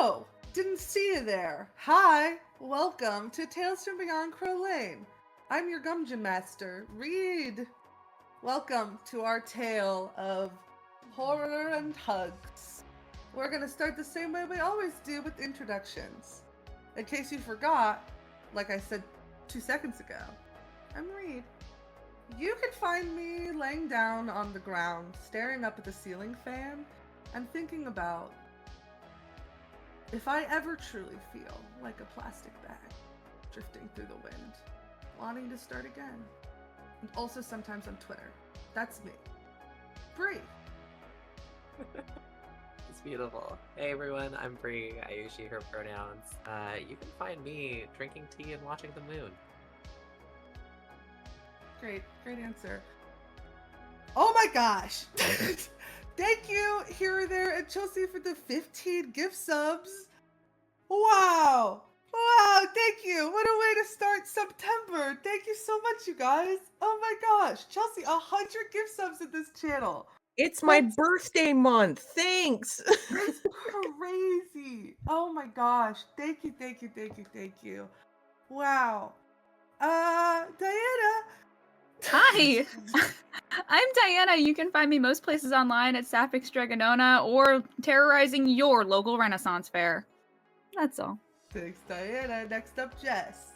Oh, didn't see you there. Hi, welcome to Tales from Beyond Crow Lane. I'm your Gumjin Master, Reed. Welcome to our tale of horror and hugs. We're gonna start the same way we always do with introductions. In case you forgot, like I said 2 seconds ago, I'm Reed. You can find me laying down on the ground, staring up at the ceiling fan, and thinking about if I ever truly feel like a plastic bag drifting through the wind, wanting to start again. And also sometimes on Twitter. That's me. Bree. It's beautiful. Hey everyone, I'm Bree. I use she, her pronouns. You can find me drinking tea and watching the moon. Great answer. Oh my gosh! Thank you, Here or There, and Chelsea for the 15 gift subs. Wow, thank you. What a way to start September. Thank you so much, you guys. Oh my gosh, Chelsea, 100 gift subs in this channel. It's my birthday month. Thanks. That's crazy. Oh my gosh. Thank you. Wow. Diana. Hi, I'm Diana. You can find me most places online at Sapphic Dragonona or terrorizing your local Renaissance fair. That's all. Thanks, Diana. Next up, Jess.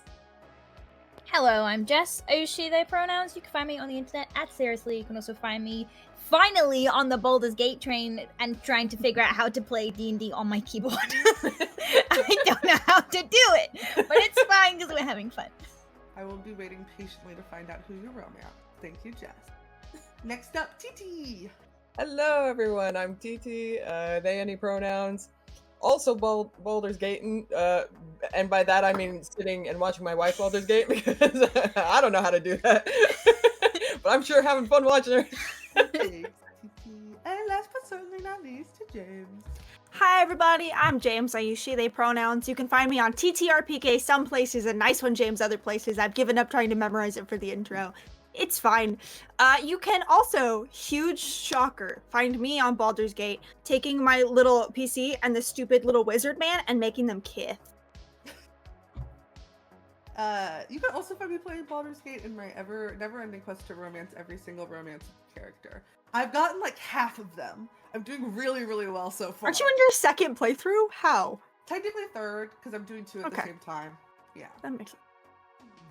Hello, I'm Jess. I use she, they pronouns. You can find me on the internet at Seriously. You can also find me finally on the Baldur's Gate train and trying to figure out how to play D&D on my keyboard. I don't know how to do it, but it's fine because we're having fun. I will be waiting patiently to find out who you romance. Thank you, Jess. Next up, TT. Hello, everyone. I'm TT. They, any pronouns. Also, Baldur's Gating. And by that, I mean sitting and watching my wife Baldur's Gate because I don't know how to do that. But I'm sure having fun watching her. Thanks, TT. And last but certainly not least, to James. Hi everybody, I'm James. I use she, they pronouns. You can find me on TTRPK some places and Nice One James other places. I've given up trying to memorize it for the intro. It's fine. You can also, huge shocker, find me on Baldur's Gate, taking my little PC and the stupid little wizard man and making them kiss. You can also find me playing Baldur's Gate in my never-ending quest to romance every single romance character. I've gotten like half of them. I'm doing really, really well so far. Aren't you in your second playthrough? How? Technically third, because I'm doing 2 at the same time. Yeah. That makes sense.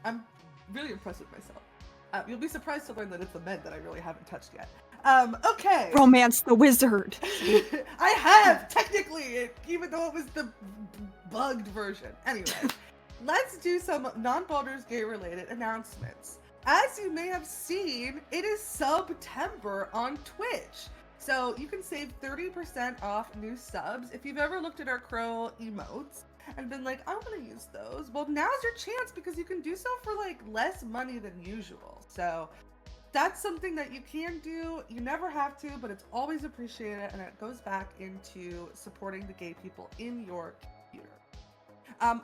I'm really impressed with myself. You'll be surprised to learn that it's the men that I really haven't touched yet. Okay. Romance the wizard. I have, technically, even though it was the bugged version. Anyway, let's do some non-Baldur's Gate related announcements. As you may have seen, it is September on Twitch. So you can save 30% off new subs. If you've ever looked at our crow emotes and been like, I want to use those, well, now's your chance because you can do so for like less money than usual. So that's something that you can do. You never have to, but it's always appreciated, and it goes back into supporting the gay people in your community.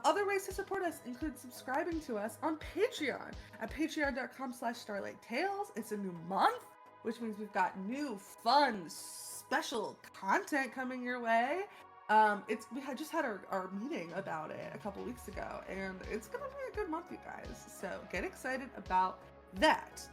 Other ways to support us include subscribing to us on Patreon at patreon.com/StarlightTales. It's a new month, which means we've got new, fun, special content coming your way. We had just had our meeting about it a couple weeks ago, and it's gonna be a good month, you guys. So get excited about that.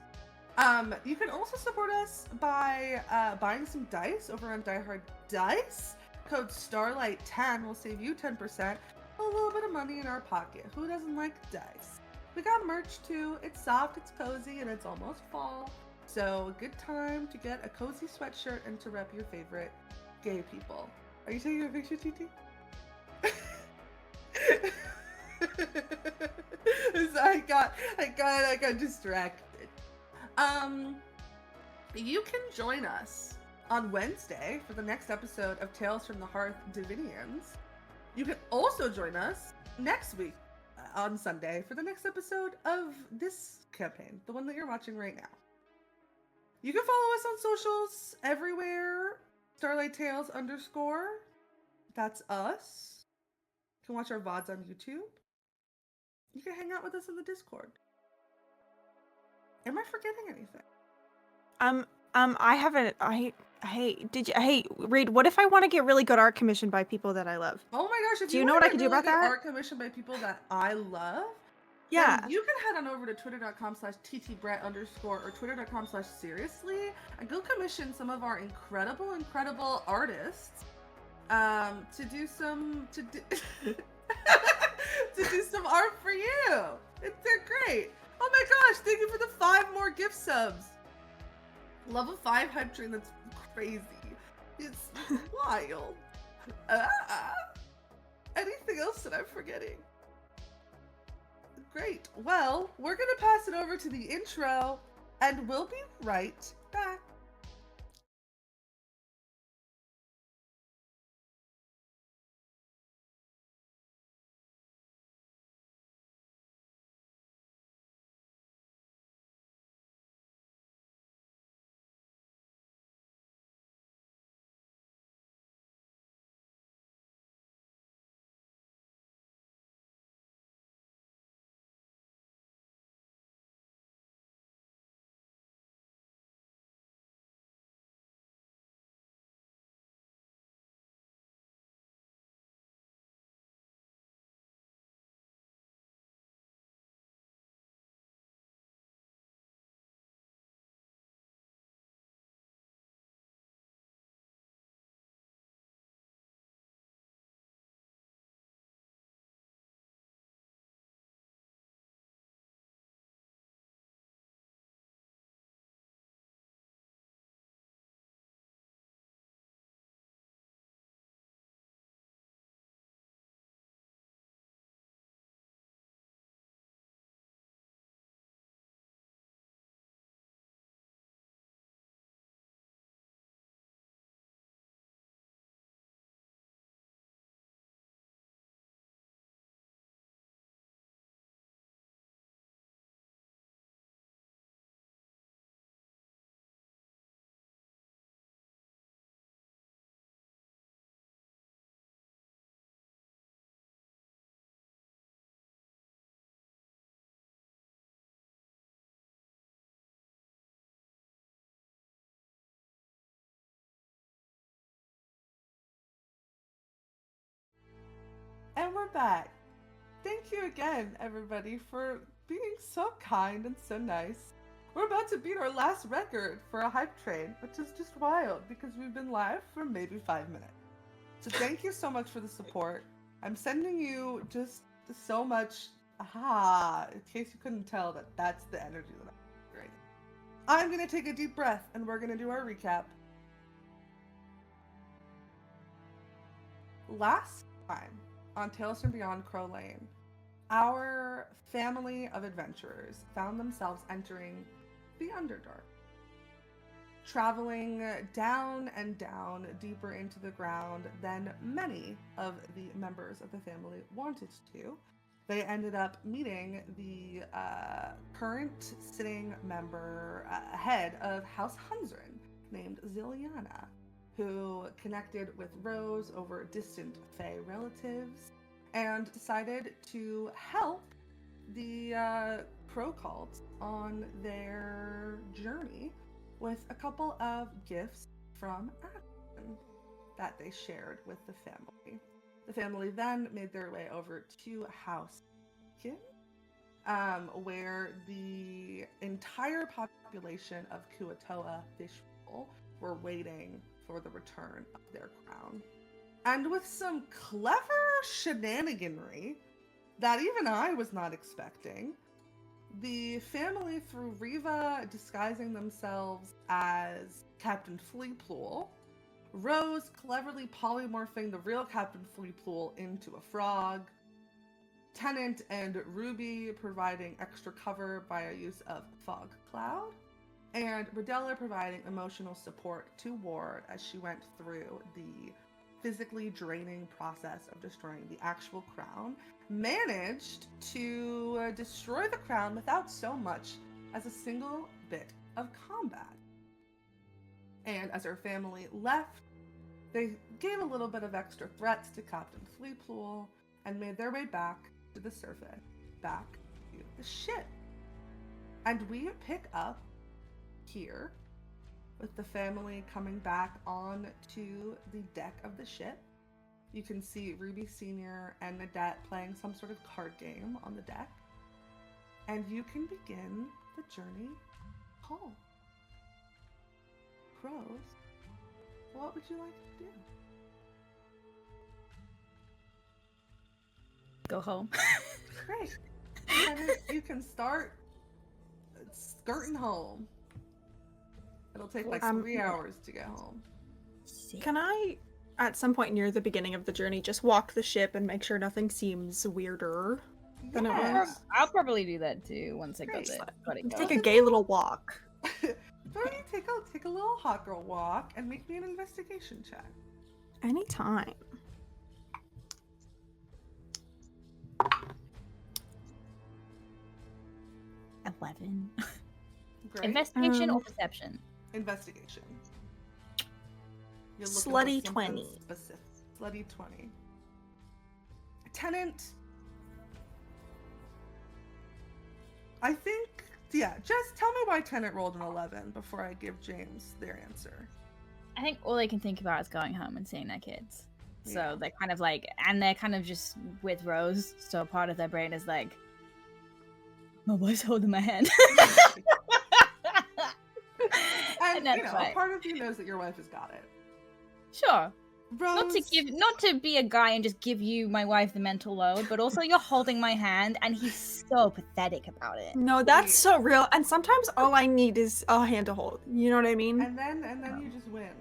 You can also support us by buying some dice over on Die Hard Dice. Code Starlight10 will save you 10%. A little bit of money in our pocket. Who doesn't like dice? We got merch too. It's soft, it's cozy, and it's almost fall. So a good time to get a cozy sweatshirt and to rep your favorite gay people. Are you taking a picture, TT? So I got distracted. You can join us on Wednesday for the next episode of Tales from the Hearth Divinians. You can also join us next week on Sunday for the next episode of this campaign, the one that you're watching right now. You can follow us on socials everywhere. Starlight_Tales_. That's us. You can watch our VODs on YouTube. You can hang out with us in the Discord. Am I forgetting anything? I Hey, Reed, what if I want to get really good art commissioned by people that I love? Oh my gosh, if Do you know wanna what I get can do really about good that? art commissioned by people that I love, Yeah. then you can head on over to twitter.com/ttbrett_ or twitter.com/seriously and go commission some of our incredible artists to do some to do some art for you. They're great. Oh my gosh, thank you for the 5 more gift subs. Level 5 hype train, that's crazy. It's wild. Anything else that I'm forgetting? Great. Well, we're gonna pass it over to the intro, and we'll be right back. And we're back. Thank you again, everybody, for being so kind and so nice. We're about to beat our last record for a hype train, which is just wild because we've been live for maybe 5 minutes. So thank you so much for the support. I'm sending you just so much, in case you couldn't tell that that's the energy that I'm creating. I'm gonna take a deep breath and we're gonna do our recap. Last time on Tales from Beyond Crow Lane, our family of adventurers found themselves entering the Underdark, traveling down and down deeper into the ground than many of the members of the family wanted to. They ended up meeting the current sitting member, head of House Hunzrin, named Ziliana, who connected with Rose over distant Fae relatives and decided to help the Crowcolts on their journey with a couple of gifts from Adam that they shared with the family. The family then made their way over to House Kim, where the entire population of Kuatoa fish people were waiting for the return of their crown. And with some clever shenaniganry that even I was not expecting, the family, through Riva disguising themselves as Captain Fleaplool, Rose cleverly polymorphing the real Captain Fleaplool into a frog, Tennant and Ruby providing extra cover via use of Fog Cloud, and Bradella providing emotional support to Ward as she went through the physically draining process of destroying the actual crown, managed to destroy the crown without so much as a single bit of combat. And as her family left, they gave a little bit of extra threats to Captain Fleaplool and made their way back to the surface, back to the ship. And we pick up here with the family coming back on to the deck of the ship. You can see Ruby Sr. and Nadette playing some sort of card game on the deck. And you can begin the journey home. Crows, what would you like to do? Go home. Great. And you can start skirting home. It'll take like 3 hours to get home. Can I, at some point near the beginning of the journey, just walk the ship and make sure nothing seems weirder than it was? I'll probably do that too once I Great. Take a gay little walk. Thorny, take a little hot girl walk and make me an investigation check. Anytime. $11. Great. Investigation or perception? Investigation. You're looking for Slutty something 20. Specific. Slutty 20. Tenant. I think, yeah, just tell me why Tenant rolled an 11 before I give James their answer. I think all they can think about is going home and seeing their kids. So Yeah. they're kind of like, and they're kind of just with Rose, so part of their brain is like, my wife's holding my hand. And, that's you know, right. part of you knows that your wife has got it. Sure. Rose, Not to be a guy and just give you my wife the mental load, but also you're holding my hand and he's so pathetic about it. No, that's so real. And sometimes all I need is a hand to hold. You know what I mean? and then you just win.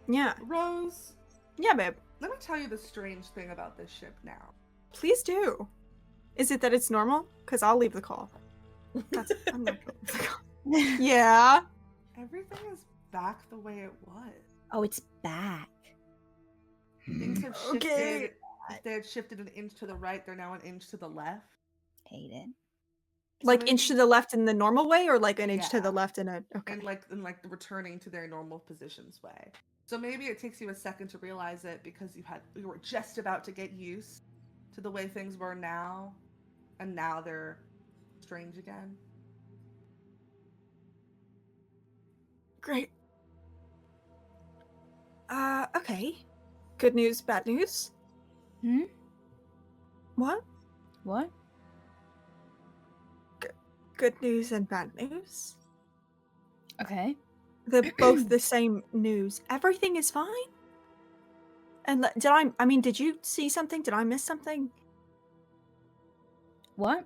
Yeah. Rose, Yeah, babe. let me tell you the strange thing about this ship now. Please do. Is it that it's normal? Because I'll leave the call. I'm not gonna leave the call. Yeah. Everything is back the way it was. Oh, it's back. Things have shifted. Okay. If they had shifted an inch to the right, they're now an inch to the left. Hate it. Like maybe- inch to the left in the normal way, or like an inch to Yeah. the left in a. Okay. And like the returning to their normal positions way. So maybe it takes you a second to realize it because you were just about to get used to the way things were now, and now they're strange again. Great. Okay. Good news, bad news? Hmm? What? What? Good news and bad news? Okay. They're both the same news. Everything is fine? And did you see something? Did I miss something? What?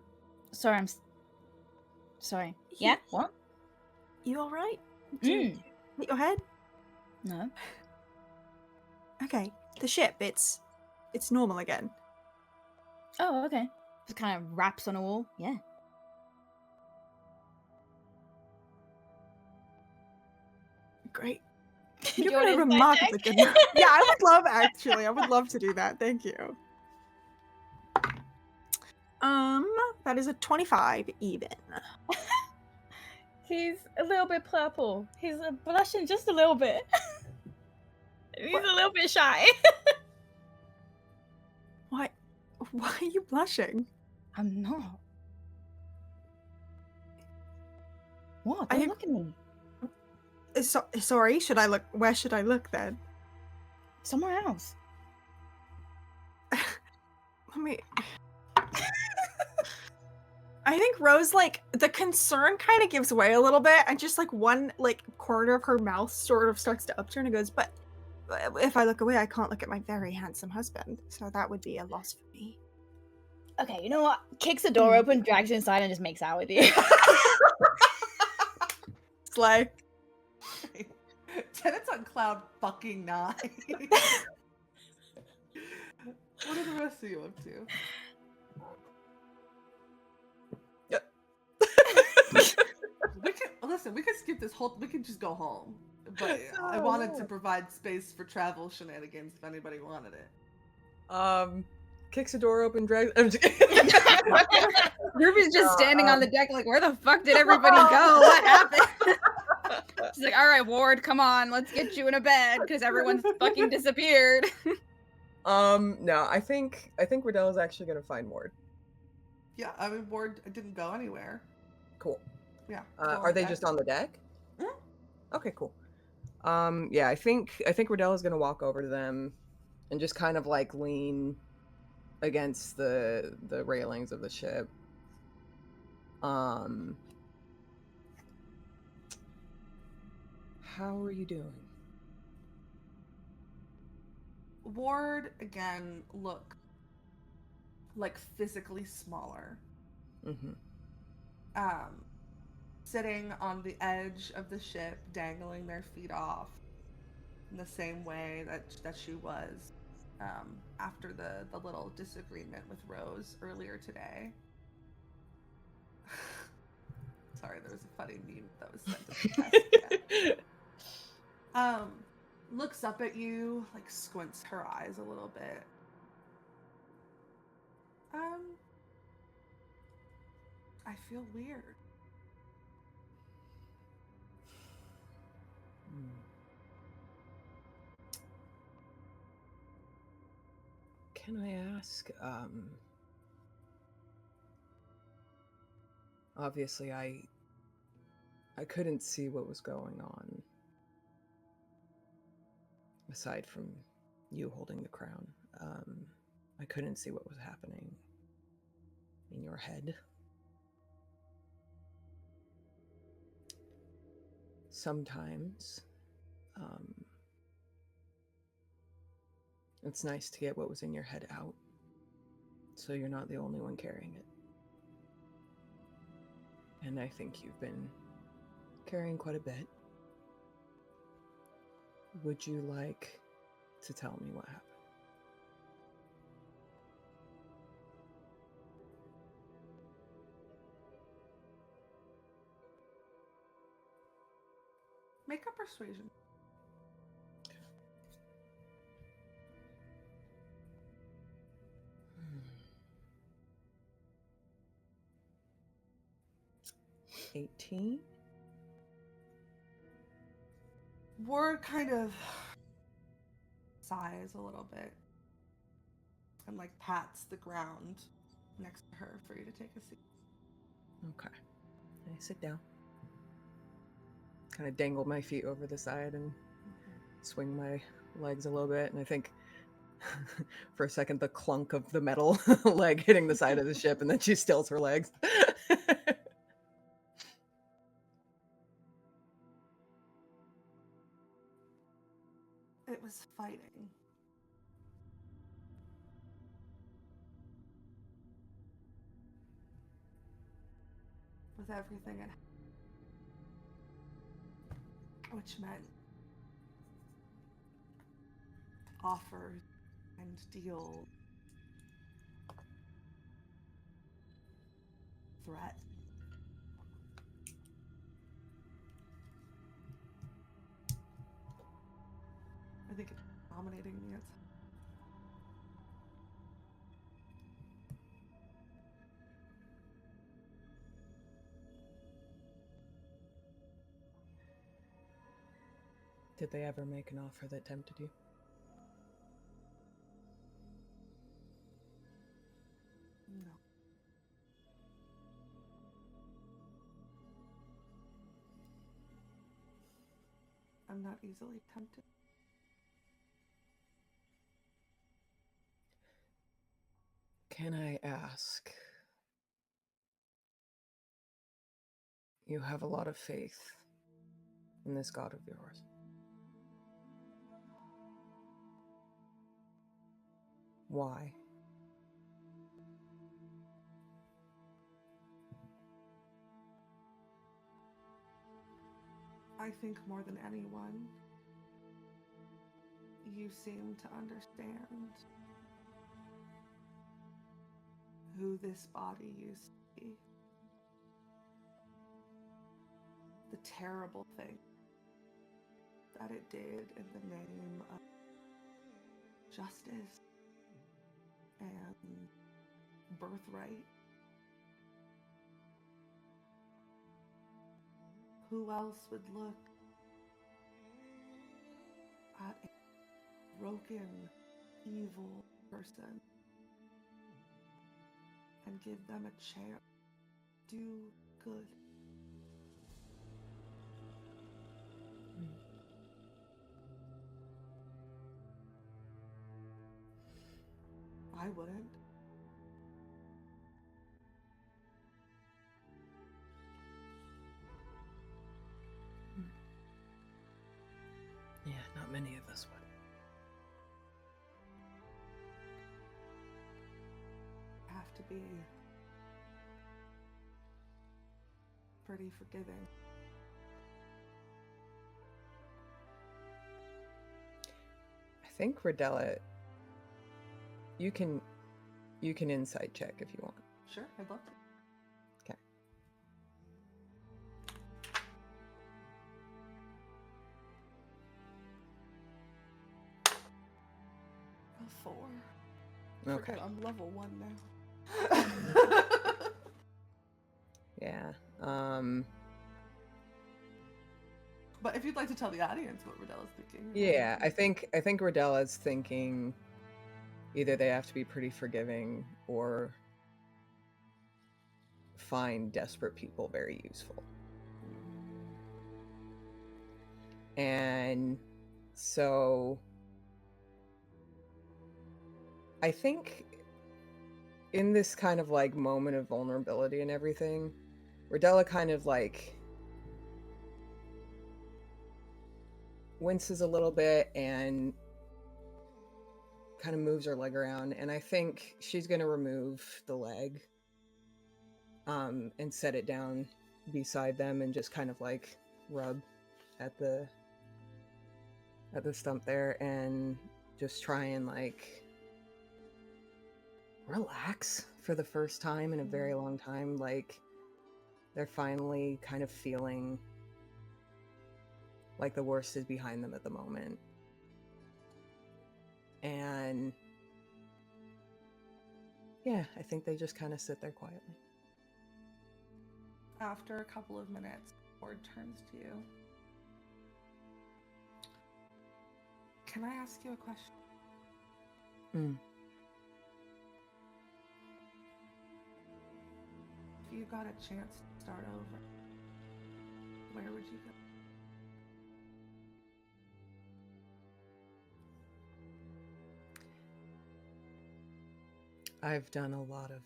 Sorry, sorry. Yeah? What? You alright? Did you hit your head? No. Okay. The ship, it's normal again. Oh, okay. Just kind of raps on a wall. Yeah. Great. Do you You're want a an insight remarkably check? good. Yeah, I would love to do that. Thank you. That is a 25 even. He's a little bit purple. He's blushing just a little bit. He's a little bit shy. Why are you blushing? I'm not. What? Are Don't you- look at me. Sorry, where should I look then? Somewhere else. Let me. I think Rose, like, the concern kind of gives way a little bit, and just like one like corner of her mouth sort of starts to upturn and goes, but if I look away, I can't look at my very handsome husband, so that would be a loss for me. Okay, you know what? Kicks the door open, drags you inside, and just makes out with you. Slay. Tenant's on cloud fucking 9. What are the rest of you up to? We could skip this whole. We could just go home. But I wanted to provide space for travel shenanigans if anybody wanted it. Kicks the door open, drags. Ruby's just standing on the deck like, where the fuck did everybody go? What happened? She's like, all right, Ward, come on, let's get you in a bed because everyone's fucking disappeared. No, I think Riddell is actually gonna find Ward. Yeah, I mean, Ward didn't go anywhere. Cool. Yeah. Are they just on the deck? Mhm. Okay, cool. Yeah, I think Ridella's gonna walk over to them and just kind of like lean against the railings of the ship. How are you doing? Ward again look like physically smaller. Mm-hmm. Sitting on the edge of the ship, dangling their feet off in the same way that she was after the little disagreement with Rose earlier today. Sorry, there was a funny meme that was sent to the looks up at you, like squints her eyes a little bit. I feel weird. Can I ask, obviously I couldn't see what was going on aside from you holding the crown. I couldn't see what was happening in your head. Sometimes, it's nice to get what was in your head out, so you're not the only one carrying it. And I think you've been carrying quite a bit. Would you like to tell me what happened? Make a persuasion. Hmm. 18? Ward kind of sighs a little bit and like pats the ground next to her for you to take a seat. Okay. I sit down. Kind of dangle my feet over the side and swing my legs a little bit, and I think for a second the clunk of the metal leg hitting the side of the ship, and then she stills her legs. It was fighting. With everything it had, which meant offers and deals, threat. I think it's dominating me. Did they ever make an offer that tempted you? No. I'm not easily tempted. Can I ask? You have a lot of faith in this god of yours. Why? I think more than anyone, you seem to understand who this body used to be. The terrible thing that it did in the name of justice and birthright. Who else would look at a broken, evil person and give them a chance to do good? I wouldn't. Yeah, not many of us would. Have to be pretty forgiving. I think Rodella, you can insight check if you want. Sure, I'd love to. Okay. A 4. Okay. Forget, I'm level 1 now. Yeah. But if you'd like to tell the audience what Rodella's thinking. Yeah, I think Rodella's thinking either they have to be pretty forgiving or find desperate people very useful. And so I think in this kind of like moment of vulnerability and everything, Rodella kind of like winces a little bit and kind of moves her leg around, and I think she's going to remove the leg and set it down beside them and just kind of like rub at the stump there and just try and like relax for the first time in a very long time. Like they're finally kind of feeling like the worst is behind them at the moment. And yeah, I think they just kind of sit there quietly. After a couple of minutes, Ford turns to you. Can I ask you a question? If you got a chance to start over, where would you go? I've done a lot of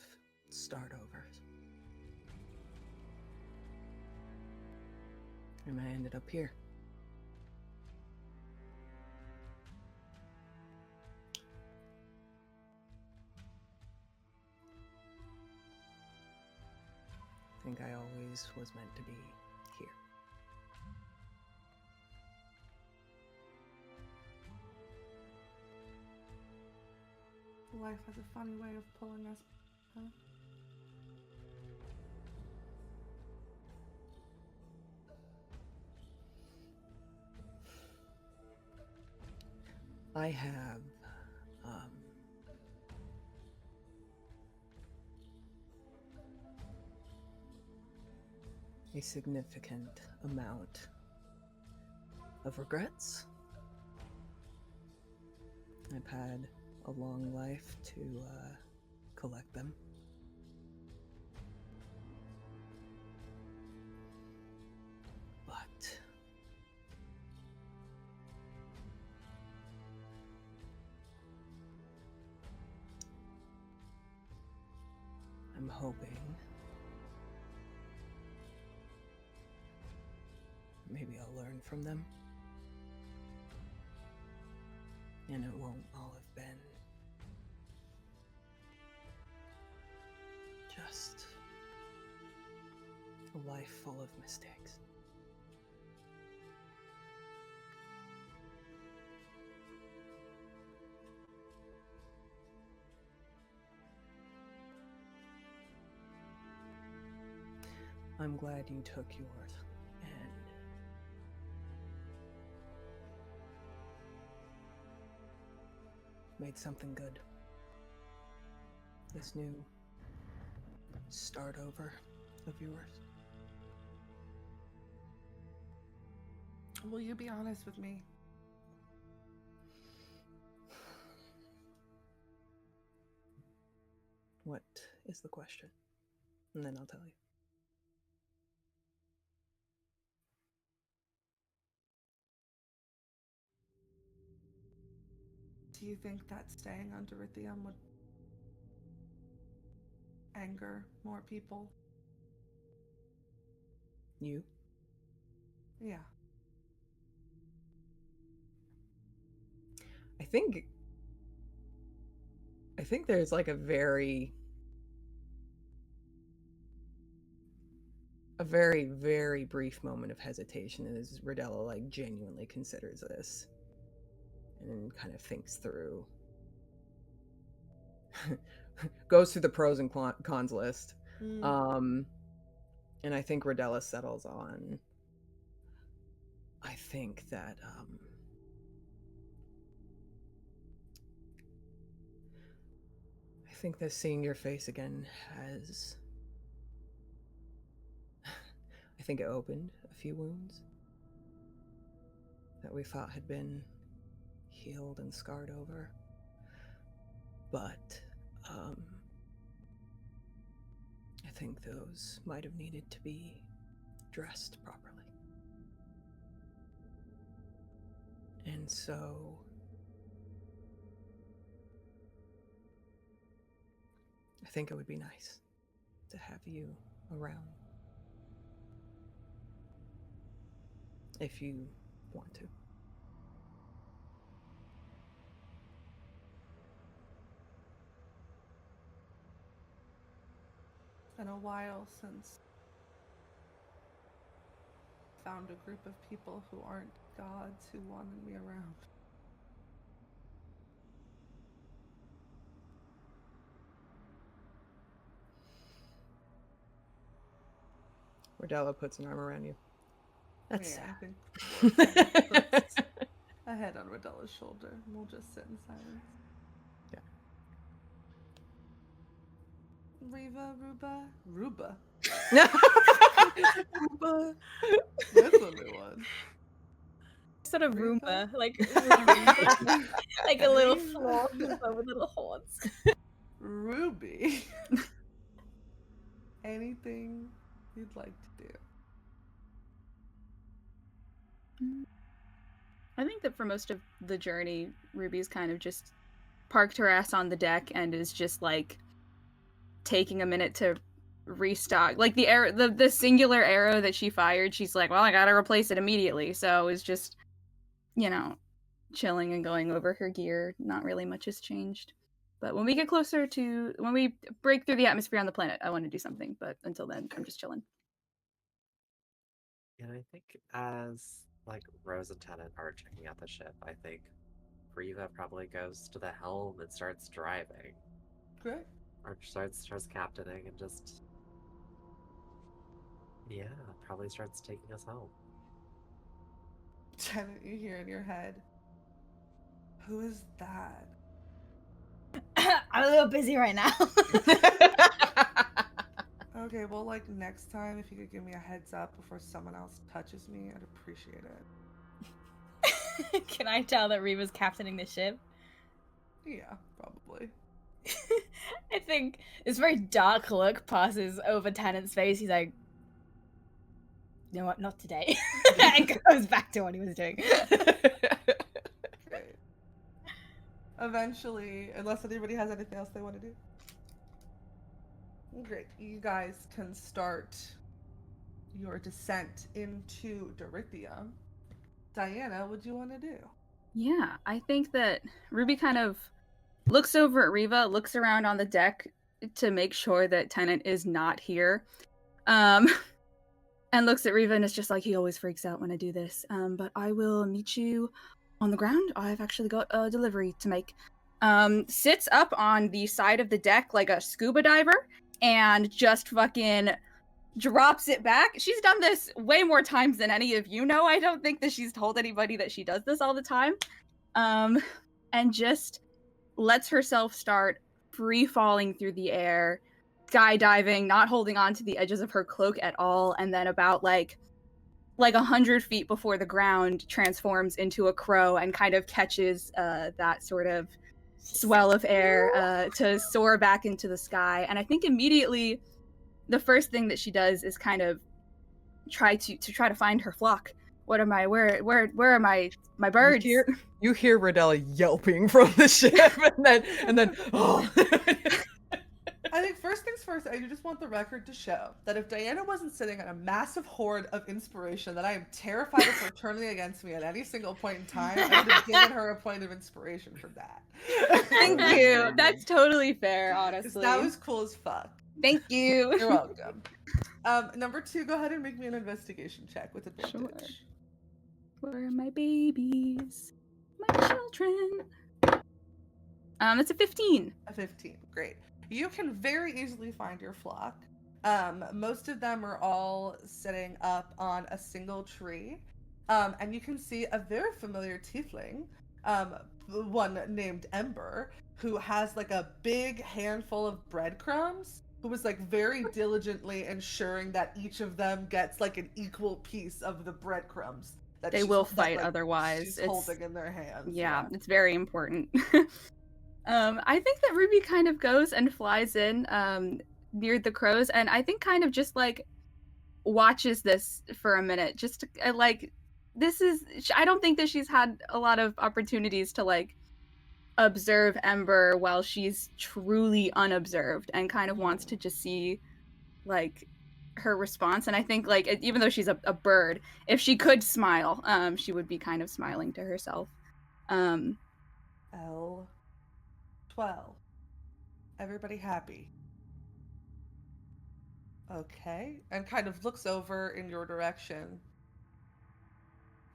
start overs. And I ended up here. I think I always was meant to be here. Life has a funny way of pulling us, huh? I have a significant amount of regrets. I've had a long life to collect them. But I'm hoping maybe I'll learn from them. And it won't all have been just a life full of mistakes. I'm glad you took yours and made something good. This new start over of yours. Will you be honest with me? What is the question? And then I'll tell you. Do you think that staying on Dirithium would anger more people. You? Yeah. I think there's like a very, very brief moment of hesitation as Rodella like genuinely considers this and then kind of thinks through, goes through the pros and cons list. And I think Rodella settles on, I think that seeing your face again has, I think it opened a few wounds that we thought had been healed and scarred over. But I think those might have needed to be dressed properly. And so I think it would be nice to have you around if you want to. It's been a while since I found a group of people who aren't gods who wanted me around. Rodella puts an arm around you. That's Yeah, sad. I think puts a head on Rodella's shoulder. And we'll just sit in silence. Yeah. Riva, Ruba. Ruba. That's a new one. Sort of Riva? Roomba, like like a little floor with little horns. Ruby. Anything you'd like to do? I think that for most of the journey, Ruby's kind of just parked her ass on the deck and is just like taking a minute to restock. Like the arrow, the singular arrow that she fired, she's like, well, I gotta replace it immediately. So it's just, chilling and going over her gear. Not really much has changed. But when we get closer to, when we break through the atmosphere on the planet, I want to do something. But until then, I'm just chilling. And I think as like Rose and Tennant are checking out the ship, I think Riva probably goes to the helm and starts driving. Great. Or starts captaining and just probably starts taking us home. Janet, you hear in your head, who is that? I'm a little busy right now. Okay, well, like next time, if you could give me a heads up before someone else touches me, I'd appreciate it. Can I tell that Riva's captaining the ship? Yeah, probably. I think this very dark look passes over Tennant's face. He's like, you know what, not today. And goes back to what he was doing. Great. Eventually, unless anybody has anything else they want to do. Great. You guys can start your descent into Dirithium. Diana, what do you want to do? Yeah, I think that Ruby kind of looks over at Riva, looks around on the deck to make sure that Tennant is not here, and looks at Riva and is just like, he always freaks out when I do this, but I will meet you on the ground. I've actually got a delivery to make. Sits up on the side of the deck like a scuba diver and just fucking drops it back. She's done this way more times than any of you know. I don't think that she's told anybody that she does this all the time. And just lets herself start free falling through the air, skydiving, not holding on to the edges of her cloak at all, and then about like 100 feet before the ground transforms into a crow and kind of catches that sort of swell of air to soar back into the sky. And I think immediately the first thing that she does is kind of try to find her flock. Where are my birds? You hear Rodella yelping from the ship, and then oh. I think first things first, I just want the record to show that if Diana wasn't sitting on a massive hoard of inspiration that I am terrified of her turning against me at any single point in time, I would have given her a point of inspiration for that. Thank you. That's totally fair, 'Cause honestly. that was cool as fuck. Thank you. You're welcome. Number 2, go ahead and make me an investigation check with advantage. Sure. Where are my babies? My children. It's a 15. A 15. Great. You can very easily find your flock. Most of them are all sitting up on a single tree. And you can see a very familiar tiefling, one named Ember, who has like a big handful of breadcrumbs, who was like very diligently ensuring that each of them gets like an equal piece of the breadcrumbs. That They she's- will that, fight like, otherwise. She's It's- holding in their hands. Yeah, it's very important. I think that Ruby kind of goes and flies in near the crows, and I think kind of just like watches this for a minute. Just to, like, this is. I don't think that she's had a lot of opportunities to like observe Ember while she's truly unobserved, and kind of wants to just see like her response. And I think like even though she's a bird, if she could smile, she would be kind of smiling to herself. L12. Everybody happy? Okay. And kind of looks over in your direction.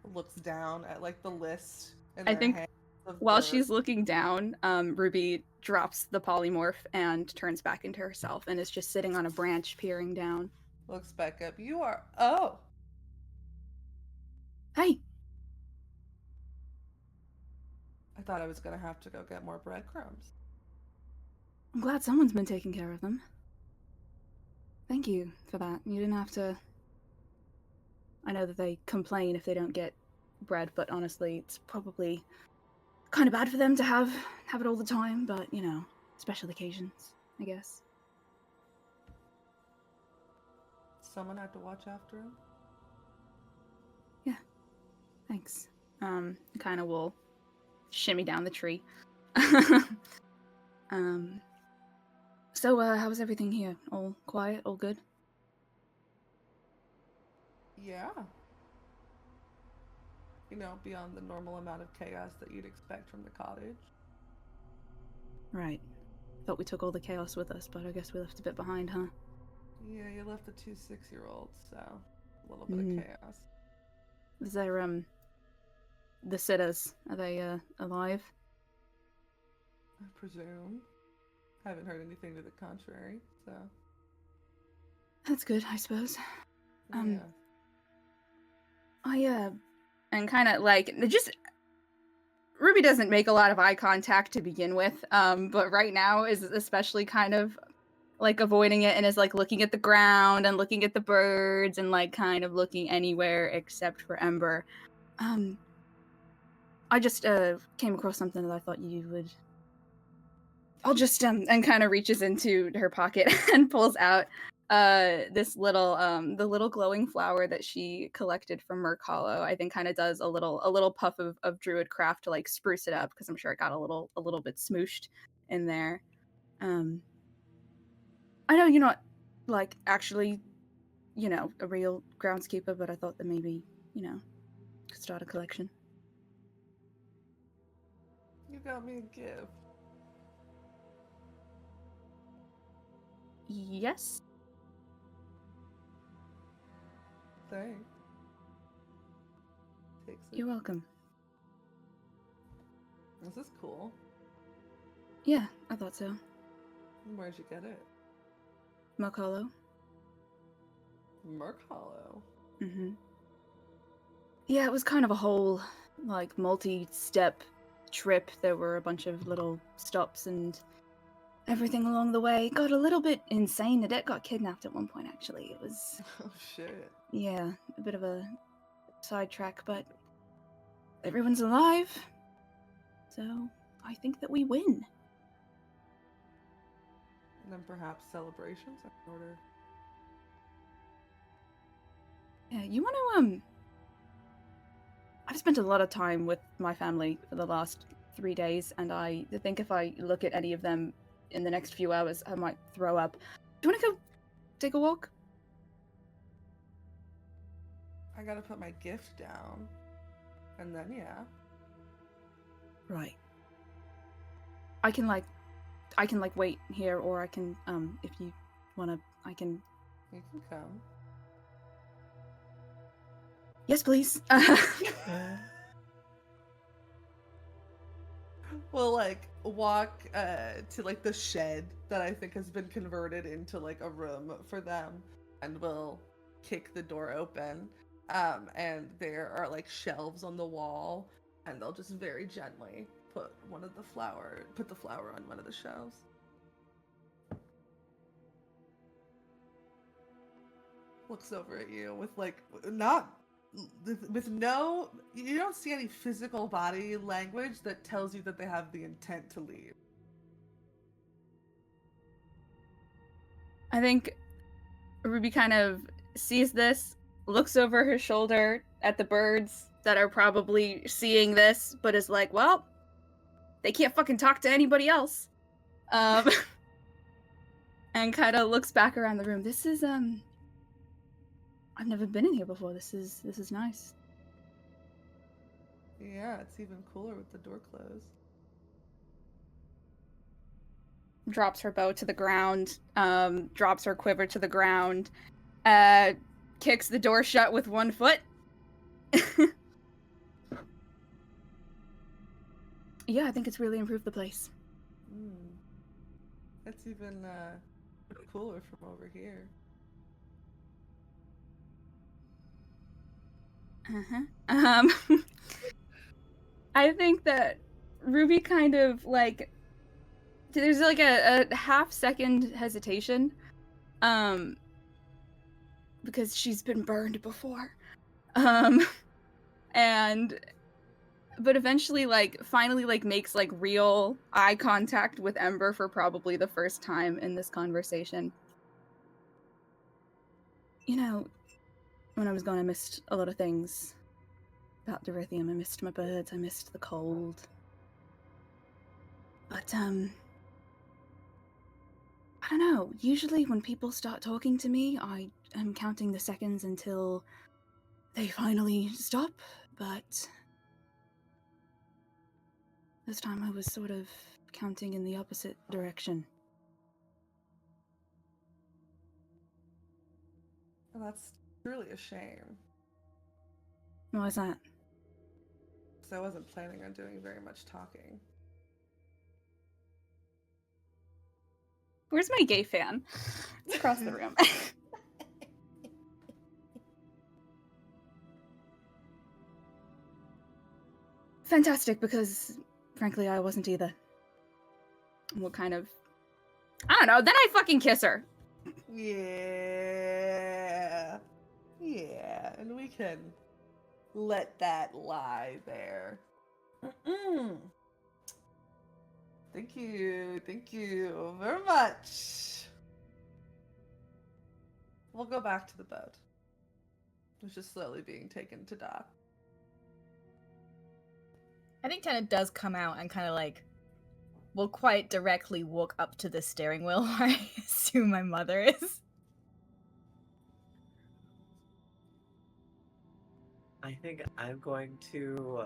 Looks down at like the list. In I their think hands of While the- she's looking down, Ruby drops the polymorph and turns back into herself and is just sitting on a branch peering down. looks back up. You are. Oh. Hey, I thought I was gonna have to go get more breadcrumbs. I'm glad someone's been taking care of them. Thank you for that. You didn't have to. I know that they complain if they don't get bread, but honestly, it's probably kind of bad for them to have it all the time, but you know, special occasions, I guess. Someone had to watch after him. Thanks. Kind of will shimmy down the tree. So, how was everything here? All quiet? All good? Yeah. You know, beyond the normal amount of chaos that you'd expect from the cottage. Right. Thought we took all the chaos with us, but I guess we left a bit behind, huh? Yeah, you left the 2 6-year-olds, so a little bit of chaos. Is there, the sitters, are they, alive? I presume. Haven't heard anything to the contrary, so. That's good, I suppose. Yeah. And kind of like, just, Ruby doesn't make a lot of eye contact to begin with, but right now is especially kind of like avoiding it and is like looking at the ground and looking at the birds and like kind of looking anywhere except for Ember. I just came across something that I thought you would. I'll just and kind of reaches into her pocket and pulls out this little the little glowing flower that she collected from Merc Hollow. I think kind of does a little puff of druid craft to like spruce it up because I'm sure it got a little bit smooshed in there. I know you're not like actually, you know, a real groundskeeper, but I thought that maybe, you know, could start a collection. You got me a gift. Yes. Thanks. Takes it. You're welcome. This is cool. Yeah, I thought so. Where'd you get it? Merc Hollow. Merc Hollow. Mm-hmm. Yeah, it was kind of a whole, like, multi-step trip. There were a bunch of little stops and everything along the way. Got a little bit insane. Nadette got kidnapped at one point, actually. It was, Oh shit. yeah, a bit of a sidetrack, but everyone's alive. So, I think that we win. And then perhaps celebrations in order. Yeah, you want to, I've spent a lot of time with my family for the last 3 days, and I think if I look at any of them in the next few hours, I might throw up. Do you want to go take a walk? I gotta put my gift down. And then, yeah. Right. I can wait here, or I can, if you wanna, I can... You can come. Yes, please. We'll, like, walk to, like, the shed that I think has been converted into, like, a room for them. And we'll kick the door open. And there are, like, shelves on the wall. And they'll just very gently put the flower on one of the shelves. Looks over at you with, like, you don't see any physical body language that tells you that they have the intent to leave. I think Ruby kind of sees this, looks over her shoulder at the birds that are probably seeing this, but is like, well, they can't fucking talk to anybody else. And kind of looks back around the room. This is, I've never been in here before. This is nice. Yeah, it's even cooler with the door closed. Drops her bow to the ground, drops her quiver to the ground, kicks the door shut with one foot. Yeah, I think it's really improved the place. It's even cooler from over here. I think that Ruby kind of, like, there's like a half-second hesitation, because she's been burned before, but eventually, like, finally, like, makes, like, real eye contact with Ember for probably the first time in this conversation. You know, when I was gone, I missed a lot of things about Dirithium. I missed my birds, I missed the cold. But, I don't know. Usually when people start talking to me, I am counting the seconds until they finally stop, but this time I was sort of counting in the opposite direction. And that's truly a shame. Why is that? Because I wasn't planning on doing very much talking. Where's my gay fan? It's across the room. Fantastic, because frankly I wasn't either. What kind of... I don't know, then I fucking kiss her. Yeah. Yeah, and we can let that lie there. Thank you very much. We'll go back to the boat. It's just slowly being taken to dock. I think Tennant does come out and kind of like will quite directly walk up to the steering wheel where I assume my mother is. I think I'm going to...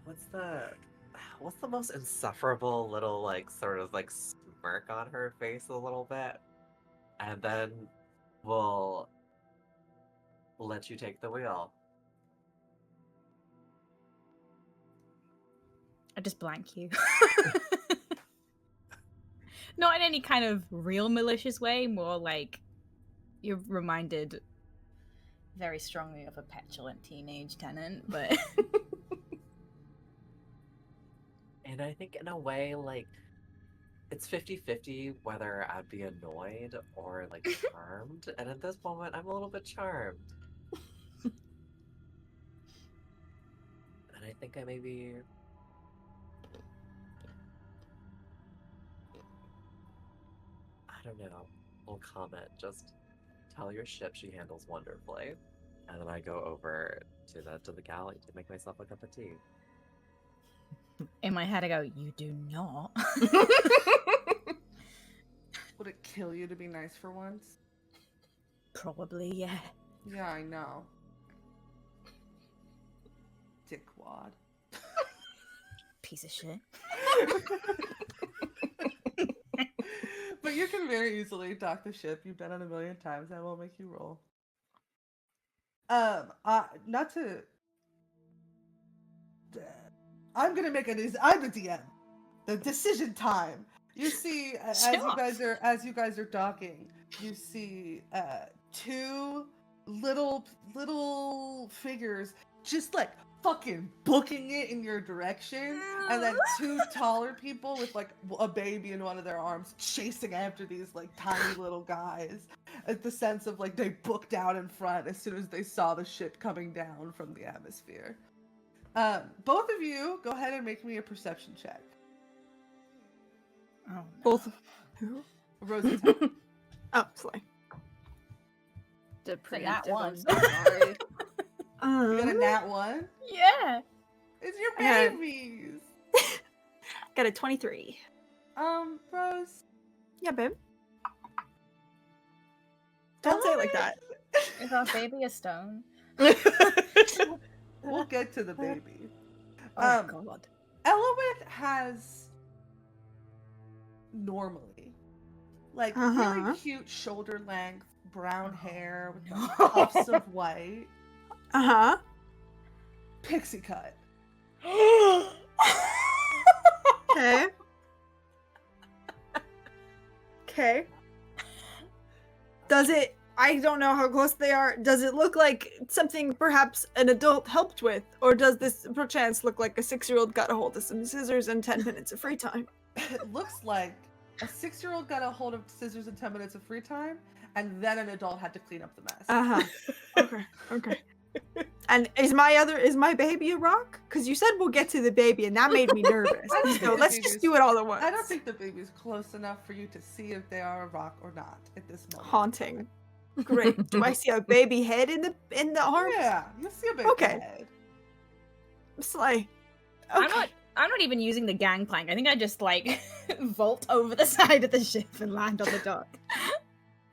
What's the most insufferable little, like, sort of, like, smirk on her face a little bit? And then we'll let you take the wheel. I just blank you. Not in any kind of real malicious way, more like you're reminded very strongly of a petulant teenage Tennant, but... And I think in a way, like, it's 50-50 whether I'd be annoyed or, like, charmed. And at this moment, I'm a little bit charmed. And I think I maybe... I don't know. We'll comment. Just tell your ship she handles wonderfully. And then I go over to the galley to make myself a cup of tea. In my head, I go, "You do not." kill you to be nice for once? Probably, yeah. Yeah, I know. Dickwad. Piece of shit. But you can very easily dock the ship. You've done it a million times. I won't make you roll. Not to. I'm gonna make I'm the DM. The decision time. You see, as you guys are docking, you see two little figures just like fucking booking it in your direction, and then two taller people with like a baby in one of their arms chasing after these like tiny little guys. At the sense of like they booked out in front as soon as they saw the ship coming down from the atmosphere. Both of you go ahead and make me a perception check. Oh, no. Both. Who? Rosie. Oh, Slay. Preemptive, one. I'm so sorry. You got a nat 1? Yeah. It's your Yeah. babies. Got a 23. Rose. Yeah, babe. Don't say it like that. Is our baby a stone? We'll get to the baby. Oh, God. Eloith has normally like really cute shoulder length brown hair with like, puffs of white. Uh-huh. Pixie cut. Okay. Okay. Does it, I don't know how close they are. Does it look like something perhaps an adult helped with? Or does this perchance look like a 6-year-old got a hold of some scissors and 10 minutes of free time? It looks like a 6-year-old got a hold of scissors and 10 minutes of free time, and then an adult had to clean up the mess. Uh-huh. Okay. Okay. And is my baby a rock? Because you said we'll get to the baby, and that made me nervous. I don't think So the let's baby's- just do it all at once. I don't think the baby's close enough for you to see if they are a rock or not at this moment. Haunting. Great. Do I see a baby head in the arms? Yeah, you see a baby Okay. head. Slay. Okay. I'm not even using the gangplank. I think I just like vault over the side of the ship and land on the dock.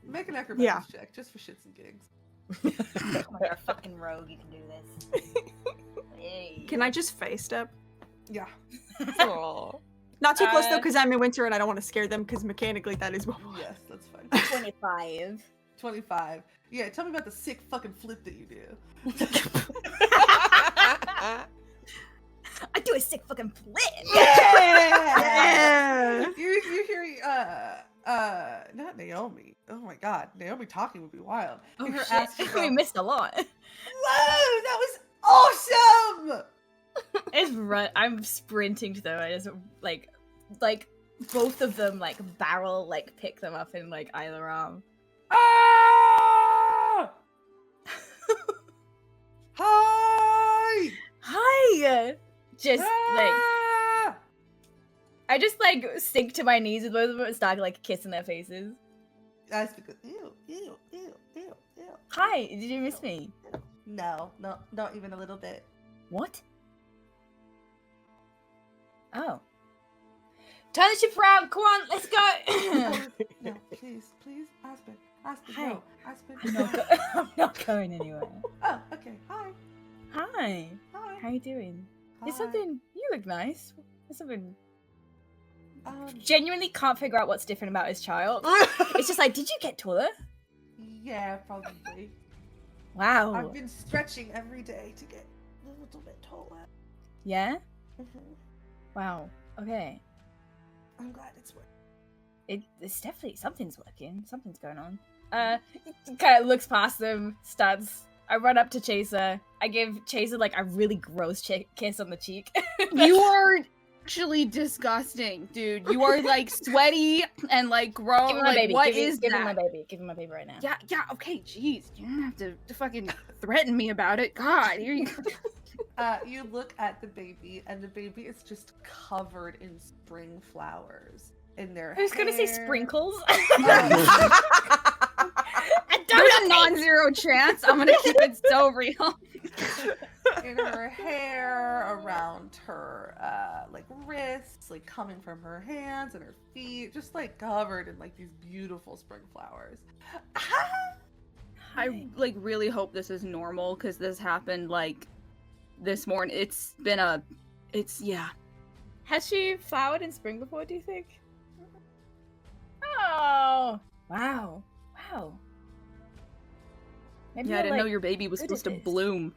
Make an acrobatics check, just for shits and gigs. Come on, you're a fucking rogue. You can do this. Hey. Can I just face step? Yeah. Aw. Not too close though, Uh, because I'm in winter and I don't want to scare them. Because mechanically, that is what. Yes, that's fine. 25. 25. Yeah, tell me about the sick fucking flip that you do. I do a sick fucking flip. Yeah. You hear not Naomi. Oh my god, Naomi talking would be wild. Oh, You hear shit. Aster We go, missed a lot. whoa, that was awesome! It's run. I'm sprinting to them. I just like both of them like barrel like pick them up in like either arm. Ah! Hi! Hi. Just like Ah! I just like sink to my knees with both of them and start like kissing their faces. That's because ew. Hi. Did you miss me? No, not even a little bit. What? Oh. Turn the ship around. Come on. Let's go. No, please, Aspen, Hi. no, Aspen. I'm not going anywhere. Oh, okay. Hi. Hi. How you doing? There's Hi. something. You look nice. There's something. Um, Genuinely can't figure out what's different about his child. It's just like, did you get taller? yeah, probably. Wow. I've been stretching every day to get a little bit taller. Yeah. Mhm. Wow. Okay. I'm glad it's working. It's definitely something's working. Something's going on. Kind of looks past them. Starts. I run up to Chaser. I give Chaser like a really gross kiss on the cheek. You are actually disgusting, dude. You are like sweaty and like gross. Give him my Like, baby. what give is him that? my baby. Give him my baby right now. Yeah, okay, jeez. You don't have to fucking threaten me about it. God, here you go. You look at the baby, and the baby is just covered in spring flowers in their I was gonna say hair. sprinkles. There's a non-zero chance. I'm gonna keep it so real. in her hair, around her like wrists, like coming from her hands and her feet, just like covered in like these beautiful spring flowers. I like really hope this is normal because this happened like this morning. It's yeah. Has she flowered in spring before, do you think? Oh, wow. Maybe Yeah, I you're, didn't know like, your baby was good supposed at to this. bloom.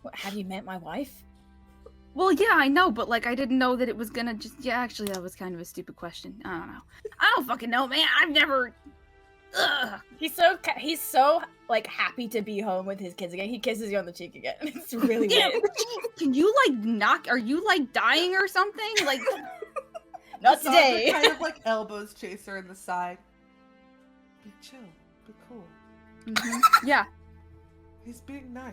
What, have you met my wife? Well, yeah, I know, but like I didn't know that it was gonna just. Yeah, actually, that was kind of a stupid question. I don't know. I don't fucking know, man. I've never. Ugh. He's so like happy to be home with his kids again. He kisses you on the cheek again. It's really Yeah, weird. can you like knock? Are you like dying or something? Like, Not Cassandra today. kind of like elbows Chaser in the side. Be chill. Be cool. yeah, He's being nice.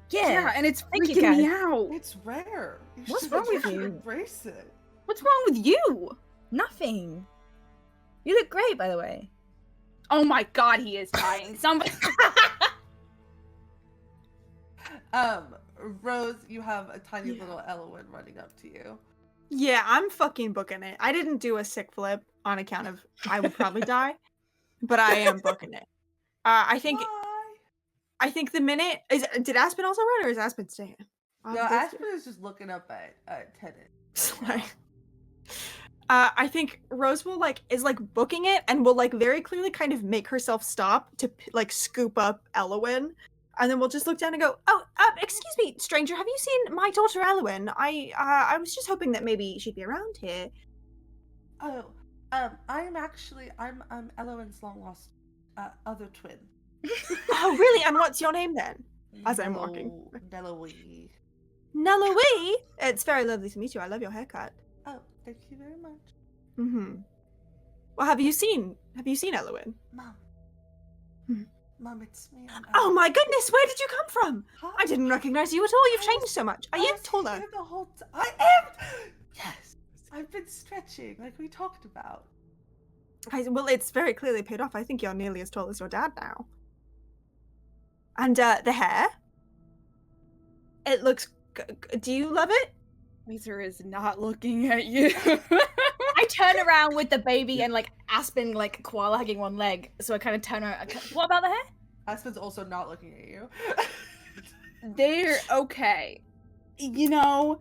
yeah, and it's Thank you, freaking me guys. out. It's rare. You What's should wrong with just you? Embrace it. What's wrong with you? Nothing. You look great, by the way. Oh my god, he is dying. Somebody. Rose, you have a tiny little Elowen running up to you. Yeah, I'm fucking booking it. I didn't do a sick flip on account of I would probably die, but I am booking it. I think the minute did Aspen also run or is Aspen staying? No, Aspen is just looking up at Tennant. Sorry. I think Rose will is booking it and will very clearly kind of make herself stop to scoop up Elowen, and then we'll just look down and go, "Oh, excuse me, stranger, have you seen my daughter Elowen? I was just hoping that maybe she'd be around here." Oh, I'm Elowen's long lost other twin. Oh, really? And what's your name then? As I'm walking. Neloe. Neloe? It's very lovely to meet you. I love your haircut. Oh, thank you very much. Mm-hmm. Well, have you seen Elowen? Mom. Hmm. Mom, it's me. Oh my goodness, where did you come from? Huh? I didn't recognize you at all. You've I changed was- so much. Are I you was taller? here the whole I am! Yes. I've been stretching like we talked about. Well, it's very clearly paid off. I think you're nearly as tall as your dad now. And the hair? It looks... Do you love it? Laser is not looking at you. I turn around with the baby and Aspen koala hugging one leg. So I kind of turn around. What about the hair? Aspen's also not looking at you. They're okay. You know,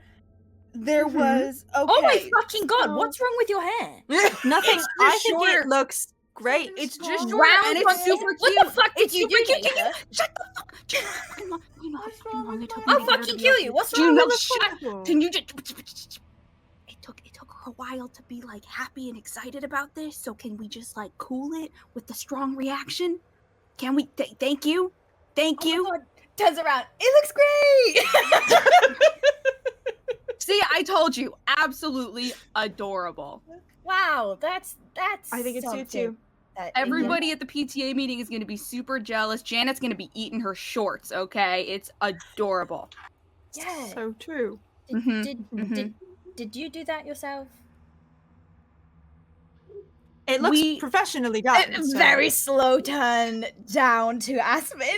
there was okay. Oh my fucking god! so- What's wrong with your hair? Nothing. It's I just think short. it looks great. It's just Round short and it's one- super What cute. the fuck did It's you super do, cute. Laser? Shut the fuck. Do you know how fucking long? You know how What's fucking wrong long with it took my me I'll to get her to fucking be kill okay? you. What's Do you wrong know? with Shut. Can you just? It took her a while to be happy and excited about this. So can we just cool it with the strong reaction? Can we? Thank you. Thank Oh you. my god. Turns around. It looks great. See, I told you. Absolutely adorable. Wow, that's. I think it's you something too. that- Everybody at the PTA meeting is going to be super jealous. Janet's going to be eating her shorts, okay? It's adorable. Yeah. So true. Did you do that yourself? It looks We- professionally done. so- Very slow turn down to Aspen.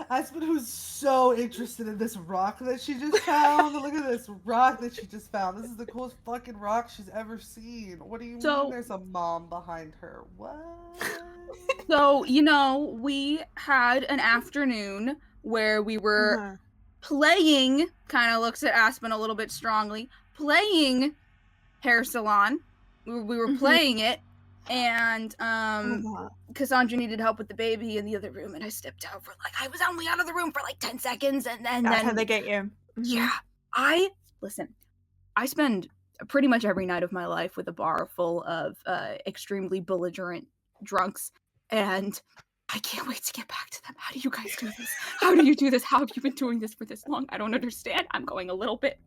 Aspen, who's so interested in this rock that she just found. Look at this rock that she just found. This is the coolest fucking rock she's ever seen. What do you So- mean there's a mom behind her? What? So, we had an afternoon where we were Uh-huh. playing, kind of looks at Aspen a little bit strongly, playing Hair Salon. We were Mhm. playing it, and Uh-huh. Cassandra needed help with the baby in the other room, and I stepped out for I was only out of the room for 10 seconds, and That's then how they get you. Mhm. yeah, I spend pretty much every night of my life with a bar full of extremely belligerent drunks, and I can't wait to get back to them. How do you guys do this? How do you do this? How have you been doing this for this long? I don't understand. I'm going a little bit.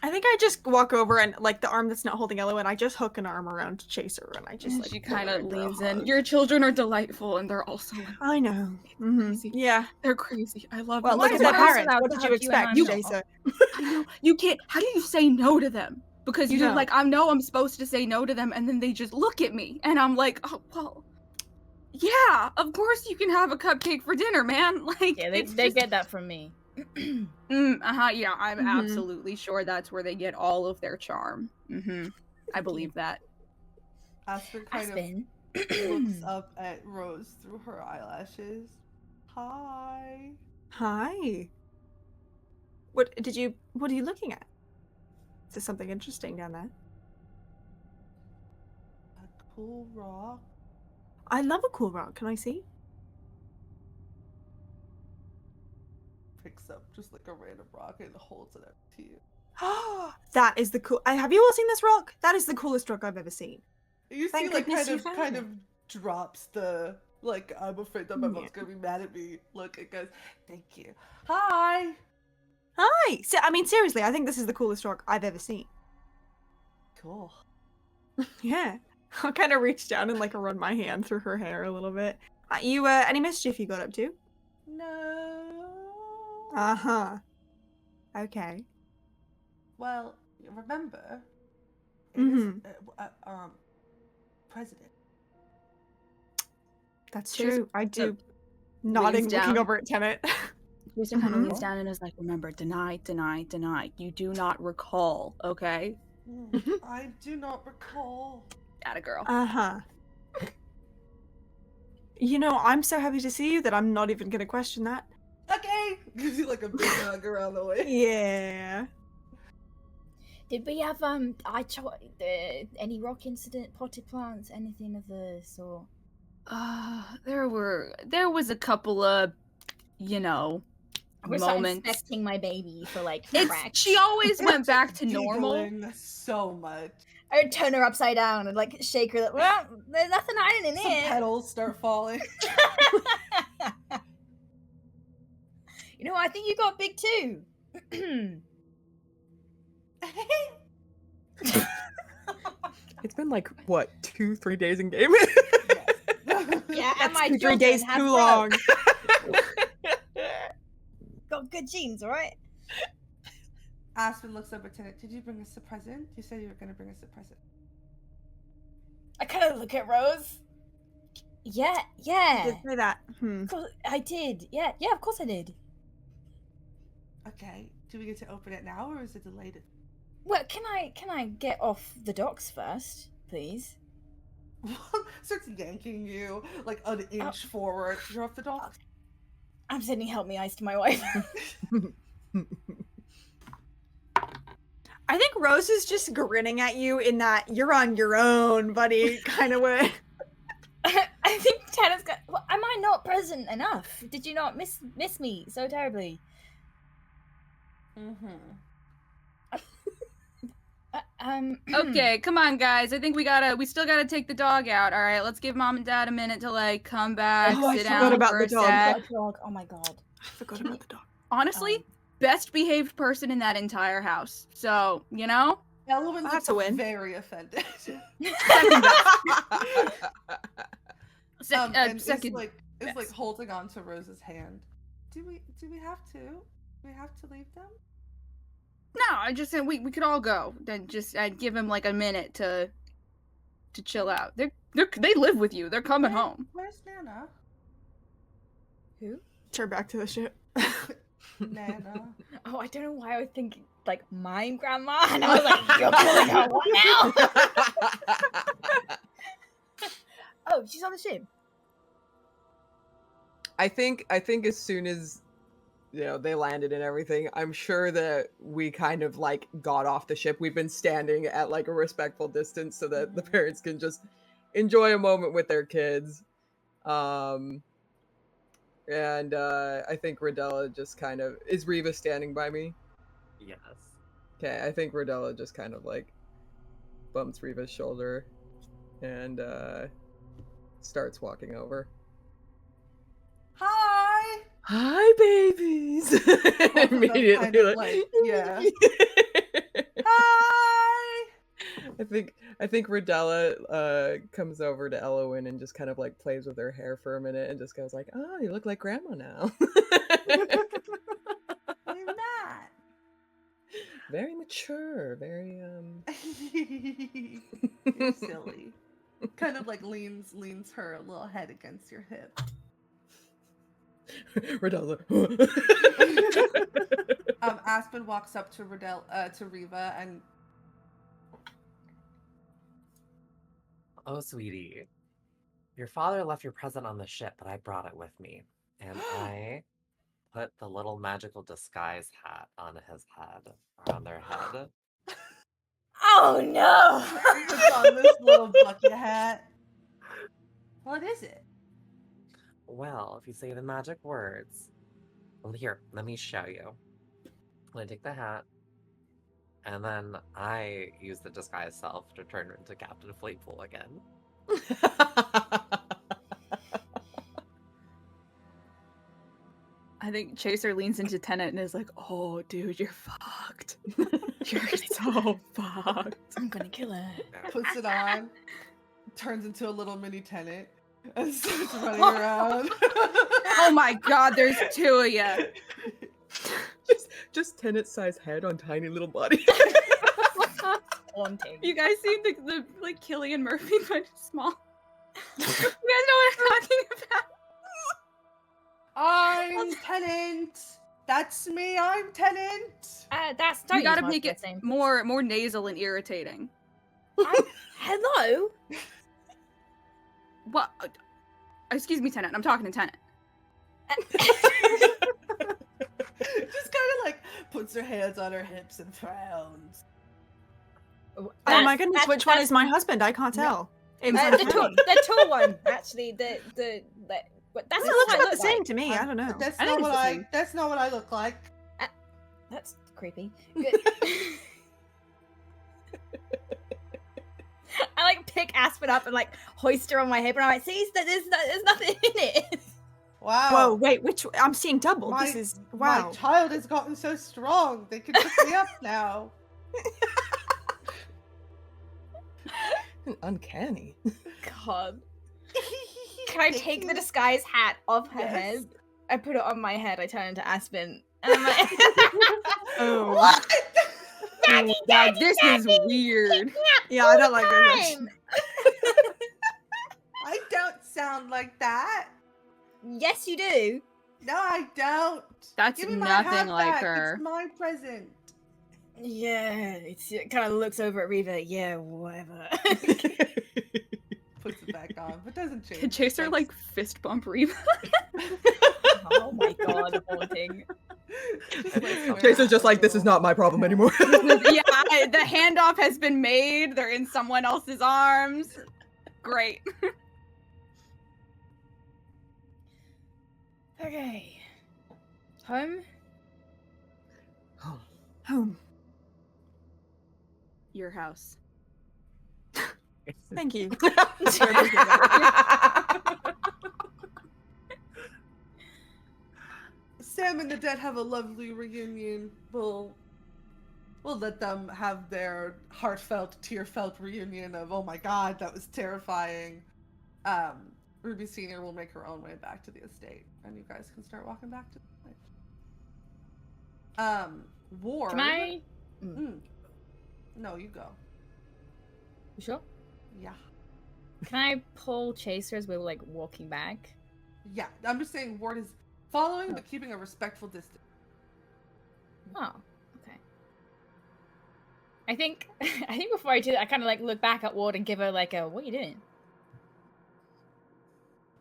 I think I just walk over and the arm that's not holding Elowen, I just hook an arm around Chaser and I just She pull kind her of into a leans in. hug. Your children are delightful, and they're also I know. Mhm. Crazy. Yeah. they're crazy. I love Well, them. look Why at is their my house parents. allowed What to did you hug you and expect, I'm Chaser? I know you can't. How do you say no to them? Because You you're don't. I know I'm supposed to say no to them, and then they just look at me, and I'm like, oh well. Yeah, of course you can have a cupcake for dinner, man. Like, Yeah, they it's they just... get that from me. Yeah, I'm Mhm. absolutely sure that's where they get all of their charm. I believe that. Aspen kind Aspen. of looks up at Rose through her eyelashes. Hi. Hi. What are you looking at? Is there something interesting down there? A cool rock. I love a cool rock. Can I see? Picks up just like a random rock and holds it up to you. That is the cool. Have you all seen this rock? That is the coolest rock I've ever seen. You Thank see, like, goodness you found kind it. of drops the, like, I'm afraid that my mom's gonna be mad at me. Look, it goes, thank you. Hi! Hi. So, I mean, seriously, I think this is the coolest rock I've ever seen. Cool. Yeah. I'll kind of reach down and like run my hand through her hair a little bit. You any mischief you got up to? No. Uh-huh. Okay. Well, remember, it is, Mhm. president. That's Chase- true. I do. Nodding, looking down. over at Tenet. Teresa kind of Mhm. leans down and is like, remember, deny, deny, deny. You do not recall, okay? I do not recall. Atta girl. Uh-huh. You know, I'm so happy to see you that I'm not even gonna question that. Okay! Gives you like a big hug around the way. Yeah. Did we have any rock incident, potted plants, anything of the sort? There was a couple of, I'm gonna start moments. inspecting my baby for like It's cracks. she always went back to normal. Giggling so much. I would turn her upside down and like shake her. Like, well, there's nothing hiding in Some here. petals start falling. You know, I think you got big too. It's been like what 2-3 days in game. Yeah, and That's my 2-3 children days have too growth. long. Got good genes, all right. Aspen looks up at Tenet. Did you bring us a present? You said you were going to bring us a present. I kind of look at Rose. Yeah. Did say that. Of course I did. Yeah, of course I did. Okay. Do we get to open it now, or is it delayed? Well, can I get off the docks first, please? Starts yanking you like an inch forward. You're off the dock. I'm sending help me eyes to my wife. I think Rose is just grinning at you in that you're on your own, buddy, kind of way. I think Tana's got. Well, am I not present enough? Did you not miss me so terribly? Okay, come on, guys. I think we still gotta take the dog out. All right, let's give mom and dad a minute to like come back, Oh, I sit forgot down about for the a dog. sec. Dog. Oh my god. I forgot about the dog. Honestly, best behaved person in that entire house. So Elowen That's looks a win. very offended. second. And Second. is like holding on to Rose's hand. Do we have to? Do we have to leave them? No, I just said we could all go. Then I'd give him like a minute to chill out. They live with you. They're coming home. Where's Nana? Who? Turn back to the ship. Nana. Oh, I don't know why I was thinking like my grandma, and I was like, "You're pulling her what now?" Oh, she's on the ship. I think as soon as they landed and everything, I'm sure that we kind of like got off the ship. We've been standing at like a respectful distance so that the parents can just enjoy a moment with their kids. And I think Rodella just kind of is Riva standing by me. Yes. Okay, I think Rodella just kind of like bumps Riva's shoulder and starts walking over. Hi. Hi, babies! Immediately, Kind of like, yeah. Hi. I think Rodella comes over to Elowen and just kind of like plays with her hair for a minute and just goes like, "Oh, you look like Grandma now." You're not. Very mature, very You're silly. kind of like leans her little head against your hip. Riddell's Aspen walks up to to Riva and Oh, sweetie. Your father left your present on the ship, but I brought it with me. And I put the little magical disguise hat on his head, or on their head. Oh no! puts on this little bucket hat. What is it? Well, if you say the magic words. Well, here, let me show you. I'm gonna take the hat, and then I use the disguise self to turn into Captain Fleetpool again. I think Chaser leans into Tenet and is like, "Oh, dude, you're fucked. You're so fucked." I'm gonna kill her. Puts it on, turns into a little mini Tenant, and starts running around. Oh my god, there's two of you. just Tenet-sized head on tiny little body. Haunting. You guys see the like Killian Murphy but small? You guys know what I'm talking about? I'm Tenant. That's me. I'm Tenant. That's You don't gotta use make my it name. more nasal and irritating. Hello. What? Excuse me, Tenet. I'm talking to Tenet. Just kind of like puts her hands on her hips and frowns. Oh my goodness, which one is my husband? I can't tell. It's The tall one, actually. But that's it not looks what I about the look same like. to me. I don't know. That's I not think what it's the I. same. That's not what I look like. That's creepy. Good. I like pick Aspen up and like hoist her on my hip, and I'm like, "See, there's nothing in it." Wow. Whoa, wait, which? I'm seeing double. My, This is wow. My child has gotten so strong. They can pick me up now. Uncanny. God. Can I take the disguise hat off her Yes. head? I put it on my head. I turn into Aspen, and I'm like, Oh. What? Daddy, Yeah, Daddy, this is Daddy, weird. Yeah, I don't like this. time. I don't sound like that. Yes, you do. No, I don't. That's Give me my nothing hat like back. her. It's my present. Yeah, it kind of looks over at Reva. Yeah, whatever. Puts it back on, but doesn't change. Could Chaser like fist bump Reva? Oh my god, haunting. Just like swear Chaser's at just the like, this is girl. not my problem anymore. Yeah, the handoff has been made. They're in someone else's arms. Great. Okay. Home? Home. Your house. Thank you. Sam and the dead have a lovely reunion. We'll let them have their heartfelt, tear-felt reunion of, oh my god, that was terrifying. Ruby Senior will make her own way back to the estate, and you guys can start walking back to the place. Ward. Can I? No, you go. You sure? Yeah. Can I pull Chaser as we're like walking back? Yeah, I'm just saying Ward is following, but keeping a respectful distance. Oh, okay. I think before I do that, I kind of like look back at Ward and give her like a, "What are you doing?"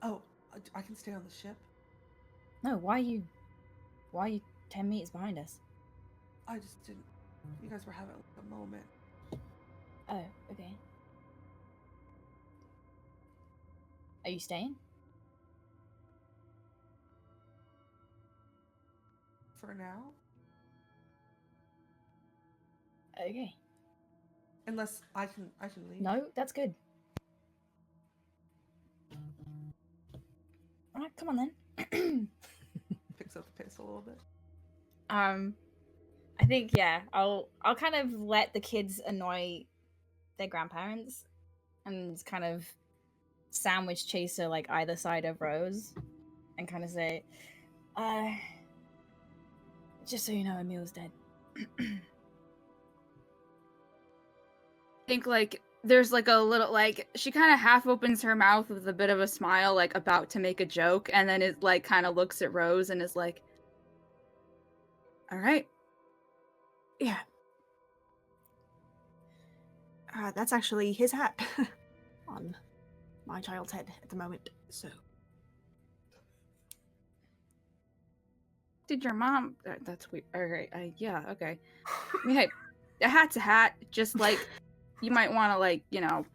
Oh, I can stay on the ship? No, why are you 10 meters behind us? I just didn't. You guys were having a moment. Oh, okay. Are you staying? For now? Okay. Unless I can leave. No, that's good. Alright, come on then. Picks up the pace a little bit. I think yeah, I'll kind of let the kids annoy their grandparents and kind of sandwich Chaser like either side of Rose and kind of say, just so you know, Emil's dead. I think like there's like a little, like, she kind of half opens her mouth with a bit of a smile, like about to make a joke, and then it like kind of looks at Rose and is like, all right. Yeah. That's actually his hat on my child's head at the moment. So Did your mom? That's weird. All right. Yeah. Okay. I mean, hey, a hat's a hat. Just like you might want to, like, you know,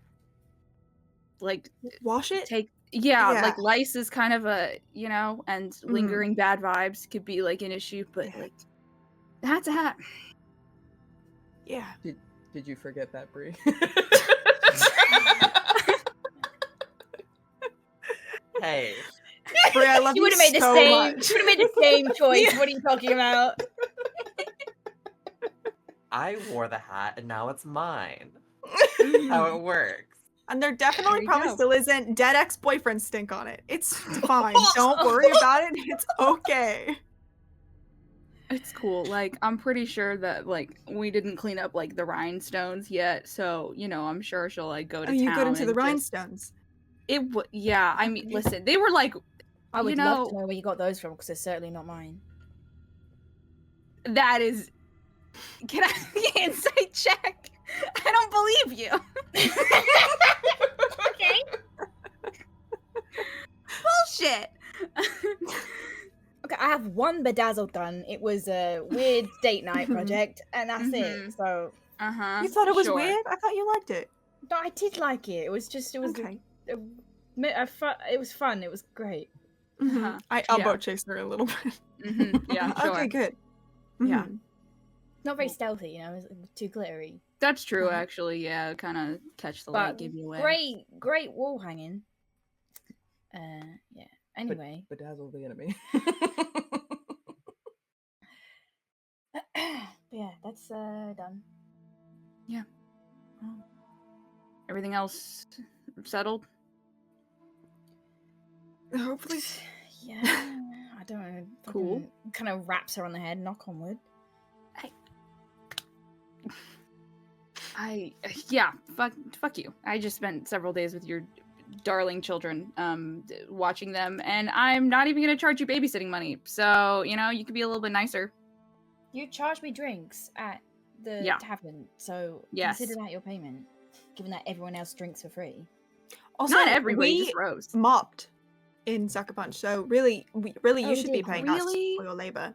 like wash it. Yeah, Yeah. like lice is kind of a, you know, and lingering bad vibes could be like an issue, but like, the hat's a hat. Yeah. Did you forget that, Bree? Hey, Brie, I love You you would have made so the same. much. You would have made the same choice. What are you talking about? I wore the hat and now it's mine. How it works. And there There definitely you probably go. still isn't dead ex-boyfriend stink on it. It's fine. Don't worry about it. It's okay. It's cool. Like, I'm pretty sure that, like, we didn't clean up, like, the rhinestones yet, so, you know, I'm sure she'll, like, go to Oh, town. you got into the and just- rhinestones. Yeah, I mean, listen, they were, like, I would you love know, to know where you got those from, because they're certainly not mine. that is... Can I insight check? I don't believe you. Okay. Bullshit. Okay, I have one bedazzled gun. It was a weird date night project, and that's it. So, Uh-huh. You thought it was sure. weird? I thought you liked it. no, I did like it. It was just, it was, Okay. it was fun. It was great. Uh-huh. I'll Yeah. boat chase her a little bit. Yeah, sure. Okay, good. Yeah. Mhm. Not very stealthy, you know. It was too glittery. That's true, Mhm. actually. Yeah, kind of catch the light, But give you away. great wall hanging. Yeah. Anyway, Bedazzle the enemy. yeah, that's done. Everything else settled? Hopefully. Yeah, I don't know. Cool. Kind of wraps her on the head. Knock on wood. Yeah, fuck you. I just spent several days with your darling children, watching them, and I'm not even gonna charge you babysitting money. So, you know, you could be a little bit nicer. You charged me drinks at the Yeah. tavern, so Yes. consider that your payment. Given that everyone else drinks for free. Also, Not everybody, we just Rose. mopped in Sucker Punch, so really, Oh, you we should be did. paying us Really? for your labor.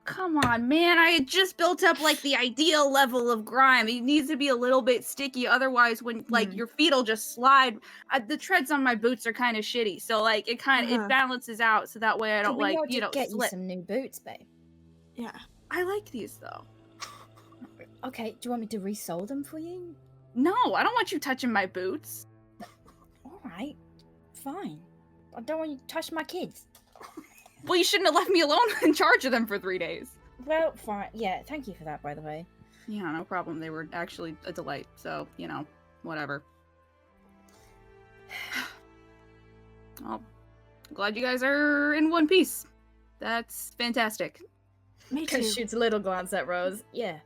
Come on, man. I had just built up, like, the ideal level of grime. It needs to be a little bit sticky, otherwise when, like, your feet'll just slide. The treads on my boots are kind of shitty, so, like, it Uh-huh. balances out, so that way I don't, Could we like, not you know, just get you slip. some new boots, babe? Yeah. I like these, though. Okay, do you want me to resole them for you? No, I don't want you touching my boots. Alright, fine. I don't want you to touch my kids. Well, you shouldn't have left me alone in charge of them for 3 days. Well, fine. Yeah, thank you for that, by the way. Yeah, no problem. They were actually a delight, so, you know, whatever. Well, glad you guys are in one piece. That's fantastic. Me too. Shoots a little glance at Rose. Yeah.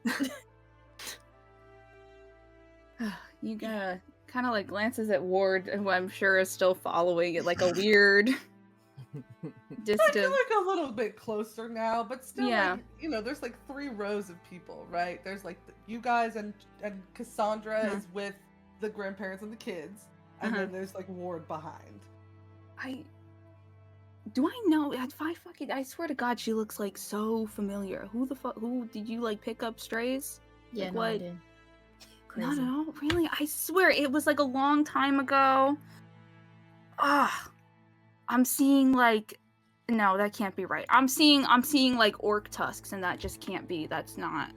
You kind of like glances at Ward, who I'm sure is still following it like a weird I distance. feel like a little bit closer now, but still, Yeah. like, you know, there's like 3 rows of people, right? There's like you guys and Cassandra is with the grandparents and the kids, and then there's like Ward behind. Do I know? I swear to God, she looks like so familiar. Who did you like pick up strays? Yeah, Like, no what? idea. Not Crazy. at all. Really? I swear it was like a long time ago. I'm seeing like, no, that can't be right. I'm seeing like orc tusks, and that just can't be. That's not.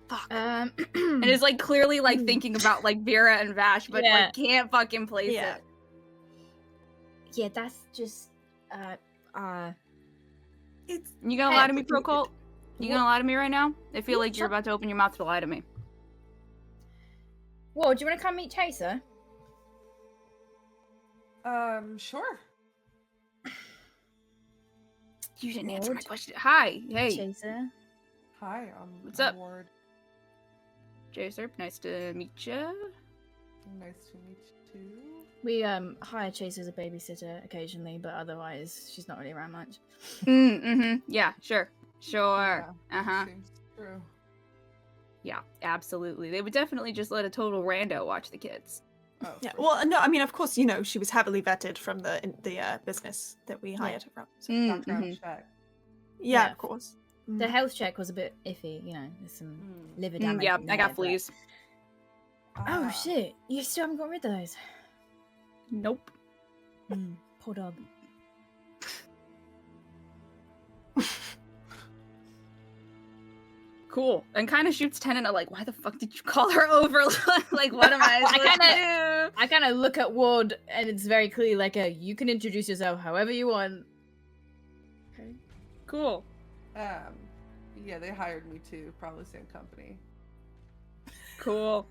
Fuck. And it's like clearly like thinking about like Vera and Vash, but Yeah. like can't fucking place Yeah. it. Yeah, that's just It's You gonna lie to me, Crocolt? You gonna lie to me right now? I feel like you're about to open your mouth to lie to me. Whoa, do you want to come meet Chaser? Sure. You didn't answer my Ward? question. Hi, hey, Chaser. Hi, What's up? Ward. Jacer. Nice to meet you. Nice to meet you too. We hire Chase as a babysitter occasionally, but otherwise she's not really around much. Yeah, sure. Sure. Yeah, Uh-huh. seems true. Yeah, absolutely. They would definitely just let a total rando watch the kids. Oh, Yeah. for Well, sure. no, I mean, of course, you know, she was heavily vetted from the business that we hired her from. So, Background check. yeah, Yeah. of course. The health check was a bit iffy, you know, there's some liver damage. Yeah, in I there, got but- fleas. Oh Ah, shit, you still haven't got rid of those. Nope. Poor dog. Cool. And kind of shoots Tennant like, why the fuck did you call her over? Like, what am I supposed to do? I kind of look at Ward, and it's very clearly like you can introduce yourself however you want. Okay. Cool. Yeah, they hired me too. Probably same company. Cool.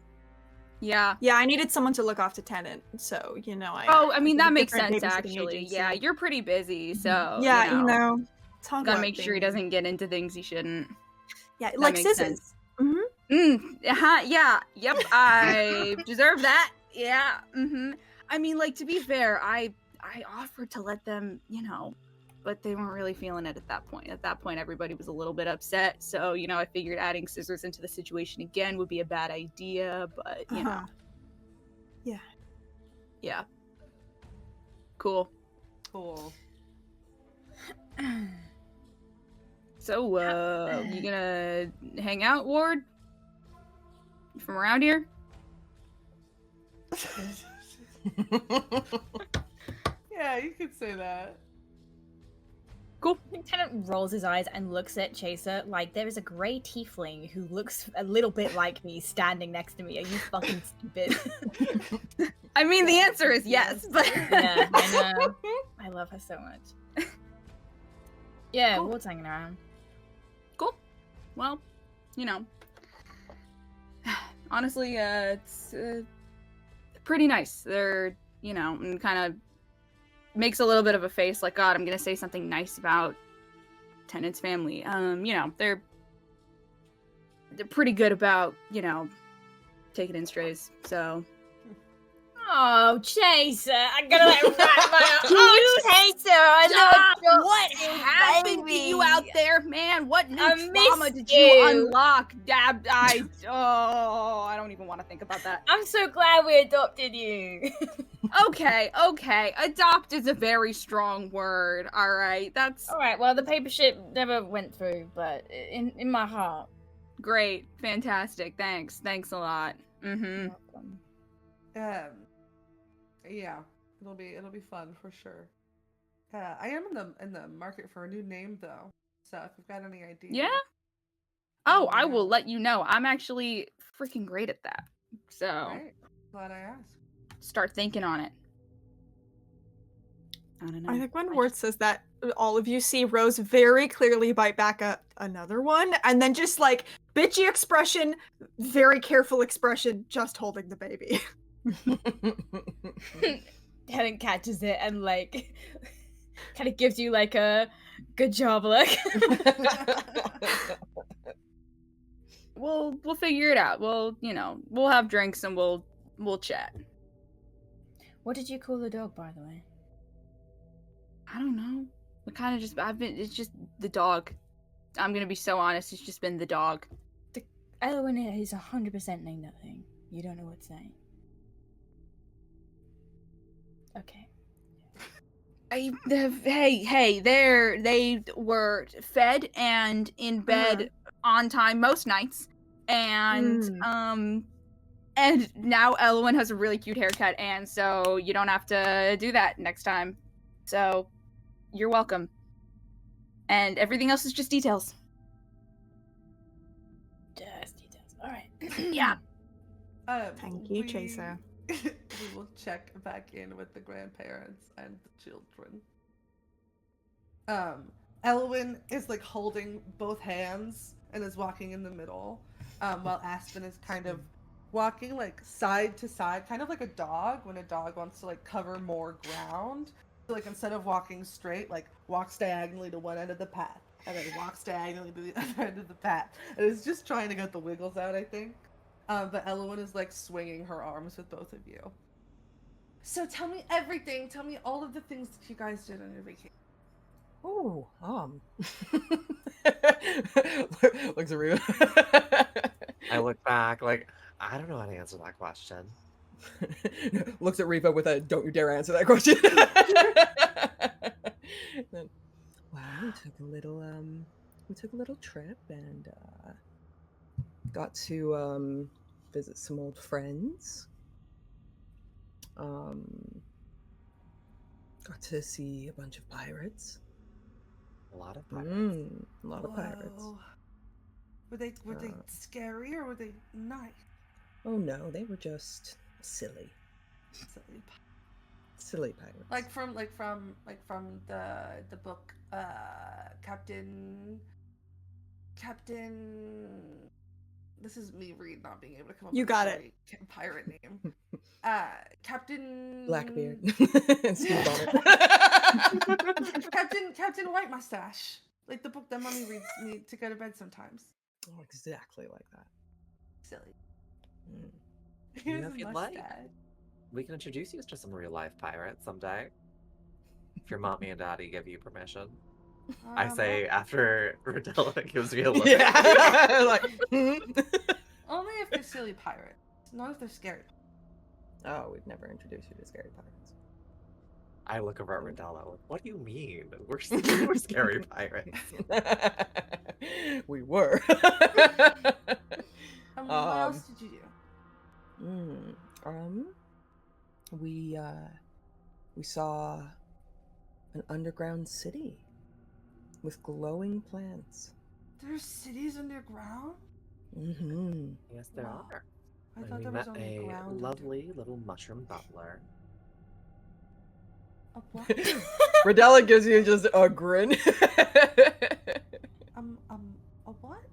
Yeah. Yeah, I needed someone to look after Tennant, so you know, I mean, did a that makes different sense, babysitting actually. agency. Yeah, you're pretty busy, so. Yeah, you know, it's hard Gotta work make sure he being- doesn't get into things he shouldn't. Yeah, That like makes scissors. sense. Yeah, yep, I deserve that. Yeah, I mean, like, to be fair, I offered to let them, you know, but they weren't really feeling it at that point. At that point, everybody was a little bit upset, so, you know, I figured adding scissors into the situation again would be a bad idea, but, you know. Yeah. Yeah. Cool. Cool. So, you gonna hang out, Ward? You from around here? Yeah, you could say that. Cool. Lieutenant rolls his eyes and looks at Chaser like there is a grey tiefling who looks a little bit like me standing next to me. Are you fucking stupid? I mean, the answer is yes, but... Yeah, I know. I love her so much. Yeah, Cool. Ward's hanging around. Cool. Well, you know. Honestly, it's pretty nice. They're, you know, and kind of makes a little bit of a face like, God, I'm gonna say something nice about Tennant's family. You know, they're pretty good about, you know, taking in strays, so... Oh, Chaser! I'm gonna let wrap my You Oh, Chaser! I Stop! know What happened to you out there, man? What new I trauma missed did you you. unlock? I don't even want to think about that. I'm so glad we adopted you. Okay. Adopt is a very strong word. All right, that's All right. Well, the paper ship never went through, but in my heart. great, fantastic. Thanks a lot. You're welcome. Yeah, it'll be fun for sure. I am in the market for a new name though. So if you've got any ideas. Yeah. Oh, I Yeah. will let you know. I'm actually freaking great at that. So Right. Glad I asked. start thinking on it. I don't know. I think when I Ward says that, all of you see Rose very clearly bite back another one, and then just like bitchy expression, very careful expression, just holding the baby. Helen catches it and like kind of gives you like a good job look. We'll figure it out. We'll have drinks and we'll chat. What did you call the dog, by the way? I don't know. It's just the dog. I'm gonna be so honest, it's just been the dog. Elwyn is 100% named that thing. You don't know what to say. Okay. They were fed and in bed on time most nights. And and now Elwyn has a really cute haircut, and so you don't have to do that next time. So you're welcome. And everything else is just details. Just details. All right. Yeah. Thank you, Chaser. We will check back in with the grandparents and the children. Elwyn is like holding both hands and is walking in the middle, while Aspen is kind of walking like side to side, kind of like a dog when a dog wants to like cover more ground. So like instead of walking straight, like walks diagonally to one end of the path and then walks diagonally to the other end of the path. And it's just trying to get the wiggles out, I think. But Elowen is like swinging her arms with both of you. So tell me everything. Tell me all of the things that you guys did on your vacation. Oh, looks at Rita. I look back like I don't know how to answer that question. Looks at Riva with a "Don't you dare answer that question." Then, well, we took a little trip and got to visit some old friends. Got to see a bunch of pirates. A lot of pirates. A lot of pirates. Whoa. Were they scary or were they nice? Oh no, they were just silly pirates. Like from the book Captain. This is me Reed not being able to come up You with got a it. pirate name. Captain Blackbeard. Steve Bonnet. Captain White Mustache. Like the book that mommy reads me to go to bed sometimes. Oh, exactly like that. Silly. You know, Here's if a you'd like, mustache. we can introduce you to some real life pirates someday. If your mommy and daddy give you permission. I say after Rodella gives me a look. Yeah. Like, Only if they're silly pirates, not if they're scary. oh, we'd never introduce you to scary pirates. I look over at Rodella. Like, what do you mean? We're scary pirates. We were. What else did you do? We saw an underground city with glowing plants. There's cities underground? Mm-hmm. Yes, there Wow. are. I And thought we there met was only a ground. lovely little mushroom butler. A what? Rodella gives you just a grin. A what?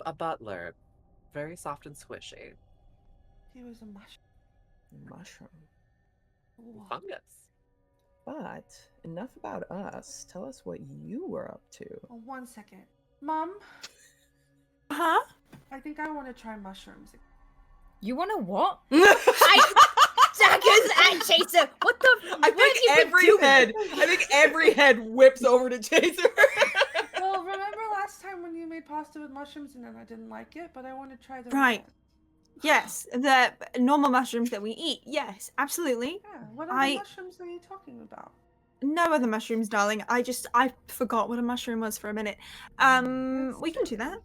A butler. Very soft and squishy. He was a mushroom. Mushroom. What? Fungus. But enough about us. Tell us what you were up to. Oh, 1 second. Mom, Huh? I think I want to try mushrooms. You wanna what? Daggers and Chaser! What the? I what have you been doing? I think every head whips over to Chaser. Well, remember last time when you made pasta with mushrooms and then I didn't like it, but I want to try the Right. Yes, the normal mushrooms that we eat. Yes, absolutely. Yeah, what other mushrooms are you talking about? No other mushrooms, darling. I forgot what a mushroom was for a minute. We can do that.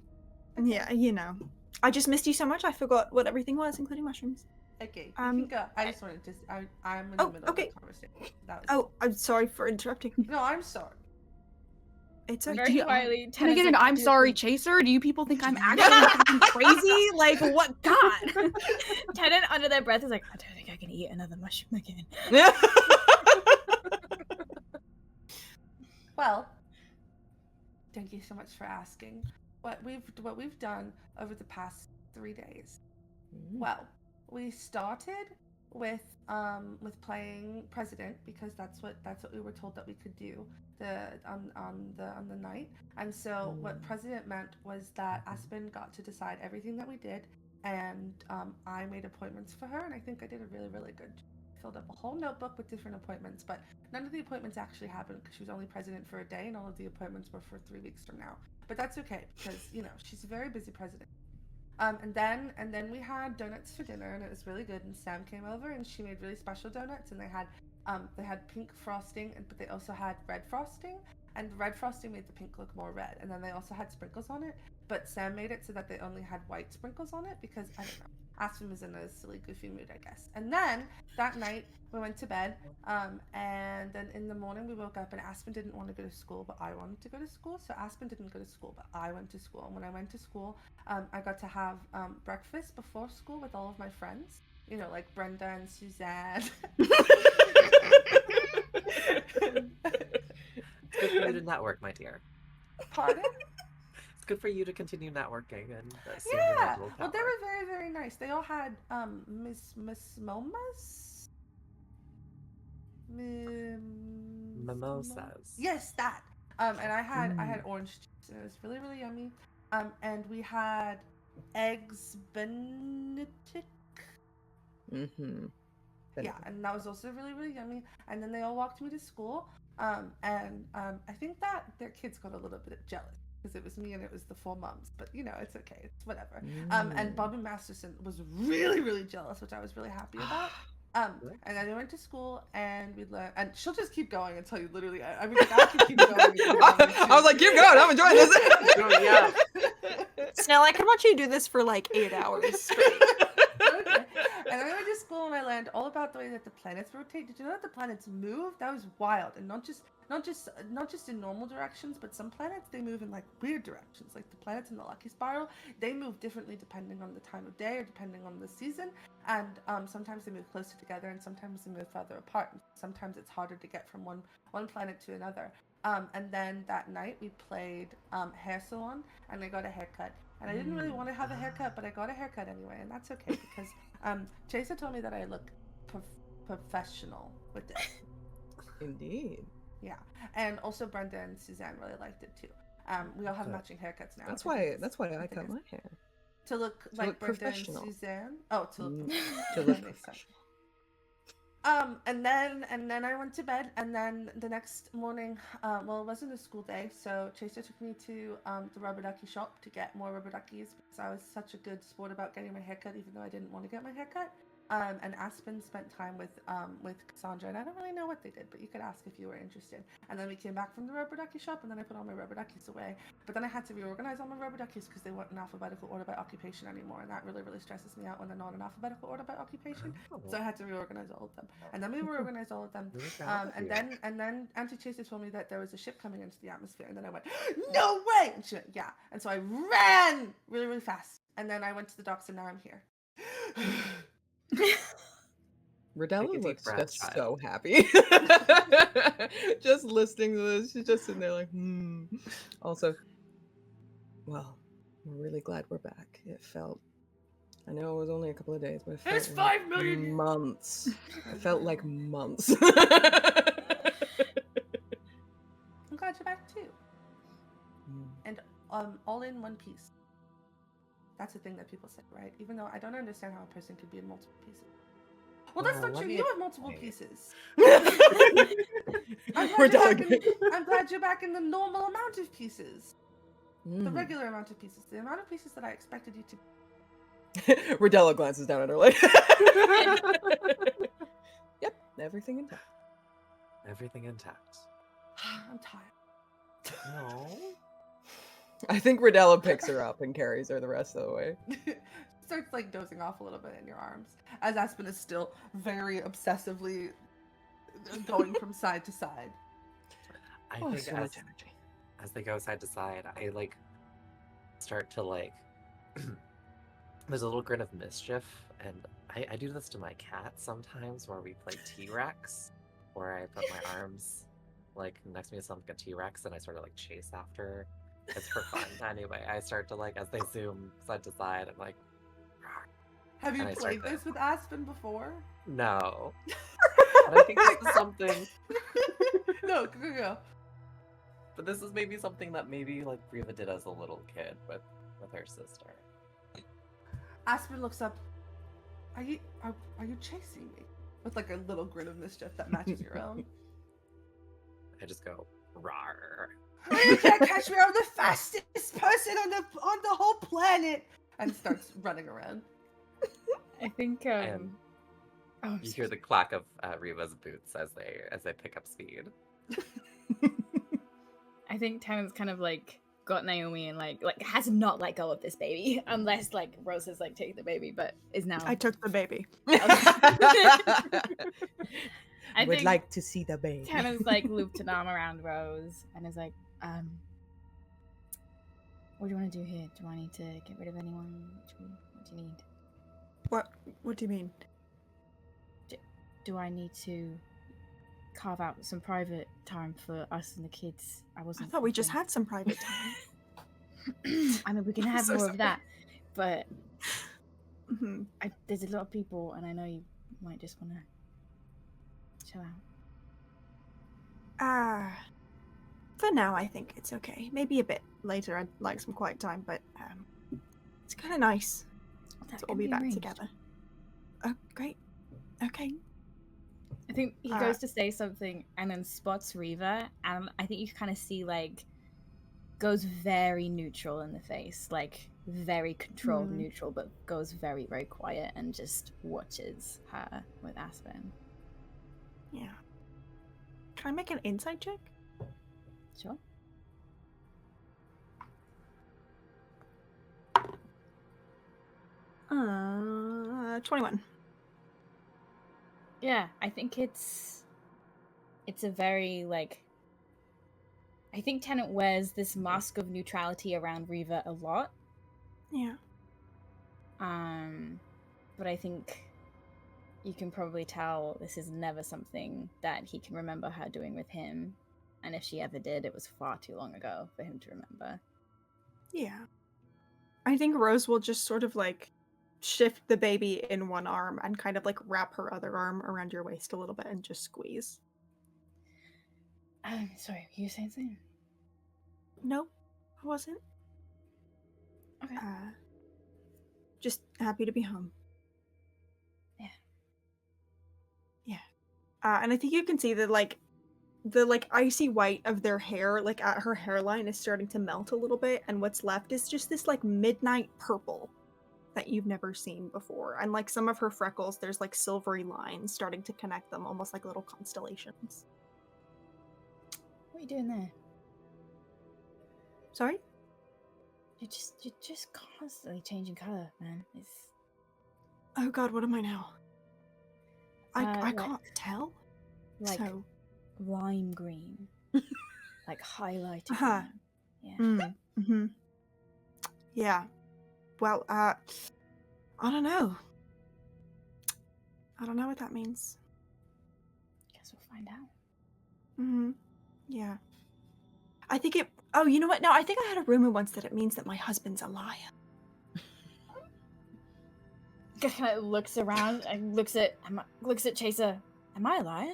Yeah, you know. I just missed you so much. I forgot what everything was, including mushrooms. Okay, you can go. I just wanted to. I'm in the middle okay. of the conversation. That was Oh, I'm sorry for interrupting. No, I'm sorry. It's okay. Very quietly. Can I get an I'm sorry chaser? Do you people think I'm actually fucking crazy? Like, what? God. Tenant under their breath is like, I don't think I can eat another mushroom again. Well, thank you so much for asking. What we've done over the past 3 days. Well, we started with playing president because that's what we were told that we could do on the night. And so what president meant was that Aspen got to decide everything that we did, and I made appointments for her, and I think I did a really, really good job. Filled up a whole notebook with different appointments, but none of the appointments actually happened because she was only president for a day, and all of the appointments were for 3 weeks from now. But that's okay because she's a very busy president. And then we had donuts for dinner, and it was really good. And Sam came over, and she made really special donuts, and they had pink frosting, but they also had red frosting, and the red frosting made the pink look more red. And then they also had sprinkles on it, but Sam made it so that they only had white sprinkles on it because I don't know. Aspen was in a silly, goofy mood, I guess. And then that night we went to bed, and then in the morning we woke up, and Aspen didn't want to go to school, but I wanted to go to school. So Aspen didn't go to school, but I went to school. And when I went to school, I got to have breakfast before school with all of my friends, like Brenda and Suzanne. It's good for you to network, my dear. Pardon? It's good for you to continue networking and seeing Yeah. your level of Well, they power. were very, very nice. They all had Miss Momas. Mimosas. Yes, that. And I had orange juice, and it was really, really yummy. And we had eggs Benedict. Mm-hmm. Yeah, and that was also really, really yummy. And then they all walked me to school. And I think that their kids got a little bit jealous because it was me and it was the 4 moms. But you know, it's okay. It's whatever. And Bobby Masterson was really, really jealous, which I was really happy about. And then I went to school and we learned, and she'll just keep going until you literally. I mean, like, I can keep going. I was like, keep going. I'm enjoying this. Oh, yeah. Snell, I can watch you do this for like 8 hours straight. Okay. And then I went to school and I learned all about the way that the planets rotate. Did you know that the planets move? That was wild, and not just in normal directions, but some planets they move in like weird directions. Like the planets in the Lucky Spiral, they move differently depending on the time of day or depending on the season. And sometimes they move closer together, and sometimes they move further apart. Sometimes it's harder to get from one planet to another. And then that night we played hair salon, and I got a haircut. And I didn't really want to have a haircut, but I got a haircut anyway, and that's okay because Chaser told me that I look professional with it. Indeed. Yeah, and also Brenda and Suzanne really liked it too. We all have matching haircuts now. That's why I cut my hair. To look like Brenda and professional. Suzanne. Oh, to look look that makes sense. And then I went to bed, and then the next morning, well, it wasn't a school day, so Chaser took me to the rubber ducky shop to get more rubber duckies because I was such a good sport about getting my haircut, even though I didn't want to get my haircut. And Aspen spent time with Cassandra, and I don't really know what they did, but you could ask if you were interested. And then we came back from the rubber ducky shop, and then I put all my rubber duckies away. But then I had to reorganize all my rubber duckies because they weren't in alphabetical order by occupation anymore, and that really, really stresses me out when they're not in alphabetical order by occupation. So I had to reorganize all of them. And then we reorganized all of them. And then Auntie Chaser told me that there was a ship coming into the atmosphere, and then I went, no way! And she went, yeah. And so I ran really, really fast. And then I went to the docks, and now I'm here. Rodella deep looks breath, just child. so happy. Just listening to this, she's just sitting there like, Also, well, we're really glad we're back. It felt, I know it was only a couple of days, but it felt It's like 5 million! months. It felt like months. I'm glad you're back too. And all in one piece. That's the thing that people say, right? Even though I don't understand how a person could be in multiple pieces. Well, that's not let true. me You have multiple explain. pieces. We're delegating. I'm glad you're back in the normal amount of pieces. The Mm. regular amount of pieces. The amount of pieces that I expected you to. Rodella glances down at her like, yep, everything intact. Everything intact. I'm tired. No. I think Rodella picks her up and carries her the rest of the way. Starts like dozing off a little bit in your arms as Aspen is still very obsessively going from side to side. I Oh, think so much energy. as they go side to side, I like start to like there's a little grin of mischief, and I do this to my cat sometimes where we play T-Rex, where I put my arms like next to me something like a T-Rex and I sort of like chase after her. It's for fun. Anyway, I start to like as they zoom side to side, I'm like, Have you And I start played to- this with Aspen before? no. But I think this is something. No, go. But this is maybe something that maybe like Riva did as a little kid with her sister. Aspen looks up. Are you chasing me? With like a little grin of mischief that matches your own. I just go, rawr. You can't catch me! I'm the fastest person on the whole planet! And starts running around. I think And oh, you hear the clack of Riva's boots as they pick up speed. I think Tannen's kind of like got Naomi and like has not let go of this baby unless like Rose has like taken the baby, but is now. I took the baby. I Would think like to see the baby. Tannen's like looped an arm around Rose and is like, what do you want to do here? Do I need to get rid of anyone? What do you need? What do you mean? Do I need to carve out some private time for us and the kids? I thought we just thinking- had some private time. I mean, we can have so more sorry. of that, but Mhm. there's a lot of people, and I know you might just want to chill out. For now, I think it's okay. Maybe a bit later. I'd like some quiet time, but it's kind of nice That to can all be back arranged. together. Oh, great. Okay. I think he goes to say something and then spots Reva, and I think you kind of see like goes very neutral in the face, like very controlled neutral, but goes very, very quiet and just watches her with Aspen. Yeah. Can I make an insight check? Sure. Uh, 21. Yeah, I think it's a very like I think Tennant wears this mask of neutrality around Reva a lot. Yeah. But I think you can probably tell this is never something that he can remember her doing with him. And if she ever did, it was far too long ago for him to remember. Yeah. I think Rose will just sort of like shift the baby in one arm and kind of like wrap her other arm around your waist a little bit and just squeeze. Sorry, you saying something? Nope, I wasn't. Okay. Just happy to be home. Yeah. Yeah. And I think you can see that the icy white of their hair, like at her hairline, is starting to melt a little bit, and what's left is just this like midnight purple that you've never seen before. And like some of her freckles, there's like silvery lines starting to connect them, almost like little constellations. What are you doing there? Sorry? You're just constantly changing color, man. It's Oh god, what am I now? I like- can't tell. like So lime green, like highlighted. Uh-huh. Green. Yeah. mm-hmm. Yeah. Well, I don't know. I don't know what that means. Guess we'll find out. Mm-hmm. Yeah. I think it... Oh, you know what? No, I think I had a rumor once that it means that my husband's a liar. Kind of looks around and looks at Chaser. Am I a liar?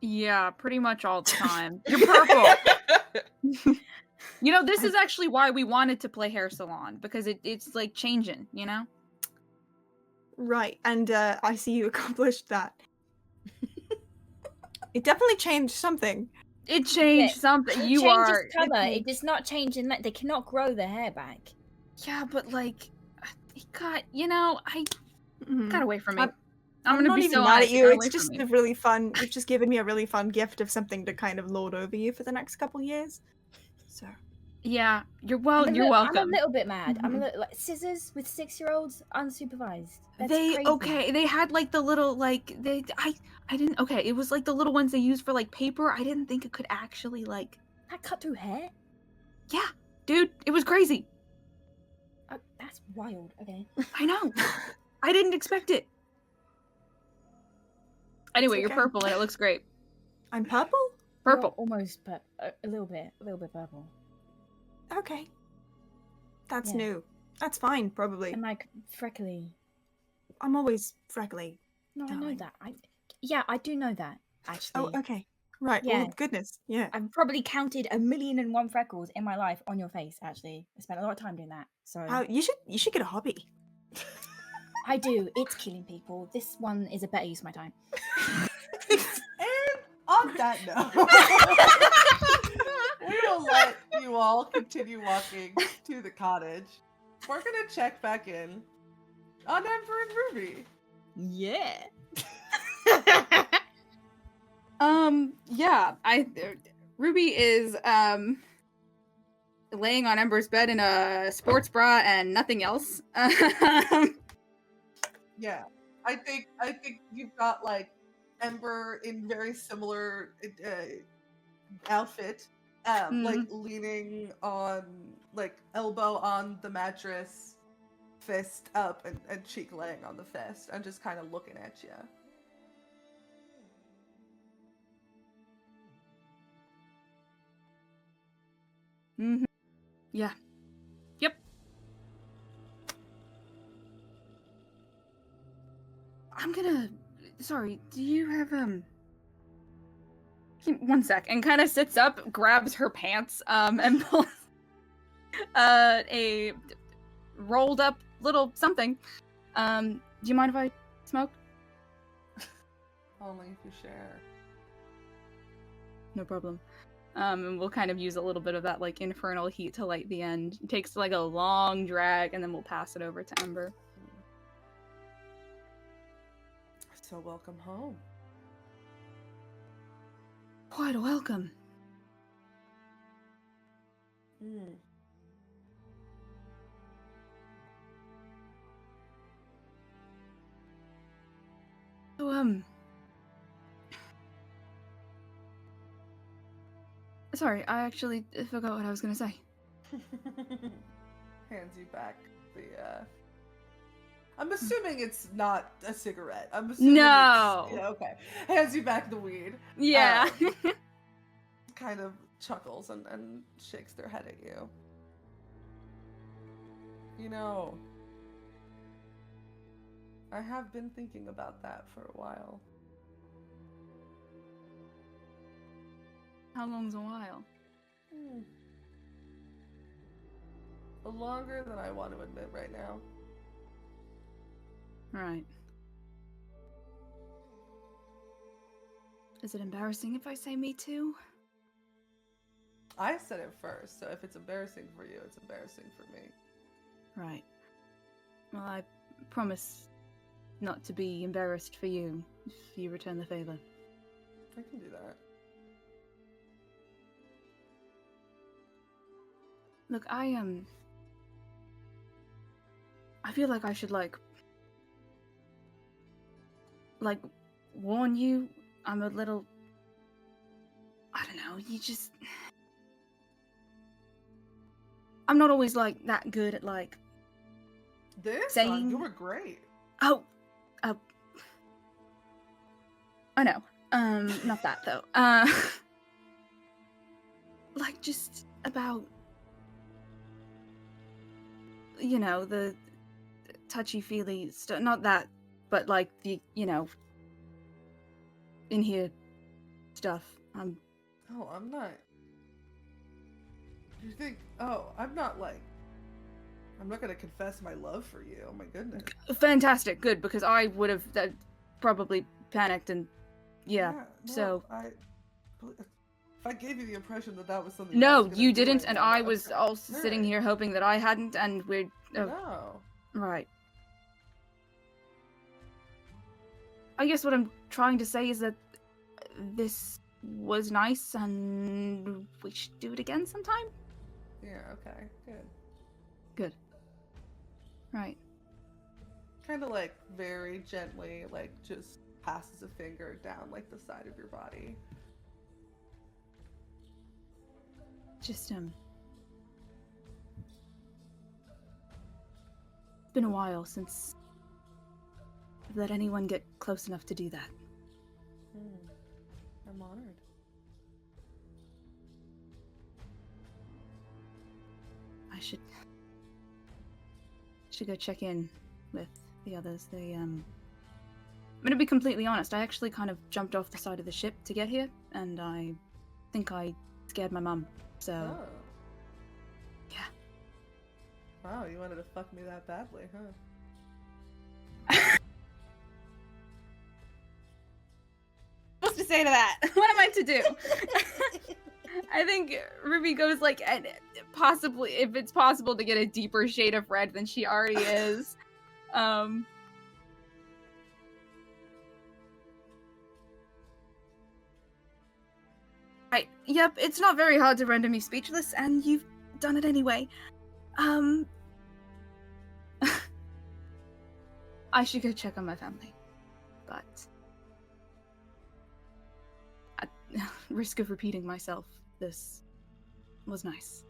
Yeah, pretty much all the time. You're purple. You know, this is actually why we wanted to play Hair Salon, because it's like changing, you know? Right, and I see you accomplished that. It definitely changed something. It changed something. It You changes are. color. It does not change in that they cannot grow their hair back. Yeah, but like, it got, you know, Mhm. got away from me. I'm I'm gonna not be even so mad honest. at it you. got It's away just from a me. really fun. You've just given me a really fun gift of something to kind of lord over you for the next couple years. So Yeah, you're I'm you're a welcome. little bit mad. I'm a Mhm. little like scissors with 6-year-olds unsupervised. That's They crazy. okay. They had like the little like I didn't okay. It was like the little ones they used for like paper. I didn't think it could actually like. That cut through hair? Yeah, dude, it was crazy. That's wild. Okay. I know. I didn't expect it. Anyway, you're okay. purple and it looks great. I'm purple? Purple. You're almost, but a little bit purple. Okay. That's Yeah. new. That's fine, probably. And like freckly. I'm always freckly. No, I know Darling. that. I do know that. Actually. Oh, okay. Right. Yeah. Well, goodness. Yeah. I've probably counted 1,000,001 freckles in my life on your face. Actually, I spent a lot of time doing that. So You should get a hobby. I do. It's killing people. This one is a better use of my time. And on that note, we will let you all continue walking to the cottage. We're gonna check back in on Ember and Ruby. Yeah. Yeah, Ruby is laying on Ember's bed in a sports bra and nothing else. Yeah, I think you've got like Ember in very similar outfit, like leaning on like elbow on the mattress, fist up, and cheek laying on the fist, and just kind of looking at you. Mm-hmm. Yeah. Yep. I'm gonna. Sorry. Do you have 1 sec, and kind of sits up, grabs her pants, and pulls a rolled up little something. Do you mind if I smoke? Only if you share. No problem. And we'll kind of use a little bit of that like infernal heat to light the end. It takes like a long drag, and then we'll pass it over to Ember. So welcome home. Quite a welcome. Mm. So, sorry, I actually forgot what I was gonna say. Hands you back the I'm assuming it's not a cigarette. I'm assuming No. it's... Yeah, okay. Hands you back the weed. Yeah. Kind of chuckles and shakes their head at you. You know, I have been thinking about that for a while. How long's a while? Longer than I want to admit right now. Right. Is it embarrassing if I say me too? I said it first, so if it's embarrassing for you, it's embarrassing for me. Right. Well, I promise not to be embarrassed for you if you return the favor. I can do that. Look, I feel like I should like warn you. I'm a little, I don't know, I'm not always like that good at like This? saying You were great. oh I know. Not that though. Like just about, you know, the touchy-feely stuff. Not that, but like the, you know, in here stuff. Oh, I'm not. You think? Oh, I'm not like. I'm not gonna confess my love for you. Oh my goodness. Fantastic, good, because I would have probably panicked and yeah. No, So if I gave you the impression that that was something. I no, was gonna you do didn't, right and now, I okay. was also sitting Alright. here hoping that I hadn't, and we're No. right. I guess what I'm trying to say is that this was nice, and we should do it again sometime. Yeah. Okay. Good. Good. Right. Kind of like very gently, like just passes a finger down like the side of your body. Just it's been a while since I've let anyone get close enough to do that. I'm honored. I should go check in with the others. I'm gonna be completely honest, I actually kind of jumped off the side of the ship to get here, and I think I scared my mum, so... Oh. Yeah. Wow, you wanted to fuck me that badly, huh? Supposed to say to that? What am I to do? I think Ruby goes like, and possibly, if it's possible to get a deeper shade of red than she already is. Right, yep, it's not very hard to render me speechless, and you've done it anyway. I should go check on my family, but at risk of repeating myself, this was nice.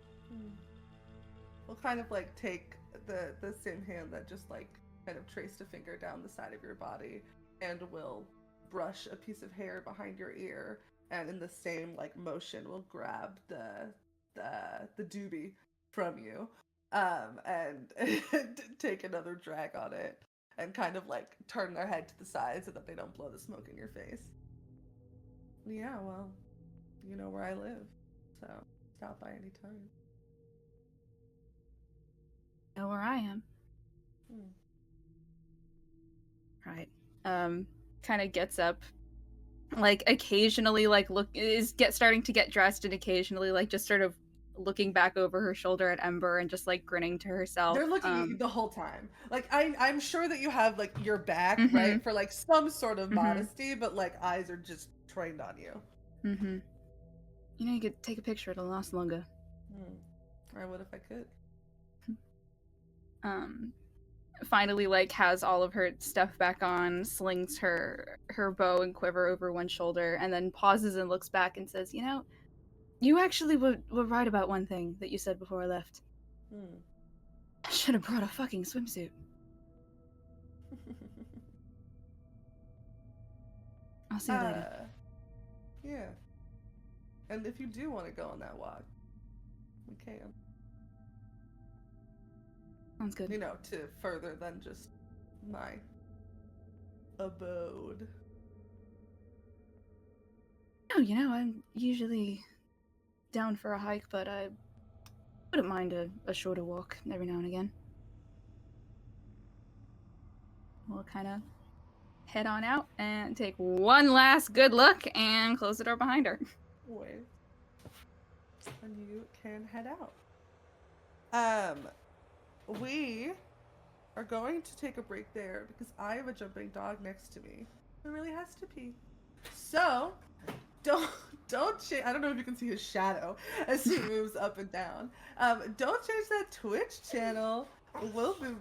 We'll kind of like take the same hand that just like kind of traced a finger down the side of your body, and will brush a piece of hair behind your ear, and in the same like motion will grab the doobie from you, and take another drag on it, and kind of like turn their head to the side so that they don't blow the smoke in your face. Yeah, well, you know where I live, so stop by anytime. Know where I am. Right. Kind of gets up, like occasionally, like starting to get dressed, and occasionally, like just sort of looking back over her shoulder at Ember and just like grinning to herself. They're looking at you the whole time. Like I'm sure that you have like your back, Mhm. right, for like some sort of Mhm. modesty, but like eyes are just trained on you. Mm-hmm. You know, you could take a picture. It'll last longer. I would if I could. Finally, like, has all of her stuff back on, slings her bow and quiver over one shoulder, and then pauses and looks back and says, "You know, you actually were right about one thing that you said before I left. I should have brought a fucking swimsuit. I'll see you later." Yeah. And if you do want to go on that walk, we can. Sounds good. You know, to further than just my abode. Oh, you know, I'm usually down for a hike, but I wouldn't mind a shorter walk every now and again. We'll kind of head on out and take one last good look and close the door behind her. Wait. And you can head out. We are going to take a break there because I have a jumping dog next to me who really has to pee. So, don't I don't know if you can see his shadow as he moves up and down. Don't change that Twitch channel. We'll be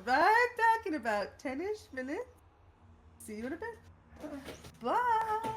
right back in about 10-ish minutes. See you in a bit. Bye.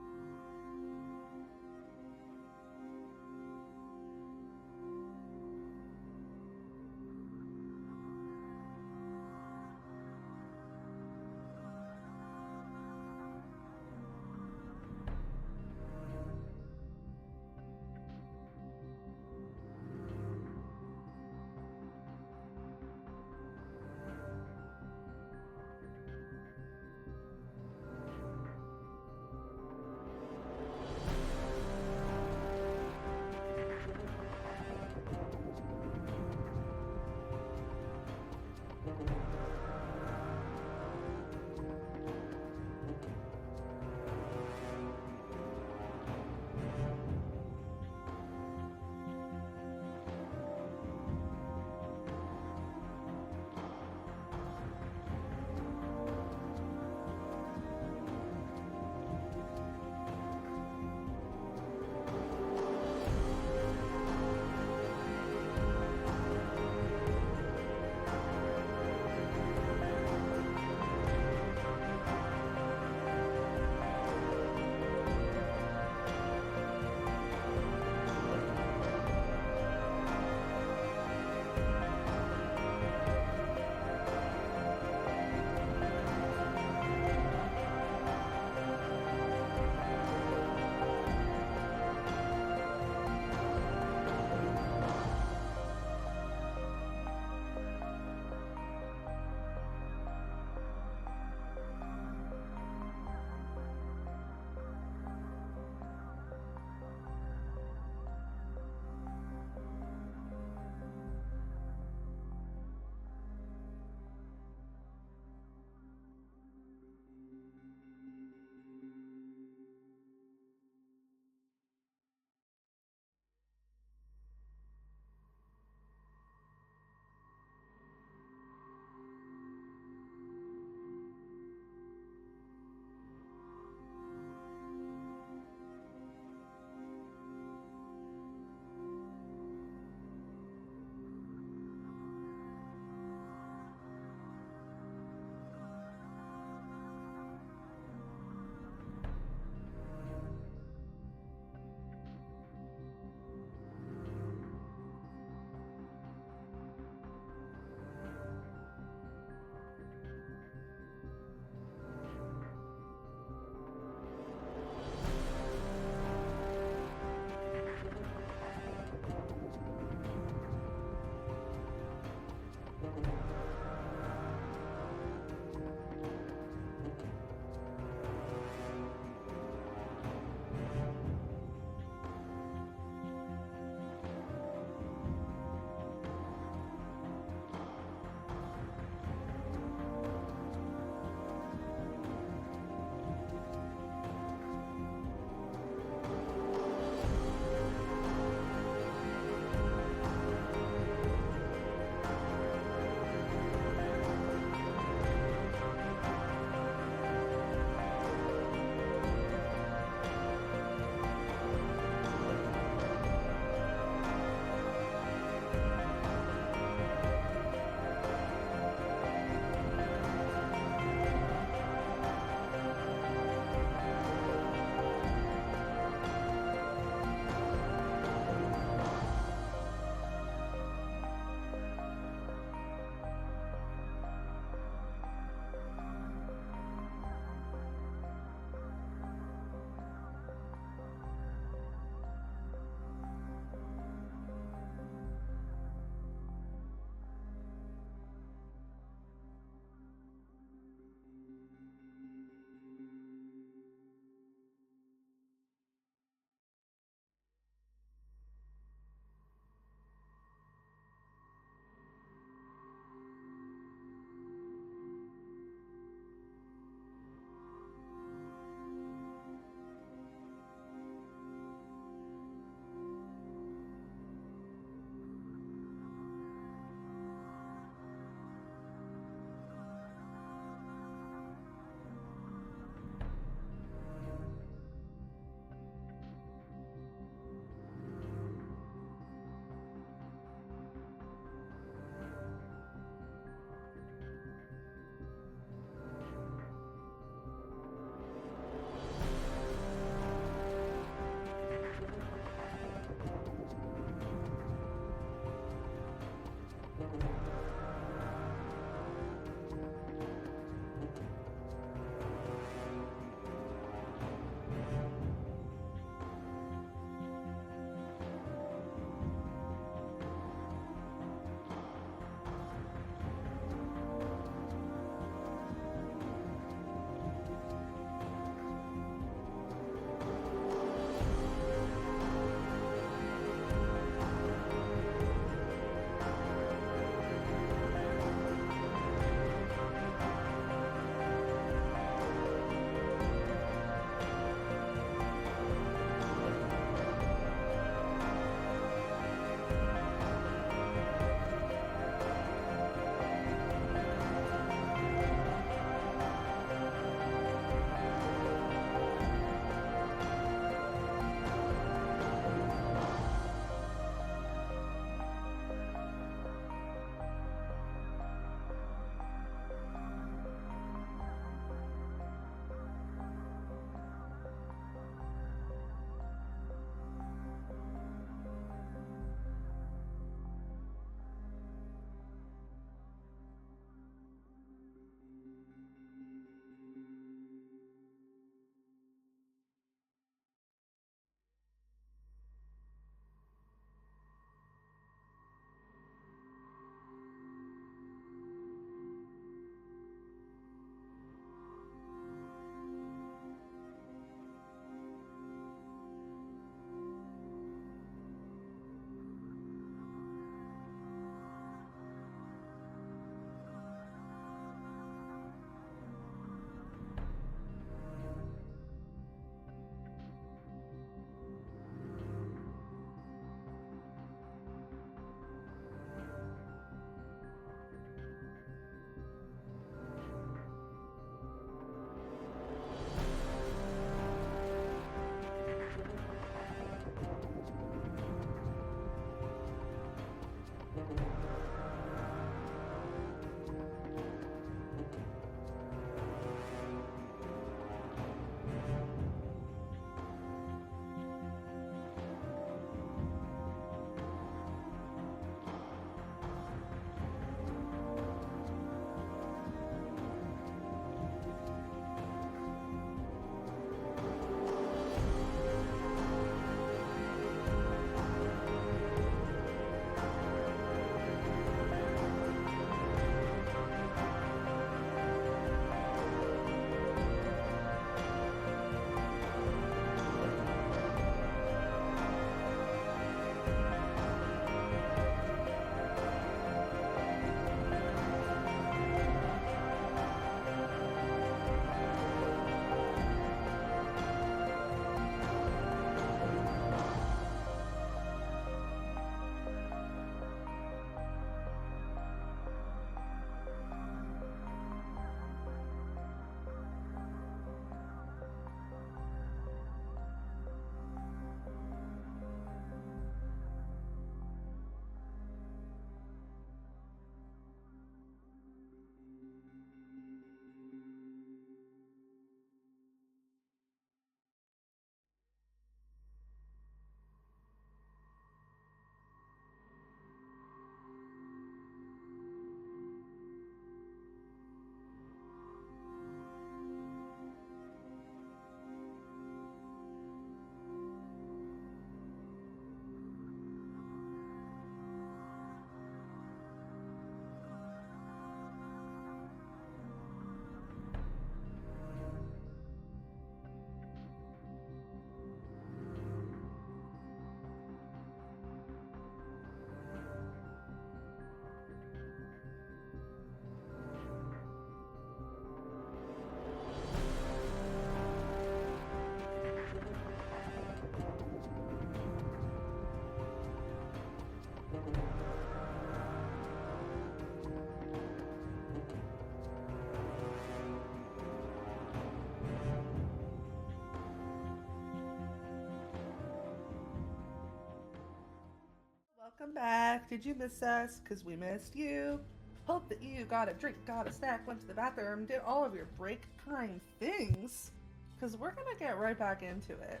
back. Did you miss us? Because we missed you. Hope that you got a drink, got a snack, went to the bathroom, did all of your break time things. Because we're going to get right back into it.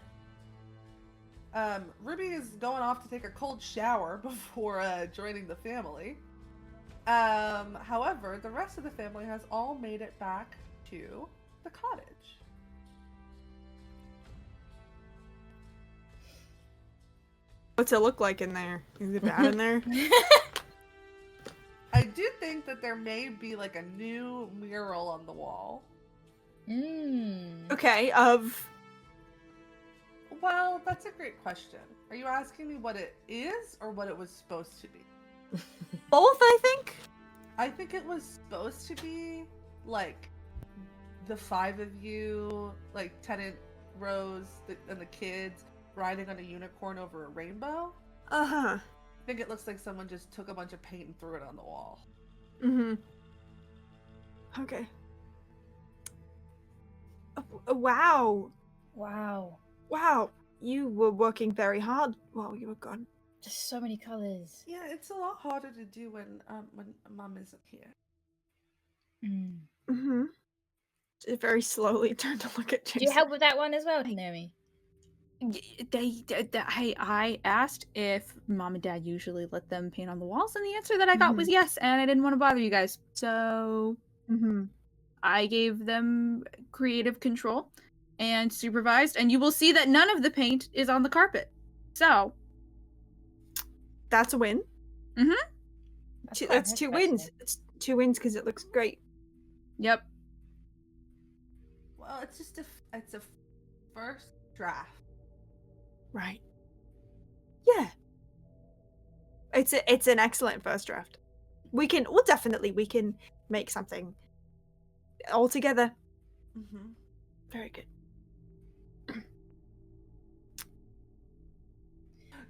Ruby is going off to take a cold shower before joining the family. However, the rest of the family has all made it back to the cottage. What's it look like in there? Is it bad in there? I do think that there may be like a new mural on the wall. Okay, of... Well, that's a great question. Are you asking me what it is or what it was supposed to be? Both, I think? I think it was supposed to be like the 5 of you, like Tenant, Rose, and the kids riding on a unicorn over a rainbow. Uh-huh. I think it looks like someone just took a bunch of paint and threw it on the wall. Mm-hmm. Okay. Wow. Wow. Wow. You were working very hard while you were gone. Just so many colors. Yeah, it's a lot harder to do when Mom isn't here. Mm-hmm. She very slowly turned to look at Jason. Do you help with that one as well, Naomi? I asked if Mom and Dad usually let them paint on the walls, and the answer that I got was yes, and I didn't want to bother you guys. So I gave them creative control and supervised, and you will see that none of the paint is on the carpet. So that's a win. That's 2 wins. It's 2 wins because it looks great. Yep. Well, it's just it's a first draft. Right. Yeah. It's an excellent first draft. We can make something all together. Very good. Do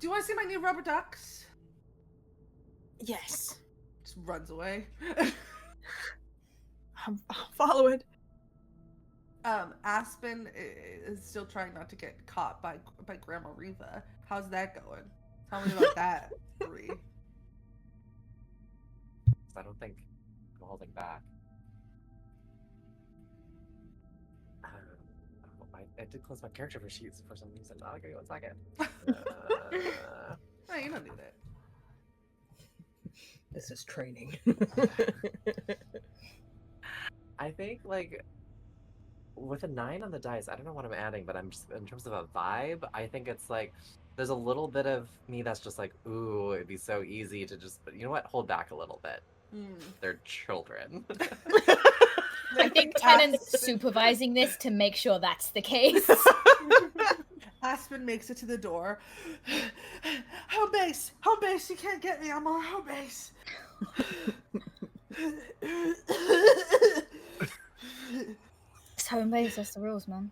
you want to see my new rubber ducks? Yes. Just runs away. I'll follow it. Aspen is still trying not to get caught by Grandma Riva. How's that going? Tell me about that, Bree. I don't think I'm holding back. I did close my character sheets for some reason. I'll give you 1 second. No, you don't need it. This is training. I think, like, with a 9 on the dice, I don't know what I'm adding, but I'm just, in terms of a vibe, I think it's like, there's a little bit of me that's just like, ooh, it'd be so easy to just, but you know what, hold back a little bit. They're children. I think Tennant's supervising this to make sure that's the case. Aspen makes it to the door. Home base, you can't get me, I'm on home base. It's home base, that's the rules, man.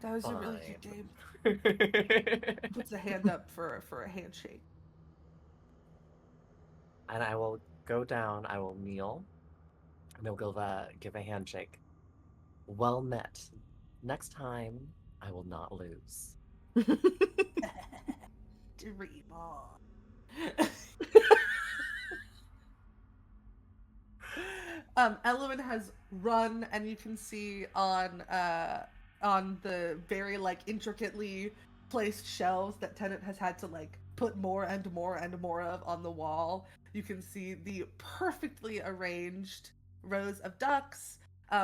That was a really good game. Puts a hand up for a handshake. And I will go down, I will kneel, and they'll give a handshake. Well met. Next time, I will not lose. Dream on. Element has run, and you can see on the very like intricately placed shelves that Tennant has had to like put more and more and more of on the wall. You can see the perfectly arranged rows of ducks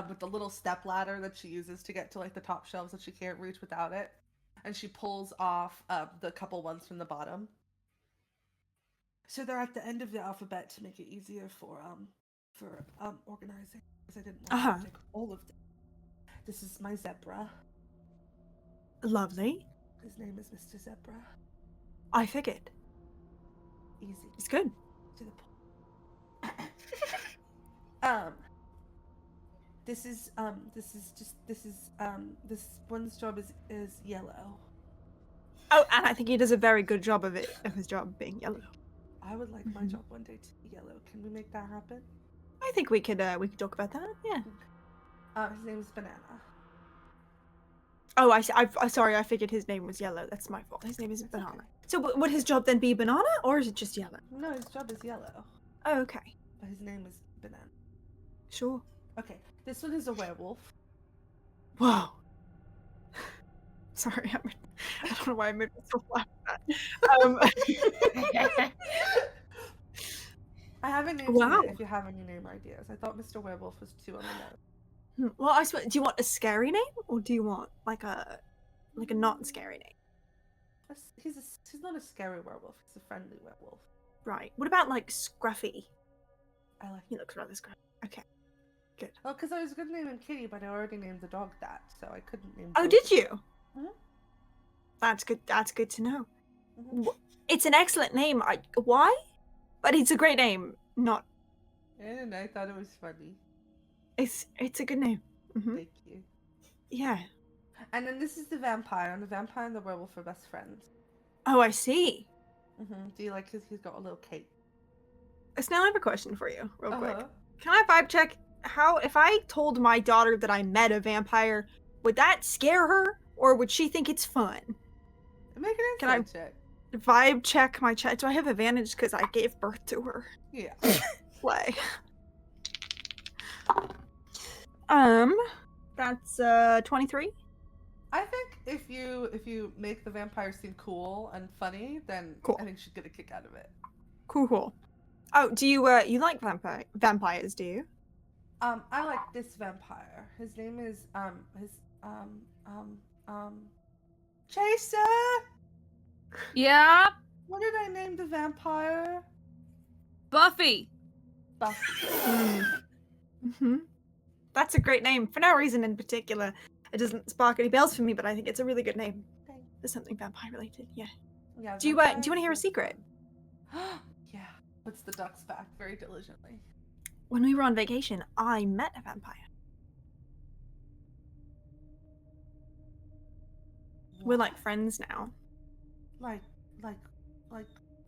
with the little step ladder that she uses to get to like the top shelves that she can't reach without it. And she pulls off the couple ones from the bottom. So they're at the end of the alphabet to make it easier for organizing, because I didn't want to take all of them. This is my zebra. Lovely. His name is Mr. Zebra. I figured. Easy. It's good. To the point. This one's job is yellow. Oh, and I think he does a very good job of his job being yellow. I would like my job one day to be yellow. Can we make that happen? I think we could talk about that. Yeah. His name is Banana. Oh, sorry, I figured his name was Yellow. That's my fault. His name isn't That's Banana. okay. So would his job then be Banana, or is it just Yellow? No, his job is yellow, Oh, okay. but his name is Banana. Sure. Okay, this one is a werewolf. Whoa. Sorry, I don't know why I made myself laugh at that. I haven't named Wow. him if you have any name ideas. I thought Mr. Werewolf was 2 on the nose. Well, I suppose, do you want a scary name, or do you want like a not scary name? He's not a scary werewolf. He's a friendly werewolf. Right. What about like Scruffy? I like. He looks rather scruffy. Okay. Good. Oh, because I was gonna name him Kitty, but I already named the dog that, so I couldn't name. Oh, both did of them. you? Mhm. That's good. That's good to know. Mhm. It's an excellent name. Why? But it's a great name. Not. And I thought it was funny. It's a good name. Hmm. Thank you. Yeah. And then this is the vampire, and the vampire and the werewolf are best friends. Oh, I see. Do you like his? He's got a little cape. So now I have a question for you, real quick. Uh-huh. Can I vibe check how, if I told my daughter that I met a vampire, would that scare her, or would she think it's fun? Make an Can I- insight check. Vibe check my child. Do I have advantage because I gave birth to her? Yeah. Play. That's 23. I think if you make the vampire seem cool and funny, then Cool. I think she'd get a kick out of it. Cool. Oh, do you you like vampires? Do you? I like this vampire. His name is Chaser. Yeah, What did I name the vampire? Buffy. Buffy. Mm-hmm. That's a great name for no reason in particular. It doesn't spark any bells for me, but I think it's a really good name. Thanks. There's something vampire related. Yeah. Yeah. Do you want to vampires hear a are secret? fun. Yeah. Puts the ducks back very diligently. When we were on vacation, I met a vampire. We're like friends now.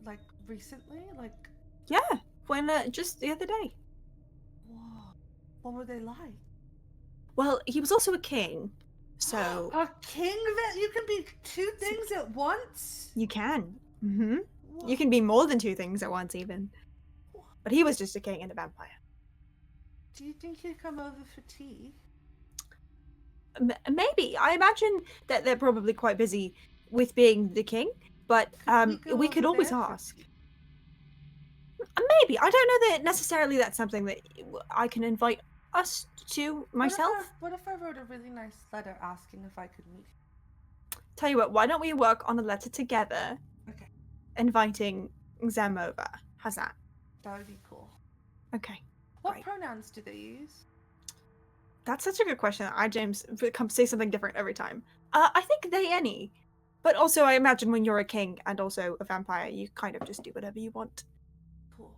Like recently? Like, Yeah. When just the other day. whoa. What were they like? Well, he was also a king, so A king that you can be 2 things at once? you can. Mm-hmm. Whoa. You can be more than 2 things at once, even. But he was just a king and a vampire. Do you think he'd come over for tea? Maybe. I imagine that they're probably quite busy with being the king, but go we could over always there for ask. tea? Maybe. I don't know that necessarily that's something that I can invite us to myself. What if I wrote a really nice letter asking if I could meet him? Tell you what, why don't we work on a letter together, Okay, inviting Zem over? How's that? that would be cool. Okay. What Right. pronouns do they use? That's such a good question. James, come say something different every time. I think they any. But also, I imagine when you're a king and also a vampire, you kind of just do whatever you want. Cool.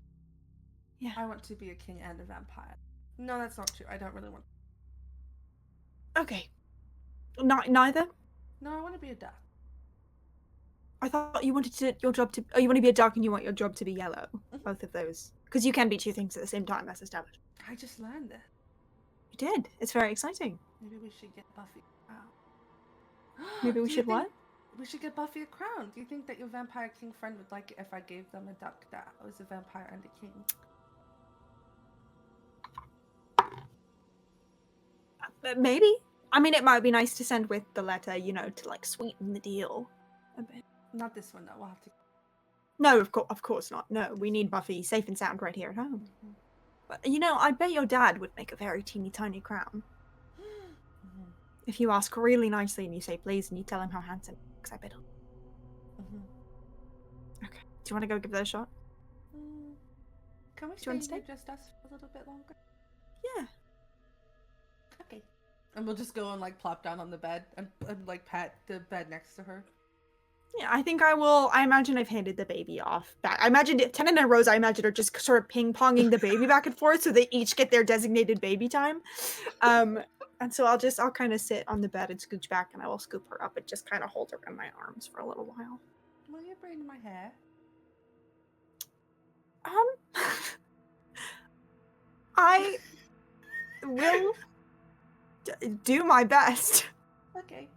Yeah. I want to be a king and a vampire. No, that's not true. I don't really want. Okay. Neither? No, I want to be a duck. I thought you wanted your job to. Oh, you want to be a duck and you want your job to be yellow. Mhm. Both of those. Because you can be 2 things at the same time, that's established. I just learned it. You did. It's very exciting. Maybe we should get Buffy a crown. Maybe we Do you should what? think We should get Buffy a crown. Do you think that your vampire king friend would like it if I gave them a duck that was a vampire and a king? Maybe. I mean, it might be nice to send with the letter, to like sweeten the deal a bit. Not this one though. We'll have to. No, of course not. No, we need Buffy safe and sound right here at home. Mhm. But I bet your dad would make a very teeny tiny crown. Mhm. If you ask really nicely and you say please and you tell him how handsome, because I bet he'll. Mhm. Okay. Do you want to go give that a shot? Can we Do you want to stay stay? here just us for a little bit longer? Yeah. Okay. And we'll just go and like plop down on the bed and like pat the bed next to her. Yeah, I think I will. I imagine I've handed the baby off back. I imagine Tennant and Rose, I imagine, are just sort of ping-ponging the baby back and forth so they each get their designated baby time. And so I'll kind of sit on the bed and scooch back and I will scoop her up and just kind of hold her in my arms for a little while. Will you braid my hair? I will do my best. Okay.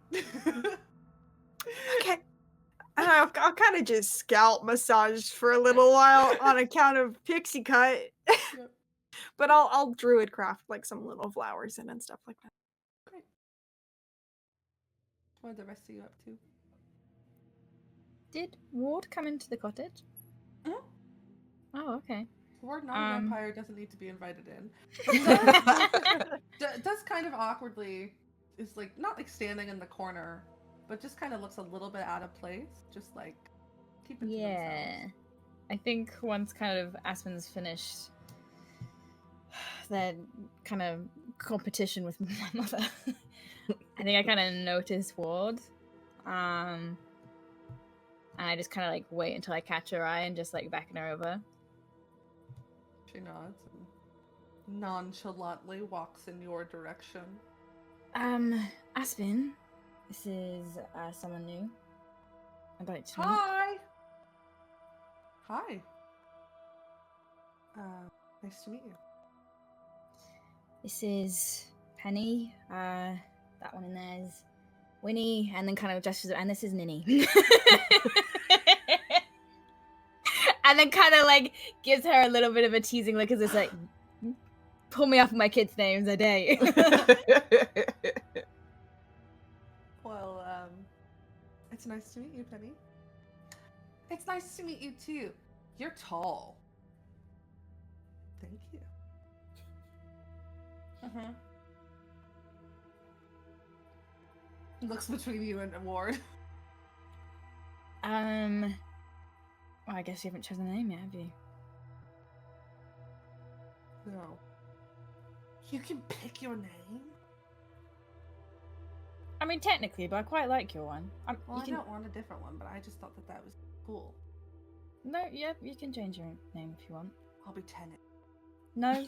Okay. And I'll kind of just scalp massage for a little while on account of pixie cut. Yep. But I'll druid craft like some little flowers in and stuff like that. Great. What are the rest of you up to? Did Ward come into the cottage? Mhm. Oh, okay. Ward, not a vampire, doesn't need to be invited in. Does kind of awkwardly, is like, not like standing in the corner, but just kind of looks a little bit out of place. Just like, keep it to Yeah. themselves. I think once kind of Aspen's finished their kind of competition with my mother, I think I kind of notice Ward. And I just kind of like wait until I catch her eye and just like beckon her over. She nods and nonchalantly walks in your direction. Aspen, this is someone new. I'd like to meet. Hi! Hi. Nice to meet you. This is Penny. That one in there is Winnie, and then kind of gestures, and this is Ninny. And then kind of like gives her a little bit of a teasing look as it's like, pull me off my kids' names, I dare you. Well, it's nice to meet you, Penny. It's nice to meet you too. You're tall. Thank you. Looks between you and Ward. Well, I guess you haven't chosen a name yet, have you? No. You can pick your name? I mean, technically, but I quite like your one. Well, You I can... don't want a different one, but I just thought that was cool. No, yeah, you can change your name if you want. I'll be Tenet. No.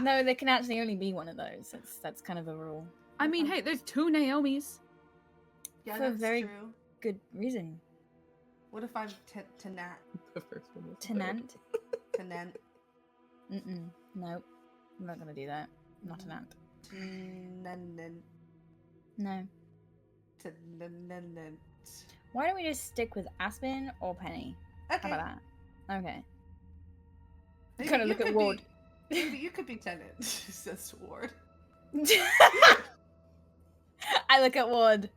No, there can actually only be one of those. That's kind of a rule. I mean, hey, there's 2 Naomis. Yeah, For a that's very- true. Good reason. What if I'm Tenat? The first one was Tenant. Tenant. Nope. I'm not gonna do that. Not an ant. Tenant. No. Tenant. Why don't we just stick with Aspen or Penny? Okay. How about that? Okay. Maybe Kinda you look at could Ward. Maybe you could be Tenant, says Ward. I look at Ward.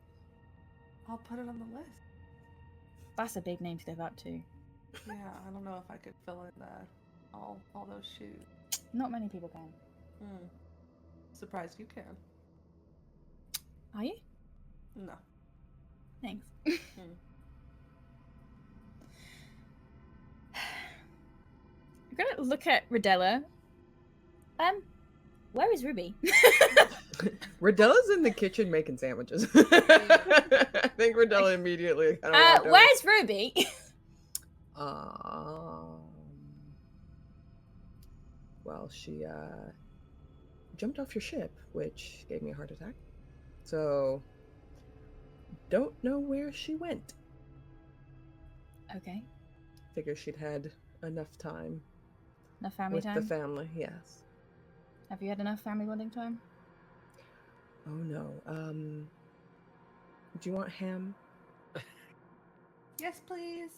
I'll put it on the list. That's a big name to live up to. Yeah, I don't know if I could fill in all those shoes. Not many people can. Surprised you can. Are you? No. Thanks. I'm gonna look at Rodella. Where is Ruby? Rodella's in the kitchen making sandwiches. I think Rodella immediately kind of walked over. Where's Ruby? Well, she jumped off your ship, which gave me a heart attack. So, don't know where she went. Okay. Figure she'd had enough time Enough family with time? the family. Yes. Have you had enough family bonding time? Oh no. Do you want ham? Yes, please.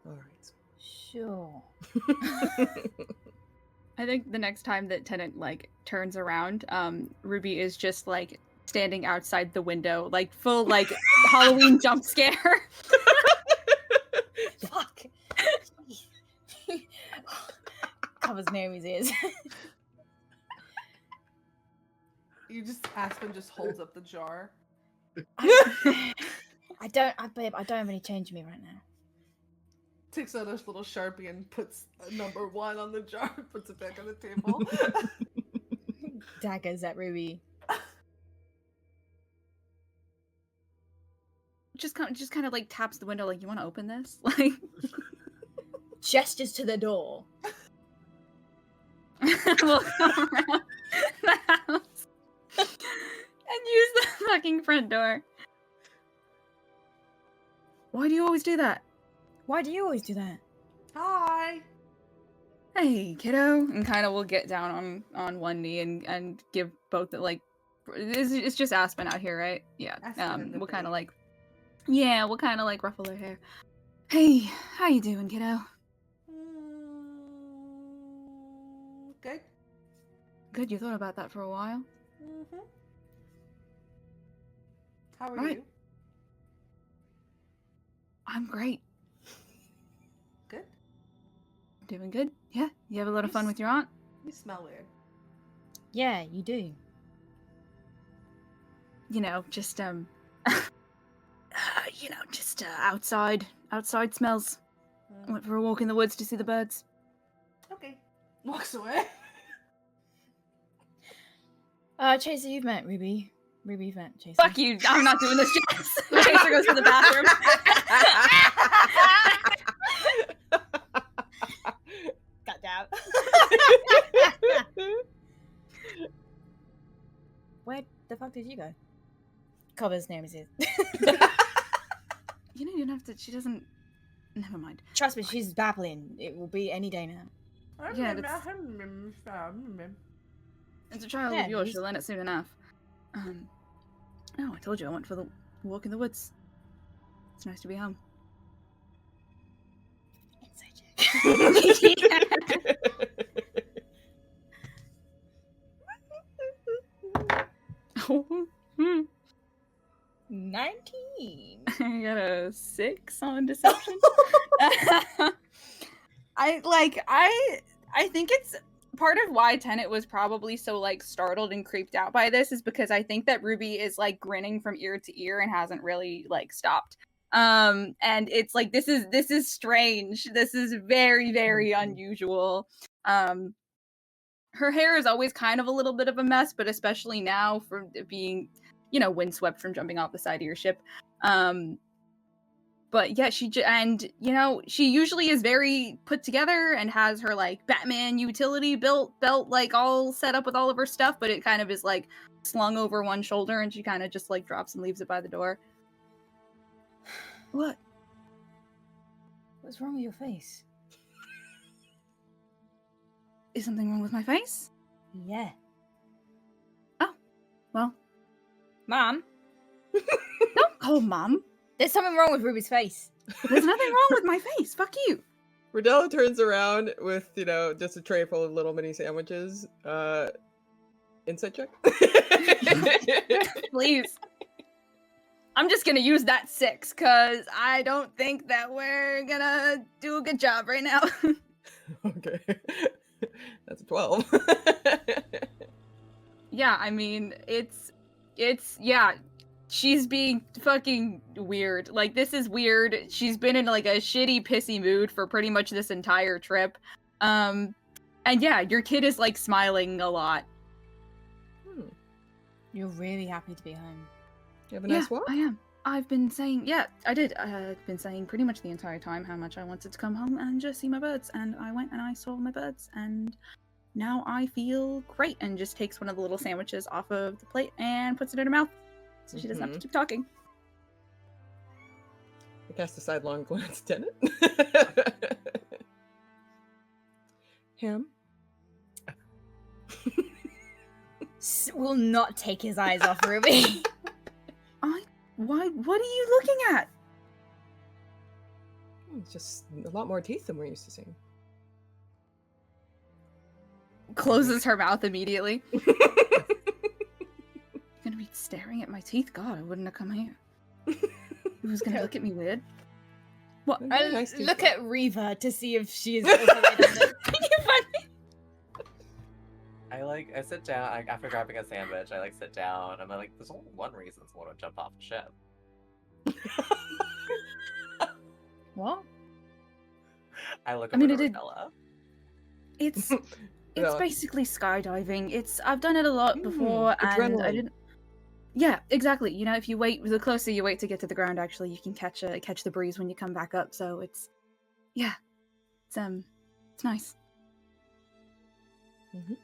All right. Sure. I think the next time that Tennant like turns around, Ruby is just like standing outside the window, like full like Halloween jump scare. Fuck. Covers Naomi's ears. You just Aspen just holds up the jar. Babe, I don't have any change in me right now. Takes out his little Sharpie and puts a number 1 on the jar, puts it back on the table. Daggers at Ruby. just kind of like taps the window, like, you want to open this? Like, Gestures to the door. we'll come around the house and use the fucking front door. Why do you always do that? Why do you always do that? Hi. Hey, kiddo, and kind of will get down on one knee and give both like It's just Aspen out here, right? Yeah. Aspen and the We'll kind of bee. like ruffle her hair. Hey, how you doing, kiddo? Good. Good. You thought about that for a while. Mm-hmm. How are Right. you? I'm great. Good. Doing good. Yeah. You have a lot of fun Yes. with your aunt. You smell weird. Yeah, you do. Just outside smells. Went for a walk in the woods to see the birds. Okay. Walks away. Chaser, you've met Ruby. Ruby, you've met Chaser. Fuck you! I'm not doing this, Jess. Chaser goes to the bathroom. Got down. Where the fuck did you go? Cover's name is it. You don't have to. She doesn't. Never mind. Trust me, she's babbling. It will be any day now. Yeah, it's a child Yeah, of yours. he's- She'll learn it soon enough. I told you I went for the walk in the woods. It's nice to be home. Inside Oh, hmm. 19. I got a 6 on deception. I think it's part of why Tenet was probably so like startled and creeped out by this is because I think that Ruby is like grinning from ear to ear and hasn't really like stopped. And it's like this is strange. This is very, very unusual. Her hair is always kind of a little bit of a mess, but especially now from being, windswept from jumping off the side of your ship. But yeah, she usually is very put together and has her like Batman utility belt like all set up with all of her stuff, but it kind of is like slung over one shoulder and she kind of just like drops and leaves it by the door. What? What's wrong with your face? Is something wrong with my face? Yeah. Oh, well, Mom, don't call Mom. there's something wrong with Ruby's face. There's nothing wrong with my face. Fuck you. Rodella turns around with, just a tray full of little mini sandwiches. Insight check? Please. I'm just gonna use that 6 because I don't think that we're gonna do a good job right now. Okay. That's a 12. Yeah, I mean, it's she's being fucking weird. Like, this is weird. She's been in like a shitty, pissy mood for pretty much this entire trip. And yeah, your kid is like smiling a lot. You're really happy to be home. You have a nice walk? I am. I've been saying, yeah, I did. I've been saying pretty much the entire time how much I wanted to come home and just see my birds. And I went and I saw my birds. And now I feel great. And just takes one of the little sandwiches off of the plate and puts it in her mouth. So she doesn't have to keep talking. I cast a sidelong glance at Tenet. Him? Will not take his eyes off Ruby. Why? What are you looking at? It's just a lot more teeth than we're used to seeing. Closes her mouth immediately. You're gonna be staring at my teeth? God, I wouldn't have come here. Who's gonna look at me weird? What? Very nice teeth, Look though. at Reva to see if she is also like I sit down after grabbing a sandwich. I sit down. I'm like, there's only one reason someone would jump off the ship. What? I look I over mean, to it did- Rodella. It's Yeah. basically skydiving. I've done it a lot before, and I adrenaline. didn't. Yeah, exactly. If you wait, the closer you wait to get to the ground, actually, you can catch the breeze when you come back up. So it's nice.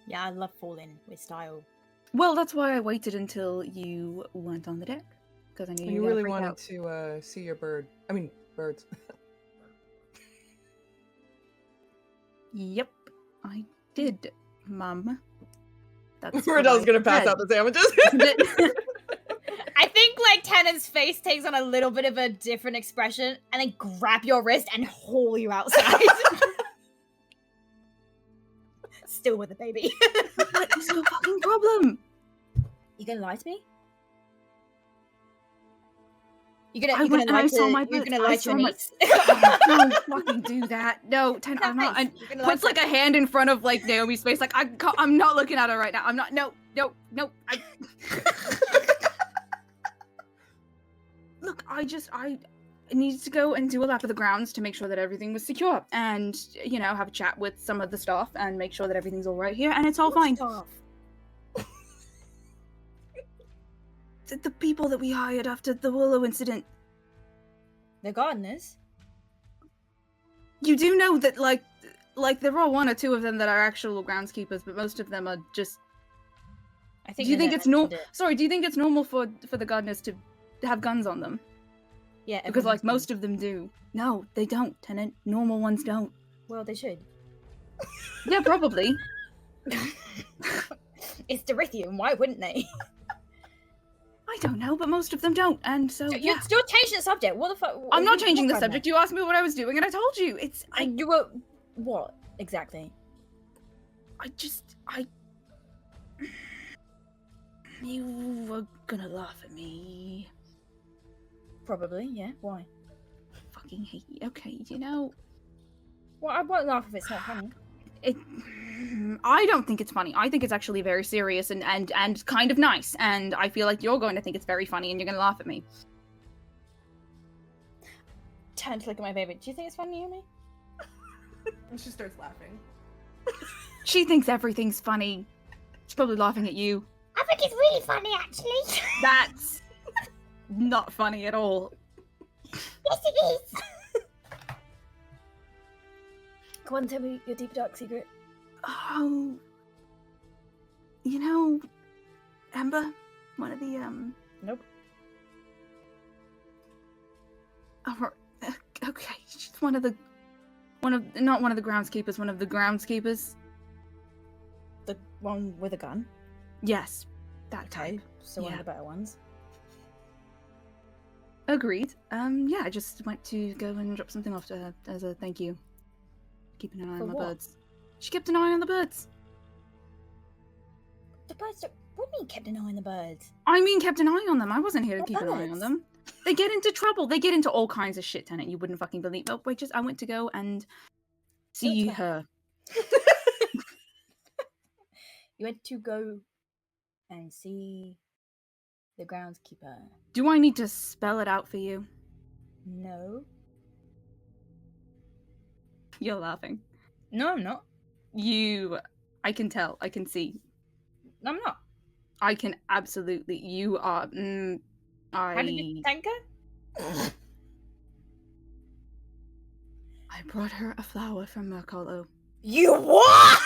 Yeah, I love falling with style. Well, that's why I waited until you weren't on the deck, because I knew You were really gonna wanted freak out. to see your bird. I mean, birds. Yep, I did, Mum. That's Riddell's gonna pass said. out the sandwiches. I think like Tannen's face takes on a little bit of a different expression and then grab your wrist and haul you outside. Still with the baby. What is your fucking problem? You gonna lie to me? I You're went gonna and lie I saw to my you're boots. gonna I lie to saw your my- niece? Don't fucking do that. No, I'm not. And You're gonna lie puts to- like a hand in front of like Naomi's face, like I'm not looking at her right now. I'm not. No. Look, I needed to go and do a lap of the grounds to make sure that everything was secure, and have a chat with some of the staff and make sure that everything's all right here, and it's all fine. Stop. The people that we hired after the Willow incident. The gardeners? You do know that like there are one or two of them that are actual groundskeepers, but most of them are just. I think Do you think Lynette it's normal? mentioned it. Sorry, do you think it's normal for the gardeners to have guns on them? Yeah, Because everyone like has most of them do. No, they don't, Tenant. Normal ones don't. well, they should. Yeah, probably. It's Dirithium, why wouldn't they? I don't know, but most of them don't, and so yeah. You're changing the subject. What the fuck? I'm not changing the subject. You asked me what I was doing, and I told you. You were what exactly? You were gonna laugh at me. Probably, yeah. Why? Fucking hate you. Okay, Well, I won't laugh if it's not funny. I don't think it's funny. I think it's actually very serious and kind of nice, and I feel like you're going to think it's very funny and you're gonna laugh at me. Turn to look at my baby. Do you think it's funny, Yumi? And she starts laughing. She thinks everything's funny. She's probably laughing at you. I think it's really funny, actually. That's not funny at all. Yes, it is. Go on, tell me your deep dark secret. Oh, Ember, one of the Nope. Oh, okay, she's not one of the groundskeepers, one of the groundskeepers. The one with a gun. Yes, that Okay, type. so one of Yeah. the better ones. Agreed. Yeah, I just went to go and drop something off to her as a thank you. Keeping an eye For on my what? birds. She kept an eye on the birds. The birds. What do you mean kept an eye on the birds? I mean, kept an eye on them. I wasn't here to What keep an eye on birds? them. They get into trouble. They get into all kinds of shit, Tenant. You wouldn't fucking believe. Oh, wait, I went to go and see Don't her. You went to go and see the groundskeeper. Do I need to spell it out for you? No. You're laughing. No, I'm not. I can tell. I can see. No, I'm not. I can absolutely. You are. How did you thank her? I brought her a flower from Mercolo. You what?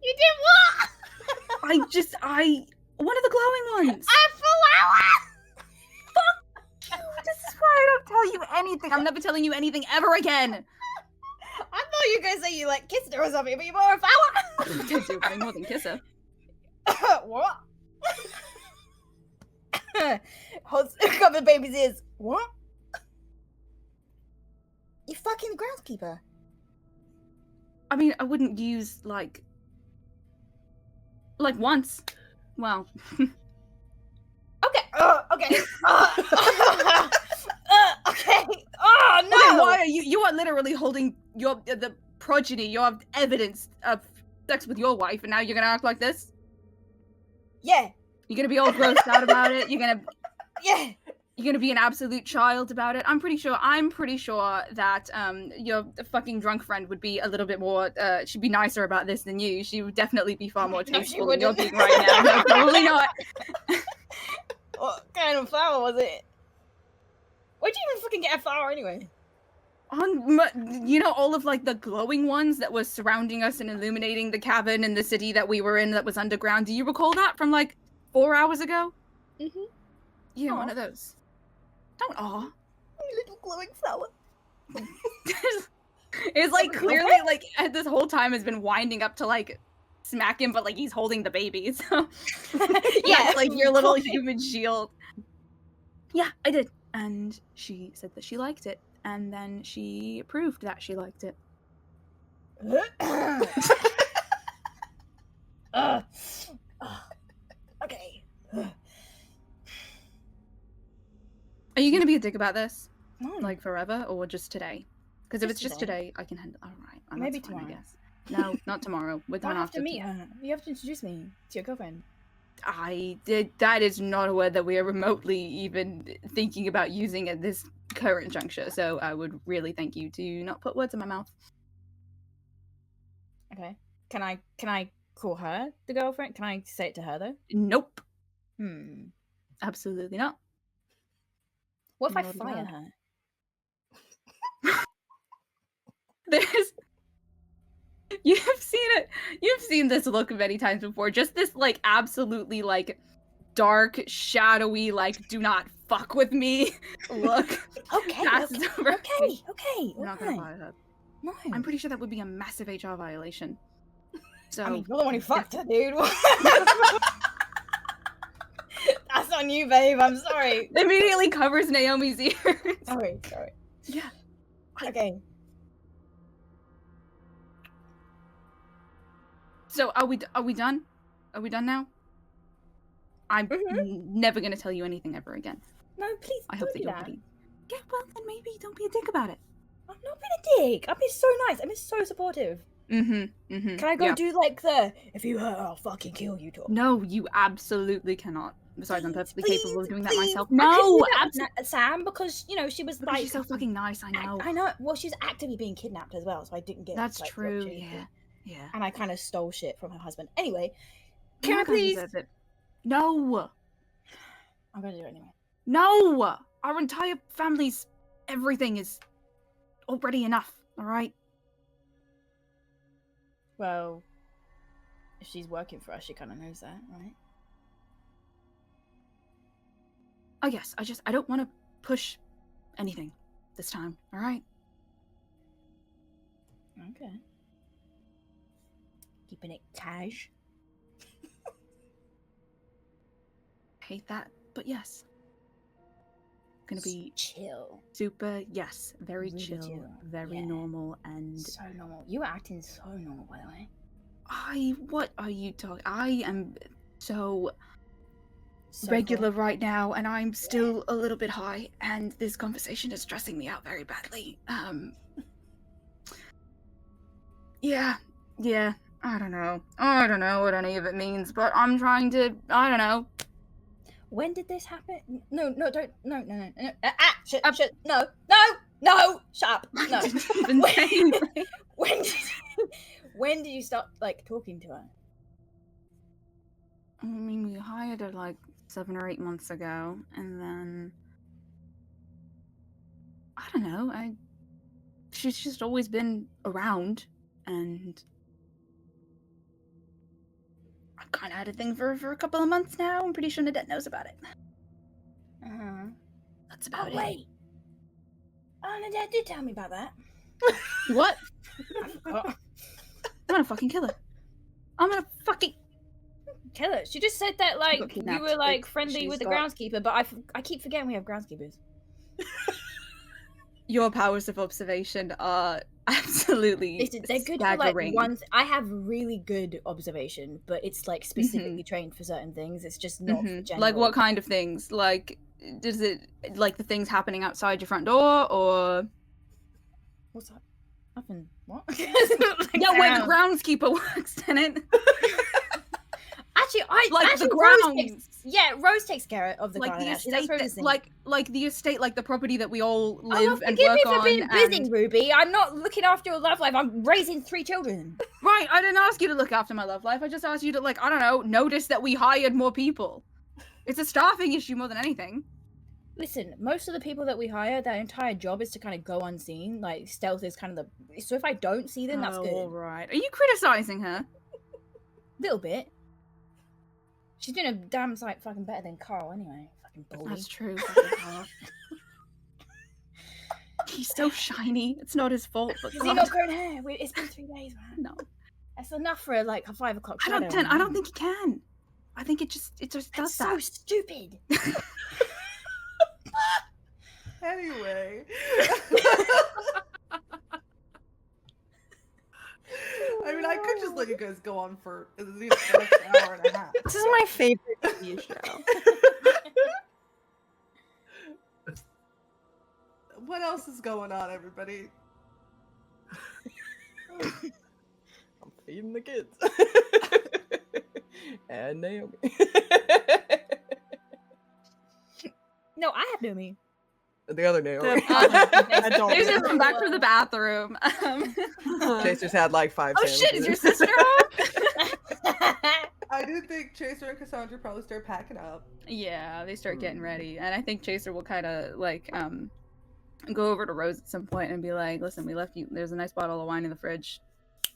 You did what? One of the glowing ones. A flower? This is why I don't tell you anything. I'm never telling you anything ever again. I thought you were gonna say you like kissed her or something, but you bought her a flower. I did do way more than kiss her. What? Holds a couple of baby's ears. What? You fucking the groundskeeper. I mean, I wouldn't use like once. Well, Okay. Okay. Okay. Oh no. okay, why are you are literally holding the progeny, your evidence of sex with your wife, and now you're gonna act like this? Yeah. You're gonna be all grossed out about it. You're gonna be an absolute child about it. I'm pretty sure that your fucking drunk friend would be a little bit more she'd be nicer about this than you. She would definitely be far more No, she tasteful than you're wouldn't. being right now. No, probably not. What kind of flower was it? Where'd you even fucking get a flower anyway? All of like the glowing ones that were surrounding us and illuminating the cabin in the city that we were in that was underground. Do you recall that from like 4 hours ago? Mhm. Yeah, Aw. one of those. Don't aw. You little glowing flower. It's like clearly like this whole time has been winding up to like smack him, but like he's holding the baby, so Yeah, that's, like your little human shield. Yeah, I did, and she said that she liked it, and then she proved that she liked it. Okay. Are you gonna be a dick about this, No, like forever, or just today? Because if it's just today, I can handle. All right, Maybe that's fine, tomorrow. I guess. No, not tomorrow. We're I done have after. to meet her. You have to introduce me to your girlfriend. I did. That is not a word that we are remotely even thinking about using at this current juncture. So I would really thank you to not put words in my mouth. Okay. Can I call her the girlfriend? Can I say it to her though? Nope, Absolutely absolutely not. What if I Not fire allowed. her? There's. You've seen it. You've seen this look many times before. Just this, like, absolutely, like, dark, shadowy, like, do not fuck with me look. Okay, passes over. okay. You're not gonna fire her. No. I'm pretty sure that would be a massive HR violation. So I mean, you're the one who fucked her, dude. That's on you, babe. I'm sorry. immediately covers Naomi's ears. Sorry. Yeah. Okay. So are we done? Are we done now? I'm never gonna tell you anything ever again. No, please. I hope that do you'll that. believe. Yeah, well then maybe don't be a dick about it. I'm not being a dick. I'm being so nice. I'm being so supportive. Can I go do like the if you hurt, I'll fucking kill you talk? No, you absolutely cannot. Besides, I'm Please, perfectly please, capable of doing that please. myself. I couldn't No, do that with absolutely. Sam, because you know she was Because like she's so fucking nice. I know. I know. Well, she's actively being kidnapped as well, so I didn't get. That's like, the true. opportunity. Yeah. And I kind of stole shit from her husband. Anyway, You're can I not gonna please? deserve it. No. I'm gonna do it anyway. No. Our entire family's everything is already enough. All right. Well, if she's working for us, she kind of knows that, right? Oh yes. I don't want to push anything this time. All right. Okay. Keeping it cash. Hate that, but yes. Gonna be chill. super. Yes. Very Really chill. Very Yeah. normal and. So normal. You were acting so normal, by the way. What are you talking? I am so So regular right now, and I'm still a little bit high, and this conversation is stressing me out very badly. Yeah. I don't know what any of it means, but I'm trying to. I don't know. When did this happen? No, don't. No. Shit. No. Shut up. No. Even say anything. When did you start like talking to her? I mean, we hired her like 7 or 8 months ago, and then I don't know. She's just always been around, and I've kind of had a thing for her for a couple of months now. I'm pretty sure Nadette knows about it. That's about it. Wait. Oh, Nadette did tell me about that. What? I forgot. I'm gonna fucking kill her. I'm gonna fucking Kill her. She just said that like got you kidnapped. were like friendly She's with the got- groundskeeper, but I keep forgetting we have groundskeepers. Your powers of observation are absolutely Listen, they're good for staggering. like one. I have really good observation, but it's like specifically trained for certain things. It's just not for general. Like what kind of things? Like, does it like the things happening outside your front door, or What's that? Nothing. What? yeah, where the groundskeeper works, tenant? Actually, I Like actually, the Rose grounds. Rose takes care of the Like garden. the Actually, that's estate, Rose's thing. like the estate, like the property that we all Oh, live and forgive work me for on. being busy, and- Ruby. I'm not looking after your love life. I'm raising 3 children. Right, I didn't ask you to look after my love life. I just asked you to, like, I don't know, notice that we hired more people. It's a staffing issue more than anything. Listen, most of the people that we hire, their entire job is to kind of go unseen. Like stealth is kind of the. So if I don't see them, that's good. All right. Are you criticizing her? Little bit. She's doing a damn sight fucking better than Carl anyway. Fucking bully. That's true. He's so shiny. It's not his fault. But Has he got grown hair? Wait, it's been 3 days, man. no, That's enough for like a 5 o'clock I shadow. don't think he can. I think it just does That's that. so stupid. Anyway. I mean, I could just let you guys go on for the next hour and a half. This is my favorite TV show. What else is going on, everybody? I'm feeding the kids. And Naomi. No, I have Naomi. The other Naomi. Adult. There's just come back from the bathroom. Chaser's had like 5 Oh sandwiches. shit! Is your sister home? I do think Chaser and Cassandra probably start packing up. Yeah, they start getting ready, and I think Chaser will kind of like go over to Rose at some point and be like, "Listen, we left you. There's a nice bottle of wine in the fridge.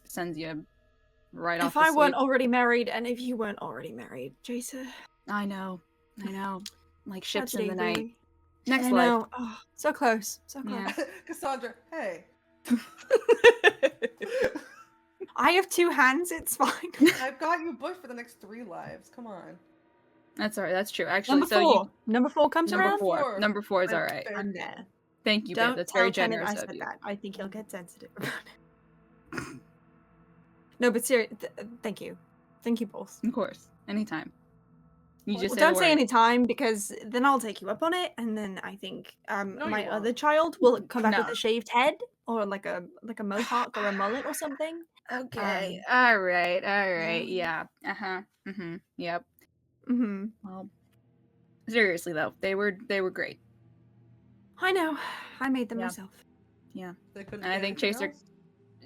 Sends you right off." If I to weren't sleep." already married, and if you weren't already married, Jason. I know, like ships in the tragedy, night. really. Next I life. know. Oh, so close. So close. Yeah. Cassandra, hey, I have 2 hands, it's fine. I've got you booked for the next 3 lives. Come on. That's alright. That's true. Actually, Number 4 comes number around. 4. Number 4 is I'm alright. fair. I'm there. Thank you, babe. Don't That's tell very Tennant generous I of said you. that. I think he'll get sensitive about it. No, but seriously, thank you. Thank you both. Of course, anytime. You Well, just say don't the say word. any time because then I'll take you up on it, and then I think No, my you other won't. child will come back with No. a shaved head or like a mohawk or a mullet or something. Okay. All right. yeah. Yeah. Yep. Mm-hmm. Well, seriously though, they were great. I know. I made them Yeah. myself. They couldn't And I get think anything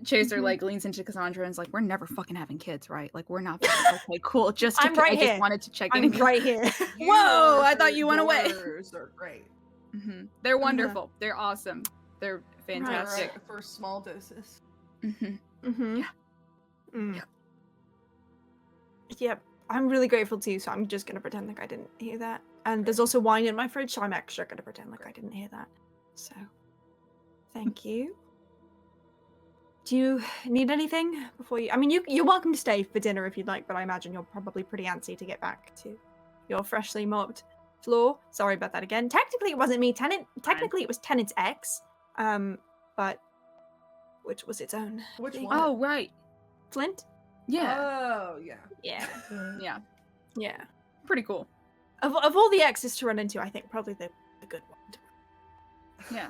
Chaser Mhm. like leans into Cassandra and is like, "We're never fucking having kids, right? Like, we're not." Okay, cool. Just to, I'm right I just here. wanted to check in. I'm and right here. else. Whoa, I Your thought you went away. daughters are great. They're wonderful. They're awesome. They're fantastic. Alright, for small doses. Mm-hmm. Yeah. Mm. Yeah. Yep. I'm really grateful too, so I'm just gonna pretend like I didn't hear that. And there's also wine in my fridge, so I'm extra gonna pretend like I didn't hear that. So, thank you. Do you need anything before you? I mean, you're welcome to stay for dinner if you'd like, but I imagine you're probably pretty antsy to get back to your freshly mopped floor. Sorry about that again. Technically, it wasn't me. Technically, it was Tennant's ex. But which was its own. Which thing. one? Oh right. Flint. Yeah. Oh, yeah. Yeah. Yeah. Yeah. Pretty cool. Of all the exes to run into, I think probably the good one. Yeah.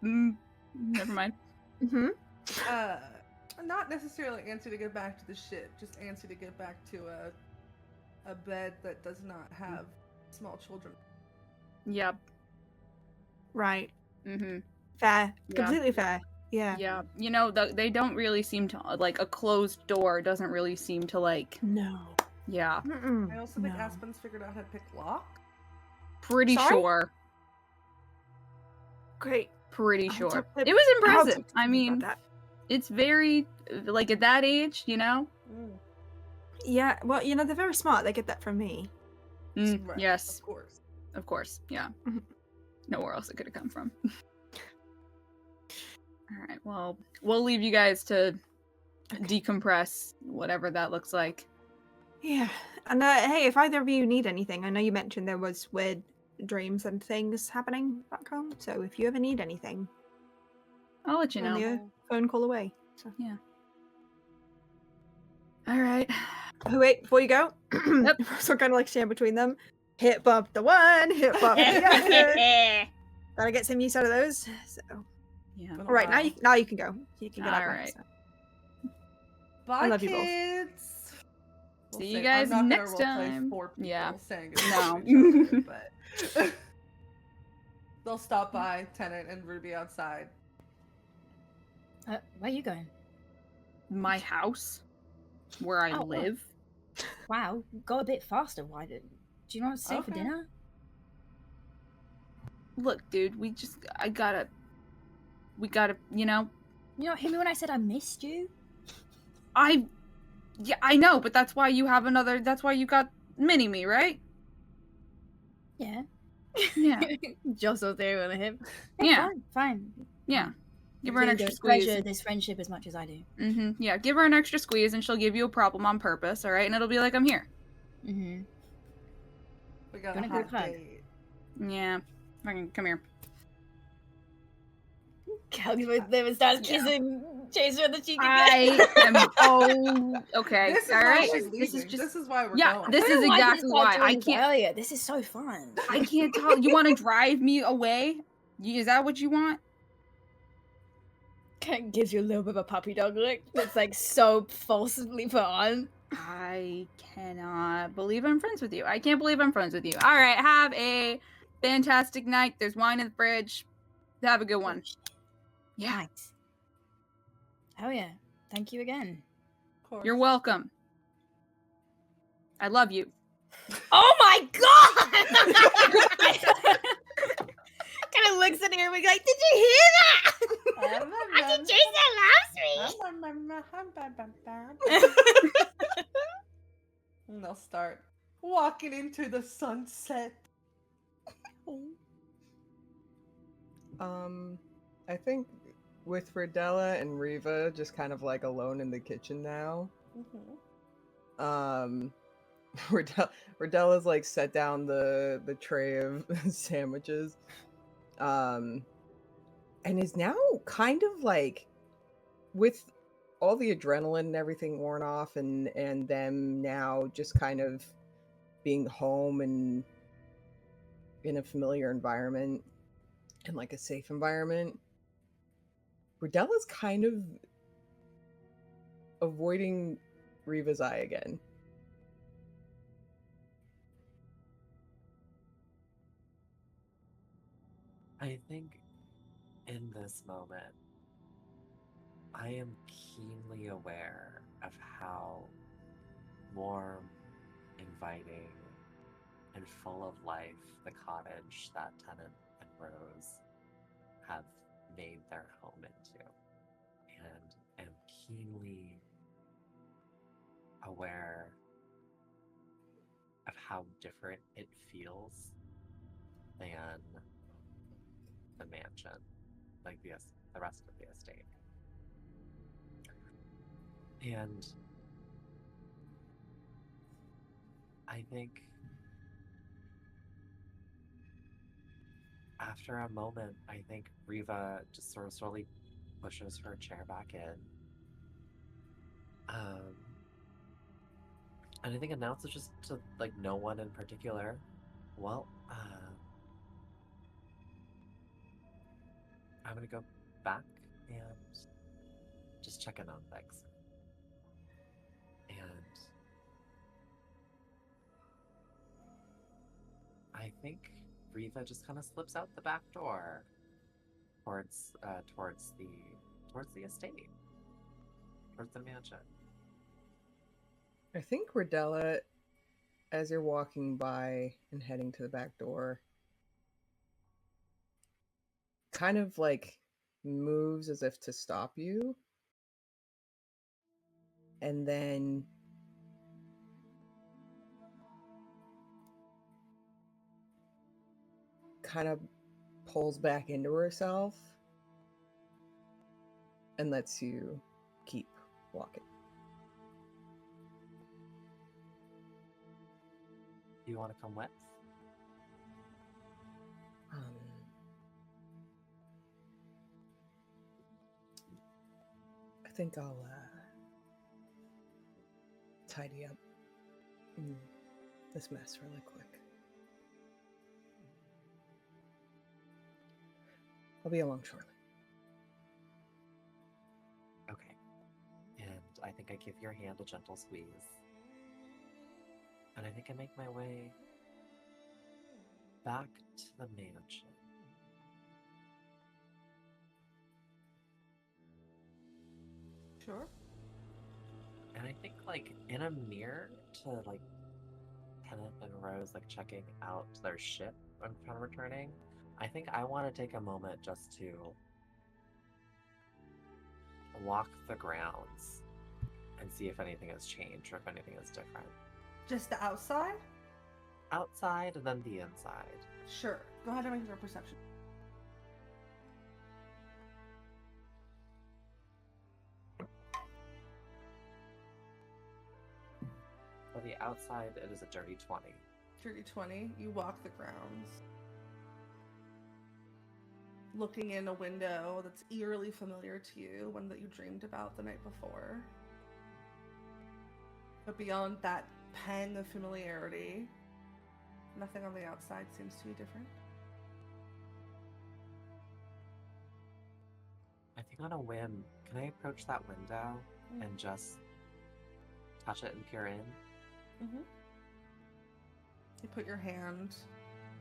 Never mind. Mm-hmm. Not necessarily antsy to get back to the ship, just antsy to get back to a bed that does not have small children. Yep. Right. Mm-hmm. Fair. Yeah. Completely fair. Yeah. Yeah. You know, they don't really seem to like a closed door doesn't really seem to like. No. Yeah. Mm-mm. I also think No. Aspen's figured out how to pick lock. Pretty Sorry? sure. Great. Pretty I'll sure. talk to- It was I'll impressive. talk to I you mean, about that. it's very like at that age, you know. Yeah. Well, they're very smart. They get that from me. Right, Yes, Of course. of course. Yeah. Mhm. Nowhere else it could have come from. All right. Well, we'll leave you guys to decompress, whatever that looks like. Yeah. And hey, if either of you need anything, I know you mentioned there was weird dreams and things happening back home. So if you ever need anything, I'll let you know. only a phone call away. So. All right. Oh, wait, before you go, Yep. so kind of like stand between them. Hit bump the one, hit bump the other. Gotta get some use out of those. So, Yeah. all right, now you can go. You can get All out. right. So. Bye, I love you both. kids. See you say- guys I'm not gonna next roleplay time. 4 people Yeah. saying No. goodbye to each other, but they'll stop by Tennant and Ruby outside. Where are you going? My house, where I Oh, live. Wow, go a bit faster. Why do you not stay for Okay. dinner? Look, dude, we gotta, you know. You not hear me when I said I missed you? Yeah, I know, but that's why you got mini-me, right? Yeah. Yeah. Jostle through on him. Yeah. Fine. Yeah. Give her an Clearly extra don't squeeze. treasure this friendship as much as I do. Yeah, give her an extra squeeze and she'll give you a problem on purpose, alright? And it'll be like, I'm here. Mm-hmm. We got Gonna a group hot hug. date. Yeah. Fucking come here. Calculus starts kissing Chaser on the cheek again. I am okay. This is All why right. she's leaving. This is just why we're yeah. going. This I don't is know why exactly didn't why start I doing this can't. earlier. This is so fun. I can't tell. You want to drive me away? Is that what you want? Kind of gives you a little bit of a puppy dog look. That's like so falsely put on. I cannot believe I'm friends with you. I can't believe I'm friends with you. All right. Have a fantastic night. There's wine in the fridge. Have a good one. Yeah. Nice. Oh yeah. Thank you again. Of course. You're welcome. I love you. Oh my god! Kind of looks at her and we're like, did you hear that? I did Jason loves me. And they'll start walking into the sunset. I think with Rodella and Riva just kind of like alone in the kitchen now. Rodella's like set down the tray of sandwiches, and is now kind of like, with all the adrenaline and everything worn off, and them now just kind of being home and in a familiar environment and like a safe environment. Rodella's kind of avoiding Riva's eye again. I think in this moment, I am keenly aware of how warm, inviting, and full of life the cottage that Tennant and Rose have made their home into, and am keenly aware of how different it feels than the mansion, like the rest of the estate. And I think after a moment, I think Riva just sort of slowly pushes her chair back in. And I think announces just to like no one in particular. Well, I'm gonna go back and just check in on things. And I think Riva just kind of slips out the back door towards the estate, towards the mansion. I think Rodella, as you're walking by and heading to the back door, kind of like moves as if to stop you, and then kind of pulls back into herself and lets you keep walking. Do you want to come with? I think I'll tidy up this mess really quick. I'll be along shortly. Okay. And I think I give your hand a gentle squeeze. And I think I make my way back to the mansion. Sure. And I think like in a mirror to like Tennant and Rose like checking out their ship upon returning, I think I want to take a moment just to walk the grounds and see if anything has changed or if anything is different. Just the outside? Outside and then the inside. Sure. Go ahead and make your perception. For the outside, it is a dirty 20. Dirty 20. You walk the grounds, looking in a window that's eerily familiar to you, one that you dreamed about the night before. But beyond that pang of familiarity, nothing on the outside seems to be different. I think on a whim, can I approach that window and just touch it and peer in? Mm-hmm. You put your hand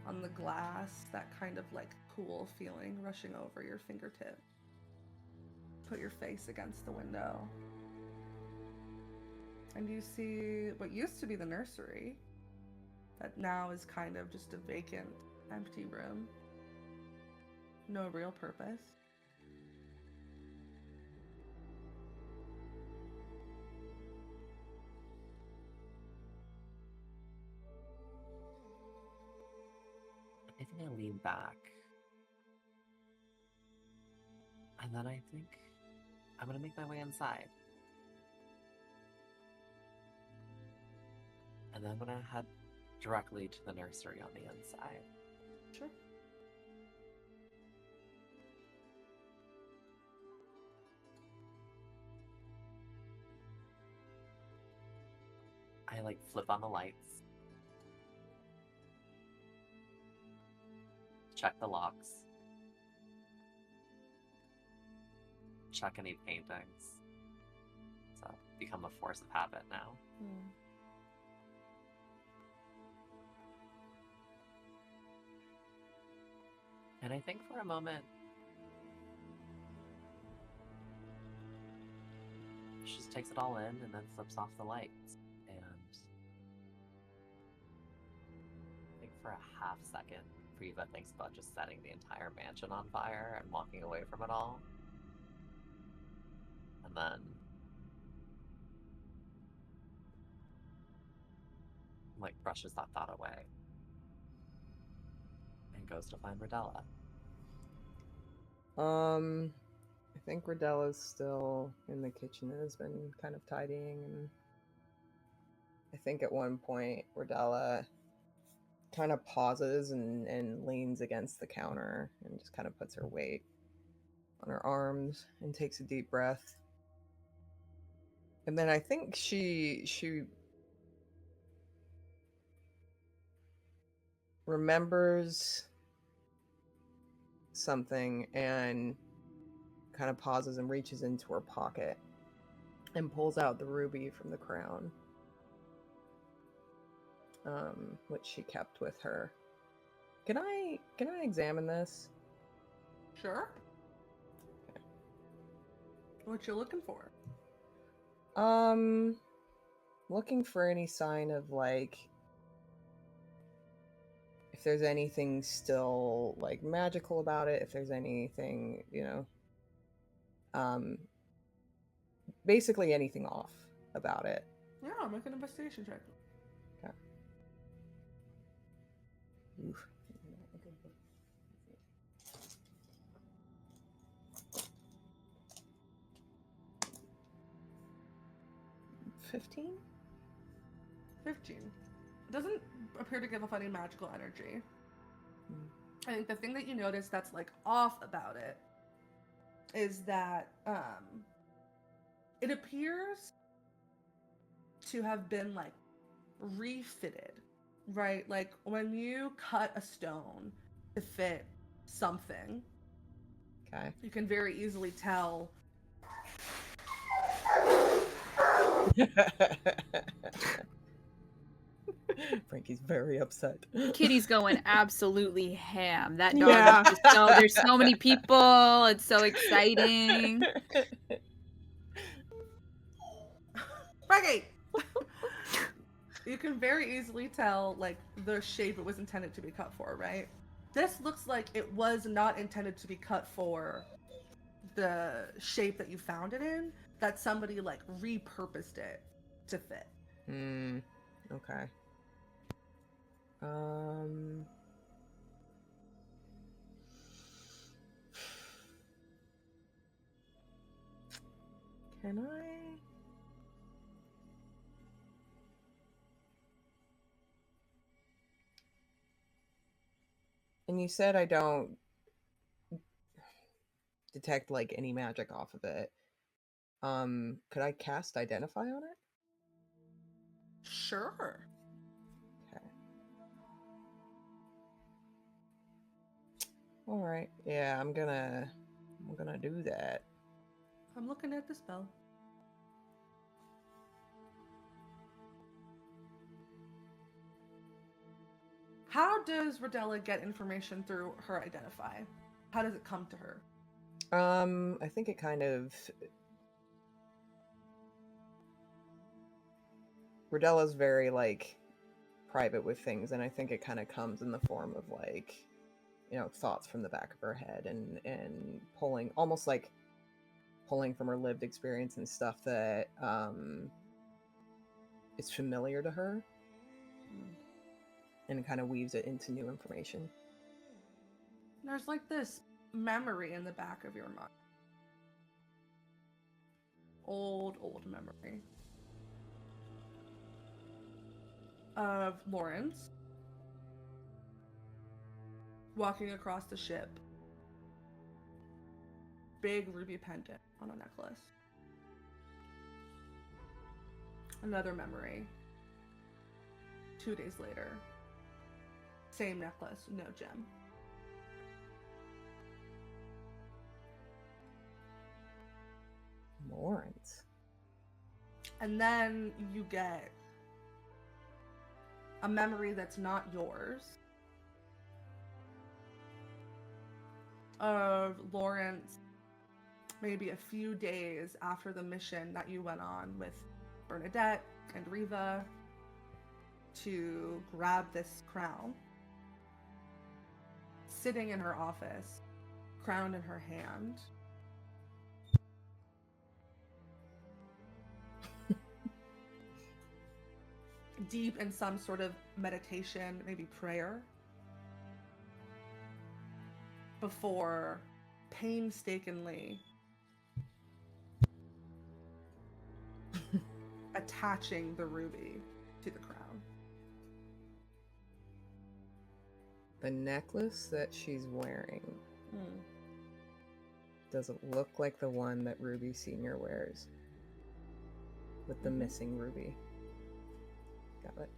on the glass, that kind of like cool feeling rushing over your fingertip. Put your face against the window. And you see what used to be the nursery, that now is kind of just a vacant, empty room. No real purpose. I think I lean back. And then I think I'm gonna make my way inside. And then I'm gonna head directly to the nursery on the inside. Sure. I like flip on the lights. Check the locks. Check any paintings. So become a force of habit now. And I think for a moment, she just takes it all in and then flips off the lights. And I think for a half second, Riva thinks about just setting the entire mansion on fire and walking away from it all. And then like brushes that thought away and goes to find Rodella. I think Rodella's still in the kitchen and has been kind of tidying, and I think at one point Rodella kind of pauses and leans against the counter and just kind of puts her weight on her arms and takes a deep breath. And then I think she remembers something and kind of pauses and reaches into her pocket and pulls out the ruby from the crown, which she kept with her. Can I examine this? Sure. Okay. What you looking for? Looking for any sign of like if there's anything still like magical about it, if there's anything, basically anything off about it. Yeah, make an investigation check. Okay. Oof. 15? 15. It doesn't appear to give off any magical energy. I think the thing that you notice that's like off about it is that it appears to have been like refitted, right? Like when you cut a stone to fit something, Okay. you can very easily tell. Frankie's very upset. Kitty's going absolutely ham. That dog is just there's so many people. It's so exciting. Frankie! You can very easily tell like the shape it was intended to be cut for, right? This looks like it was not intended to be cut for the shape that you found it in, that somebody like repurposed it to fit. Okay. Can I? And you said I don't detect like any magic off of it. Could I cast Identify on it? Sure. Okay. All right. Yeah, I'm gonna do that. I'm looking at the spell. How does Rodella get information through her Identify? How does it come to her? I think it kind of Rodella's very like private with things, and I think it kind of comes in the form of like, you know, thoughts from the back of her head and pulling almost like pulling from her lived experience and stuff that is familiar to her, and kind of weaves it into new information. There's like this memory in the back of your mind. Old memory. Of Lawrence walking across the ship. Big ruby pendant on a necklace. Another memory. 2 days later. Same necklace, no gem. Lawrence. And then you get a memory that's not yours of Lawrence maybe a few days after the mission that you went on with Bernadette and Riva to grab this crown, sitting in her office, crown in her hand. Deep in some sort of meditation, maybe prayer, before painstakingly attaching the ruby to the crown. The necklace that she's wearing, does it look like the one that Ruby Sr. wears? With the missing ruby. Got it.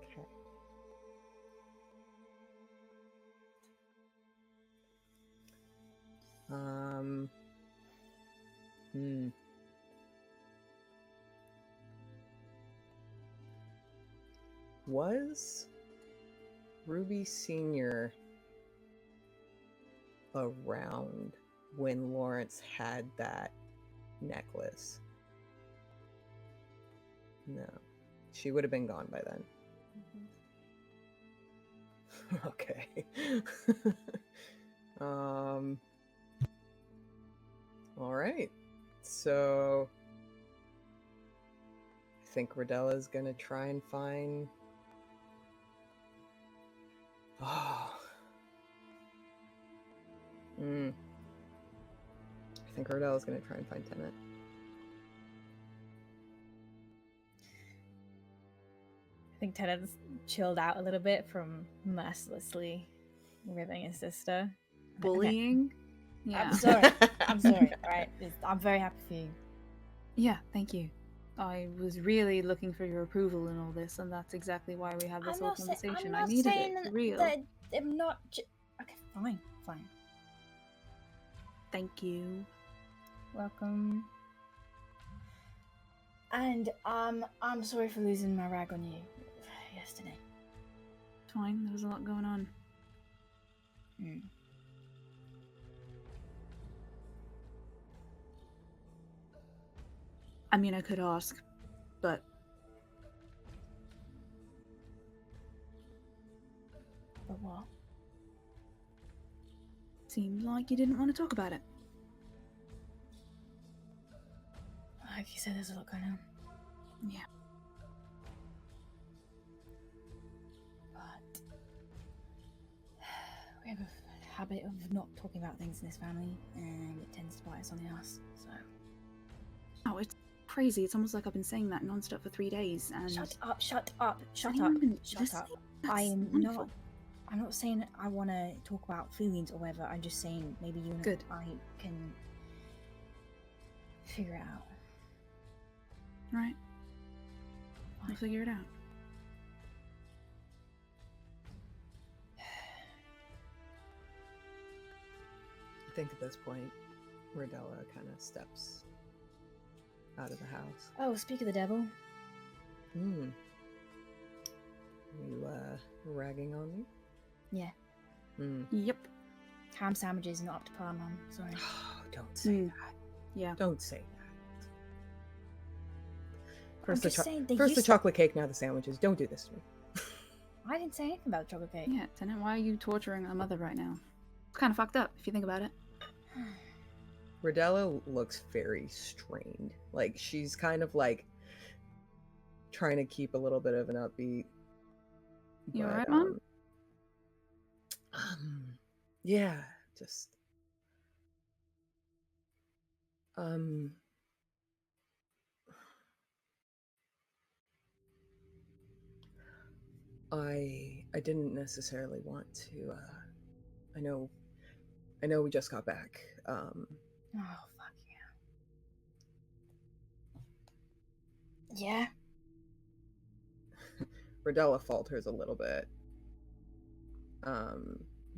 Okay. Was Ruby Sr. around when Lawrence had that necklace? No. She would have been gone by then. Okay. All right. So I think Rodella's gonna try and find. I think Rodella's gonna try and find Tenet. I think Ted's chilled out a little bit from mercilessly ripping his sister. Bullying? Yeah. I'm sorry, alright? I'm very happy for you. Yeah, thank you. I was really looking for your approval in all this, and that's exactly why we had this whole conversation. I needed it, for real. I'm not... Okay, fine. Thank you. Welcome. And, I'm sorry for losing my rag on you yesterday. It's fine, there was a lot going on. I mean, I could ask, but... But what? Seemed like you didn't want to talk about it. Like you said, there's a lot going on. Yeah. But... we have habit of not talking about things in this family, and it tends to bite us on the ass. So. Oh, it's crazy. It's almost like I've been saying that nonstop for 3 days. And Shut up! Shut up! Shut anyone up! been Shut listening? up! That's I am wonderful. not. I'm not saying I want to talk about feelings or whatever. I'm just saying maybe you and Good. I can figure it out. Right. I'll figure it out. I think at this point, Rodella kind of steps out of the house. Oh, speak of the devil. Hmm. You, ragging on me? Yeah. Hmm. Yep. Ham sandwiches not up to par, Mum. Sorry. Don't say Mm. that. Yeah. Don't say that. I'm First, the, just saying they first the used chocolate cake, now the sandwiches. Don't do this to me. I didn't say anything about chocolate cake. Yeah, Tenant, why are you torturing a mother right now? It's kind of fucked up if you think about it. Rodella looks very strained. Like, she's kind of like trying to keep a little bit of an upbeat. You but, alright, Mom? Yeah, just I didn't necessarily want to I know we just got back. Oh, fuck yeah. Yeah? Rodella falters a little bit.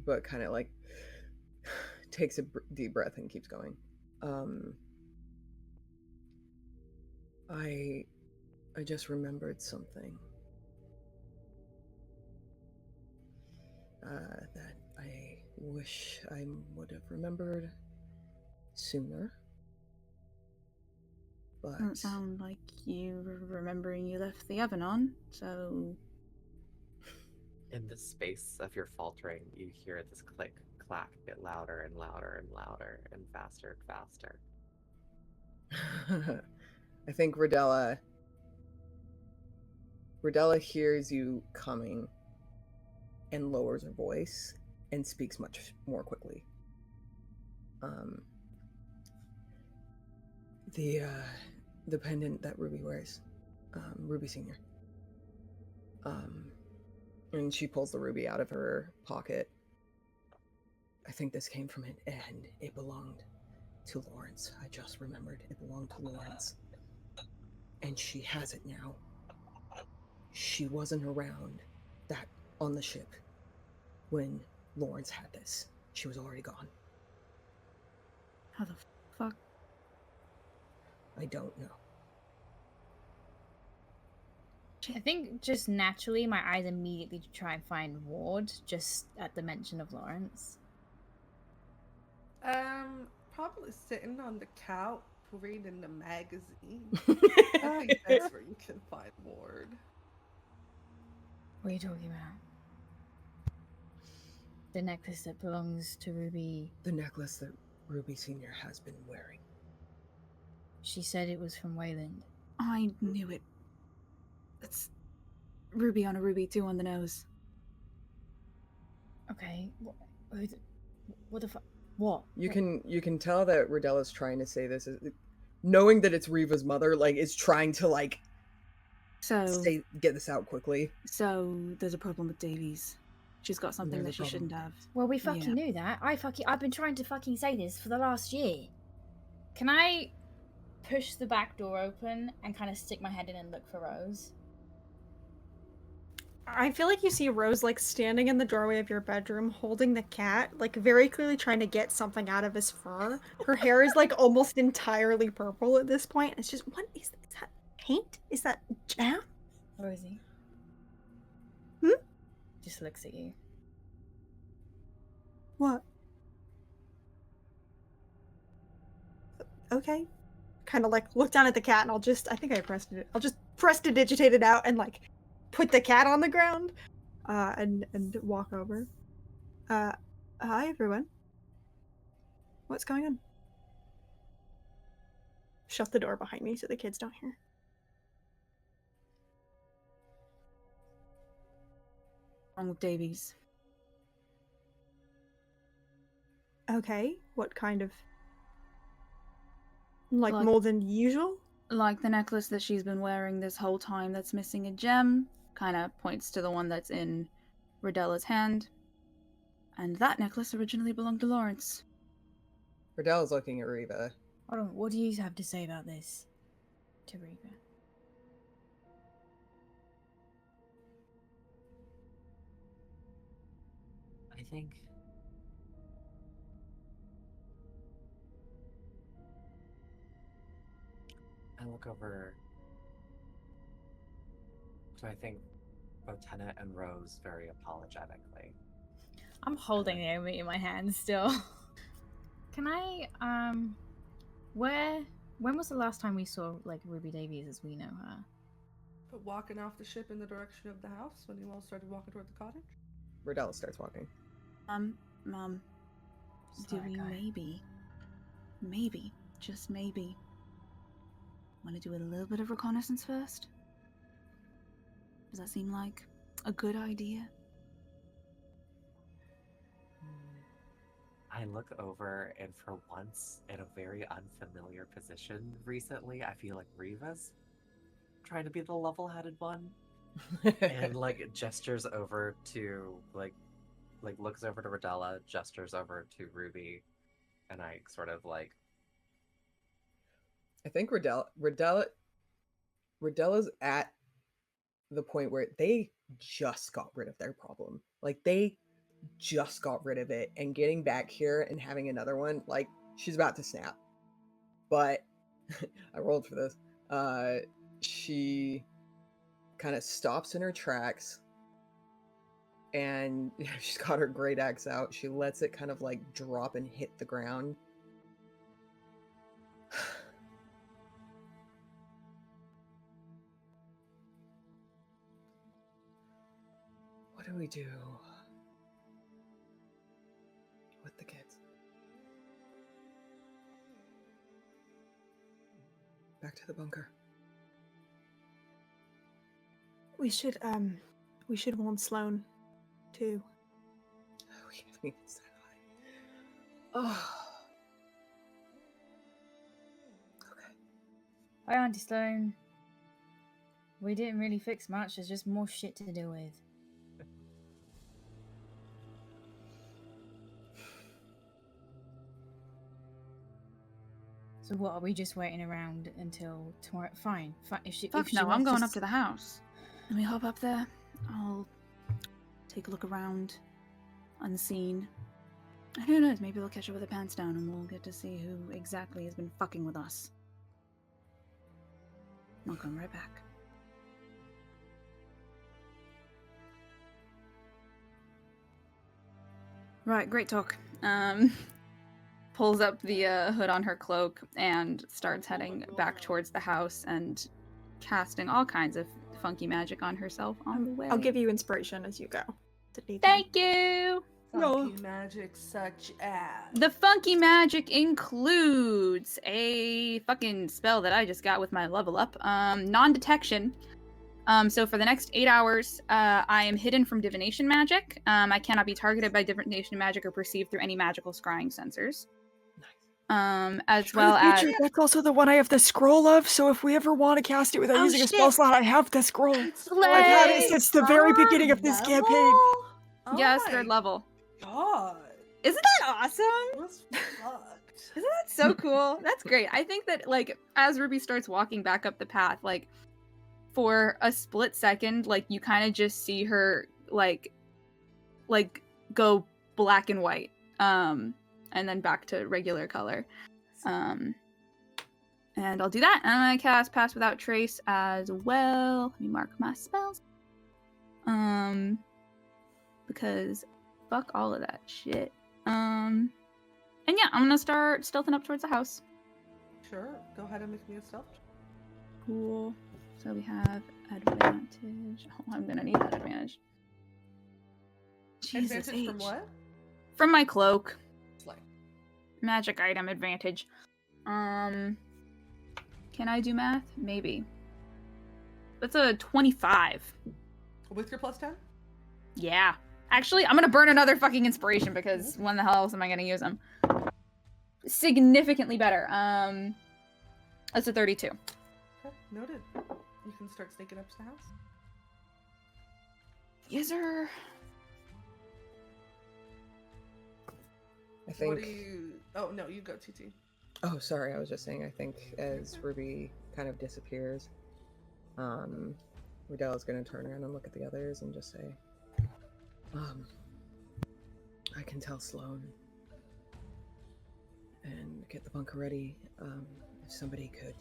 But kind of like takes a deep breath and keeps going. I just remembered something that I wish I would have remembered sooner. But Doesn't sound like you remembering you left the oven on, so... In the space of your faltering, you hear this click, clack get louder and louder and louder and faster and faster. I think Rodella hears you coming and lowers her voice and speaks much more quickly. The pendant that Ruby wears, Ruby Senior. And she pulls the ruby out of her pocket. I think this came from it, and it belonged to Lawrence. I just remembered it belonged to Lawrence. And she has it now. She wasn't around that on the ship when Lawrence had this. She was already gone. How the fuck? I don't know. I think just naturally my eyes immediately try and find Ward just at the mention of Lawrence. Probably sitting on the couch reading the magazine. I think that's where you can find Ward. What are you talking about? The necklace that belongs to Ruby. The necklace that Ruby Senior has been wearing. She said it was from Wayland. I knew it. It's ruby on a ruby, 2 on the nose. Okay, what the fuck? What? You can tell that Rodella's trying to say this, knowing that it's Riva's mother, like, is trying to, like, So get this out quickly. So there's a problem with Davies. She's got something There's that a she shouldn't problem. have. Well, we fucking Yeah. knew that. I've been trying to fucking say this for the last year. Can I push the back door open and kind of stick my head in and look for Rose? I feel like you see Rose like standing in the doorway of your bedroom holding the cat, like very clearly trying to get something out of his fur. Her hair is like almost entirely purple at this point. It's just, what is that paint? Is that jam? Rosie. Hmm? Just looks at you. What? Okay. Kind of like look down at the cat and I'll just prestidigitate it out and like put the cat on the ground and walk over. Hi everyone. What's going on? Shut the door behind me so the kids don't hear. Wrong with Davies. Okay, what kind of... Like Like- more than usual? Like the necklace that she's been wearing this whole time that's missing a gem. Kind of points to the one that's in Rodella's hand. And that necklace originally belonged to Lawrence. Ridella's looking at Riva. Hold on, what do you have to say about this? To Riva. I think I look over to, I think, both Tenet and Rose very apologetically. I'm holding Naomi in my hands still. Can I, when was the last time we saw, like, Ruby Davies as we know her? But walking off the ship in the direction of the house when you all started walking toward the cottage? Rodella starts walking. Mom, do Sorry, we guy. maybe, just maybe, want to do a little bit of reconnaissance first? Does that seem like a good idea? I look over, and for once, in a very unfamiliar position recently, I feel like Riva's trying to be the level-headed one, and like gestures over to like looks over to Rodella, gestures over to Ruby, and I sort of like, I think Rodella's at the point where they just got rid of their problem. Like, they just got rid of it, and getting back here and having another one, like, she's about to snap. But I rolled for this. She kind of stops in her tracks, and she's got her great axe out. She lets it kind of like drop and hit the ground. What do we do with the kids? Back to the bunker. We should warn Sloane, too. We haven't even said hi. Oh. Okay. Hi, Auntie Sloane. We didn't really fix much, there's just more shit to deal with. So what, are we just waiting around until tomorrow? Fine. If she Fuck no, I'm going up to the house. Let me hop up there. I'll take a look around, unseen. And who knows, maybe they'll catch up with their pants down and we'll get to see who exactly has been fucking with us. I'll come right back. Right, great talk. Pulls up the hood on her cloak and starts heading back towards the house and casting all kinds of funky magic on herself on the way. I'll give you inspiration as you go. Thank you! Funky magic such as... The funky magic includes a fucking spell that I just got with my level up. Non-detection. So for the next 8 hours, I am hidden from divination magic. I cannot be targeted by divination magic or perceived through any magical scrying sensors. As well as... That's also the one I have the scroll of, so if we ever want to cast it without using a spell slot, I have the scroll. I've had it since the very beginning of this campaign. Oh yes, my 3rd level. God. Isn't that awesome? That's fucked. Isn't that so cool? That's great. I think that, like, as Ruby starts walking back up the path, like, for a split second, like, you kind of just see her, like, go black and white. And then back to regular color. And I'll do that. And I'm gonna cast Pass Without Trace as well. Let me mark my spells. Because fuck all of that shit. And yeah, I'm gonna start stealthing up towards the house. Sure, go ahead and make me a stealth. Cool. So we have advantage. Oh, I'm gonna need that advantage. Jesus Advantage from H. what? From my cloak. Slay. Magic item advantage. Can I do math? Maybe. That's a 25. With your plus 10? Yeah. Actually, I'm gonna burn another fucking inspiration because when the hell else am I gonna use them? significantly better. That's a 32. Okay, noted. You can start sneaking up to the house. Yes, sir. I think. What do you... Oh, no, you go, TT. Oh, sorry. I was just saying. I think as Ruby kind of disappears, Riddell is going to turn around and look at the others and just say, I can tell Sloan and get the bunker ready. If somebody could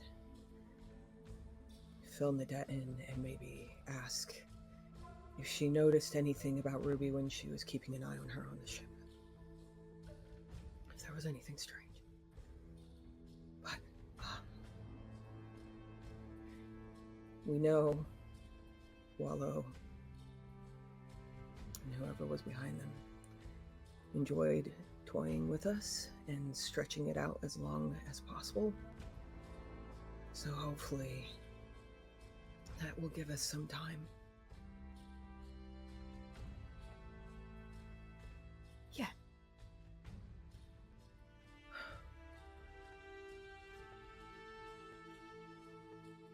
fill Nadette in and maybe ask if she noticed anything about Ruby when she was keeping an eye on her on the ship. If there was anything strange. But, we know Wallow and whoever was behind them enjoyed toying with us and stretching it out as long as possible. So hopefully that will give us some time. Yeah.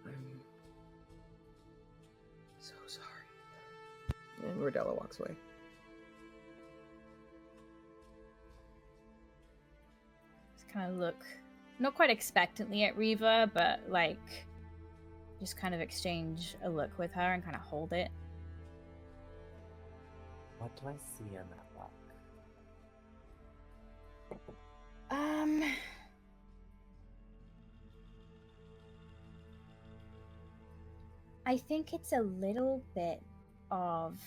I'm so sorry. And Rodella walks away. Just kind of look, not quite expectantly at Reva, but like just kind of exchange a look with her and kind of hold it. What do I see in that look? I think it's a little bit of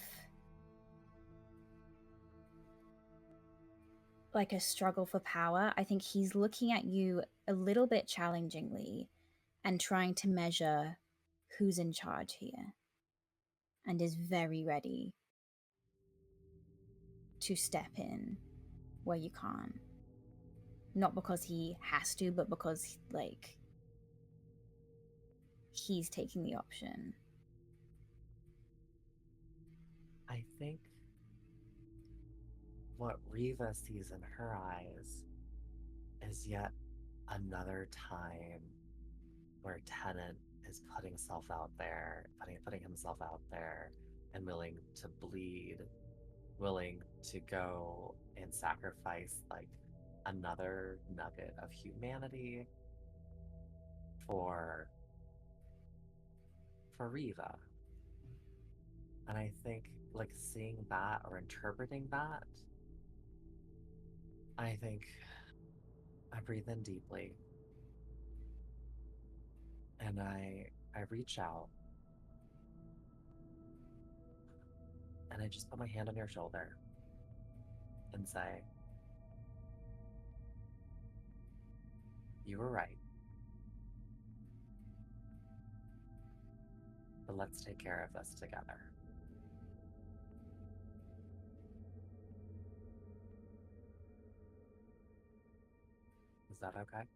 like a struggle for power. I think he's looking at you a little bit challengingly and trying to measure who's in charge here, and is very ready to step in where you can't. Not because he has to, but because, like, he's taking the option. I think what Reva sees in her eyes is yet another time where Tennant is putting himself out there, and willing to bleed, willing to go and sacrifice like another nugget of humanity for Reva. And I think like seeing that or interpreting that, I think I breathe in deeply and I reach out and I just put my hand on your shoulder and say, you were right. But let's take care of this together. Is that okay?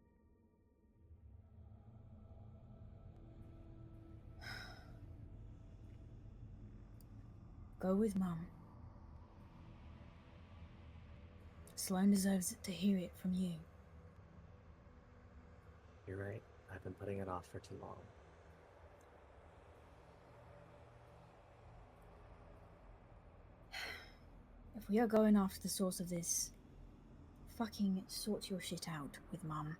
Go with Mum. Sloan deserves to hear it from you. You're right. I've been putting it off for too long. If we are going after the source of this, fucking sort your shit out with Mum.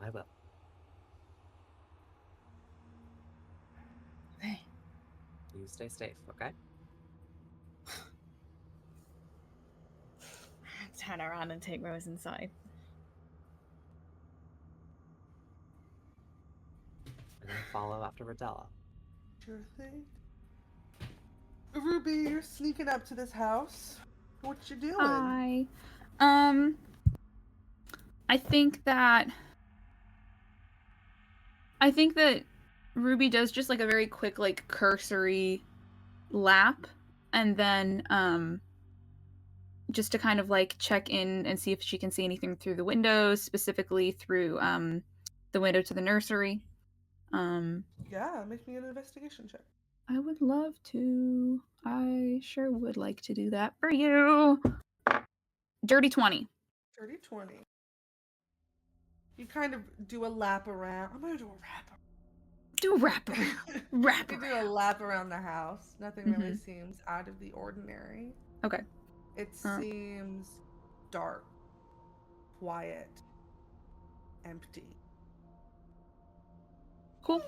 I will. Okay. You stay safe, okay? Turn around and take Rose inside. And then follow after Rodella. Sure thing. Ruby, you're sneaking up to this house. What you doing? I think that Ruby does just like a very quick like cursory lap, and then just to kind of like check in and see if she can see anything through the windows, specifically through the window to the nursery. Yeah, make me an investigation check. I would love to. I sure would like to do that for you. Dirty 20. Dirty 20. You kind of do a lap around. I'm gonna do a wrap around. Do wrap around. Wrap You do a around. lap around the house. Nothing really Mhm. seems out of the ordinary. Okay. It seems dark, quiet, empty. Cool.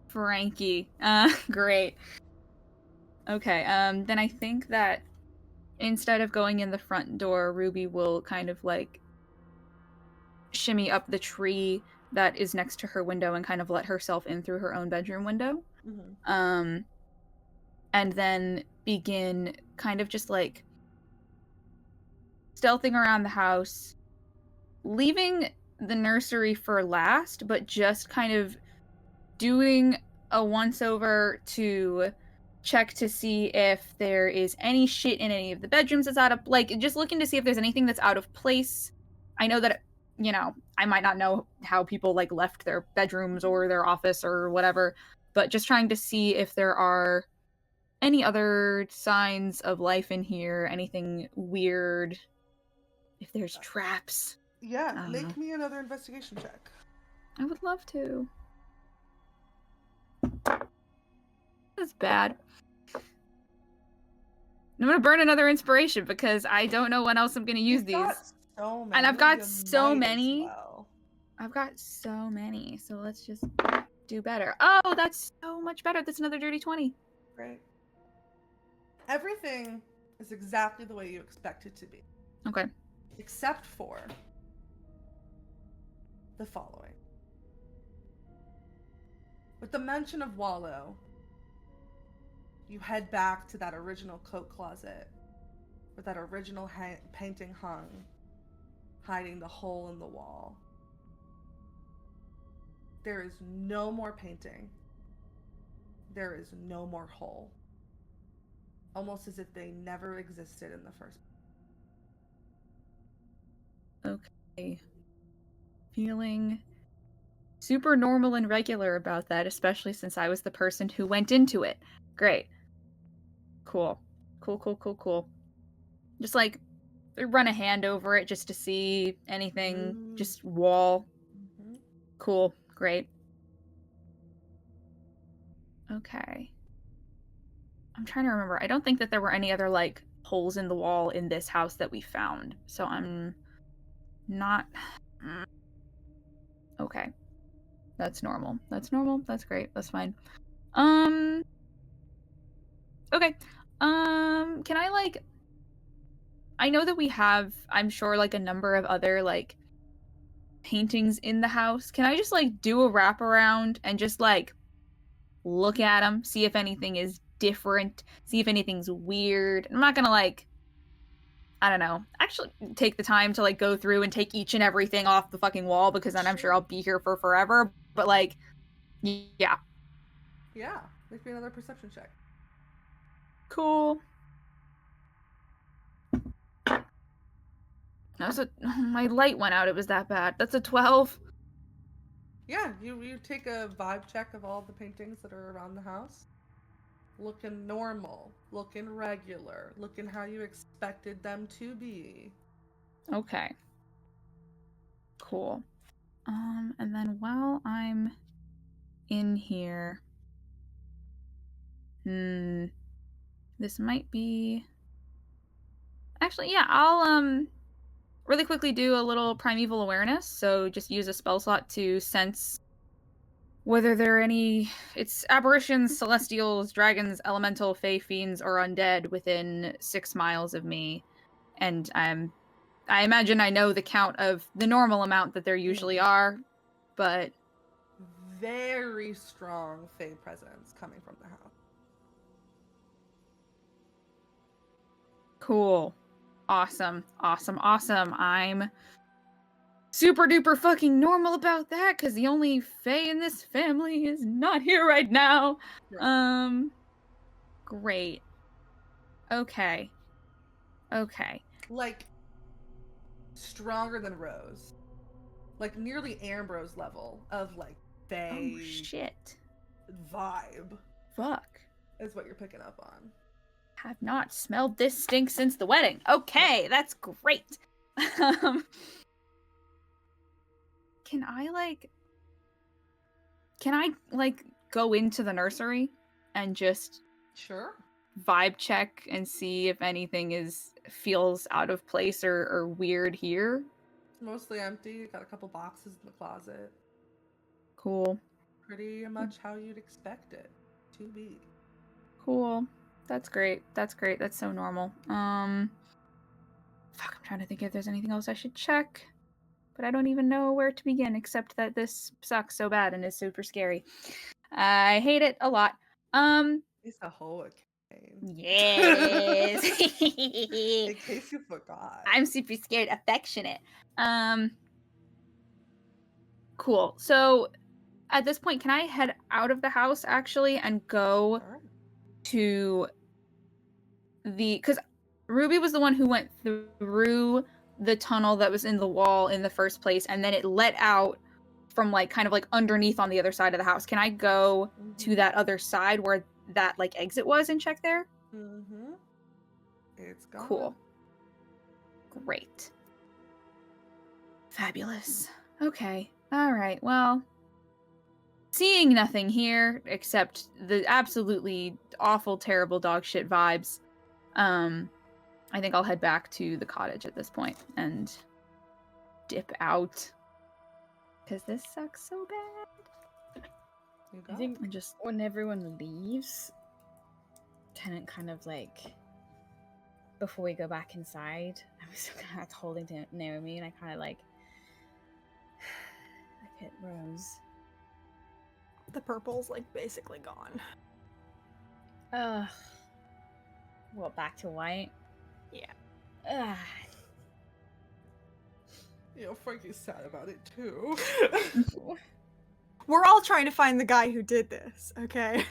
Frankie. Great. Okay, then I think that instead of going in the front door, Ruby will kind of like shimmy up the tree that is next to her window and kind of let herself in through her own bedroom window. Mm-hmm. And then begin kind of just like stealthing around the house, leaving the nursery for last, but just kind of doing a once over to check to see if there is any shit in any of the bedrooms that's out of, like, just looking to see if there's anything that's out of place. I know that, you know, I might not know how people like left their bedrooms or their office or whatever, but just trying to see if there are any other signs of life in here, anything weird, if there's traps. Yeah, I don't make know. me another investigation check. I would love to. That's bad. I'm gonna burn another inspiration because I don't know when else I'm gonna use You've these. got so many. And I've got You so might as many. well. I've got so many, so let's just do better. Oh, that's so much better. That's another dirty 20. Great. Everything is exactly the way you expect it to be. Okay. Except for the following. With the mention of Wallow, you head back to that original coat closet where that original painting hung, hiding the hole in the wall. There is no more painting. There is no more hole. Almost as if they never existed in the first place. Okay. Feeling super normal and regular about that, especially since I was the person who went into it. Great. Cool. Cool. Just like run a hand over it just to see anything. Just wall. Mm-hmm. Cool. Great. Okay. I'm trying to remember. I don't think that there were any other like holes in the wall in this house that we found. So I'm not okay. That's normal. That's normal. That's great. That's fine. Okay. Can I like I know that we have, I'm sure, like a number of other like paintings in the house. Can I just like do a wraparound and just like look at them, see if anything is different, see if anything's weird? I'm not gonna like, I don't know, actually take the time to like go through and take each and everything off the fucking wall because then I'm sure I'll be here for forever. But like, yeah. Yeah, make me another perception check. Cool. My light went out. It was that bad. That's a 12. Yeah, you take a vibe check of all the paintings that are around the house. Looking normal, looking regular, looking how you expected them to be. Okay. Cool. And then while I'm in here, this might be. Actually, yeah, I'll really quickly do a little primeval awareness. So just use a spell slot to sense whether there are any. It's aberrations, celestials, dragons, elemental, fey, fiends, or undead within 6 miles of me, and I imagine I know the count of the normal amount that there usually are, but very strong fey presence coming from the house. Cool. Awesome. I'm super duper fucking normal about that because the only fae in this family is not here right now. Right. Great. Okay. Like, stronger than Rose. Like, nearly Ambrose level of, like, fae. Oh, shit. vibe Fuck. is what you're picking up on. Have not smelled this stink since the wedding. Okay, that's great. Um, Can I go into the nursery and just Sure. vibe check and see if anything feels out of place or weird here? It's mostly empty. You got a couple boxes in the closet. Cool. Pretty much how you'd expect it to be. Cool. That's great. That's great. That's so normal. Fuck, I'm trying to think if there's anything else I should check. But I don't even know where to begin, except that this sucks so bad and is super scary. I hate it a lot. It's a hurricane. Yes. In case you forgot. I'm super scared, affectionate. Cool. So at this point, can I head out of the house actually and go Sure. to because Ruby was the one who went through the tunnel that was in the wall in the first place, and then it let out from kind of underneath on the other side of the house. Can I go to that other side where that exit was and check there? Mm-hmm. It's gone. Cool. Great. Fabulous. Okay. All right. Well, seeing nothing here except the absolutely awful, terrible dog shit vibes, I think I'll head back to the cottage at this point and dip out. Because this sucks so bad. You I got think And just when everyone leaves, Tenant kind of before we go back inside, I was kind of holding Naomi, and I kind of look at Rose. The purple's basically gone. What, back to white? Yeah. Frankie's sad about it too. We're all trying to find the guy who did this, okay?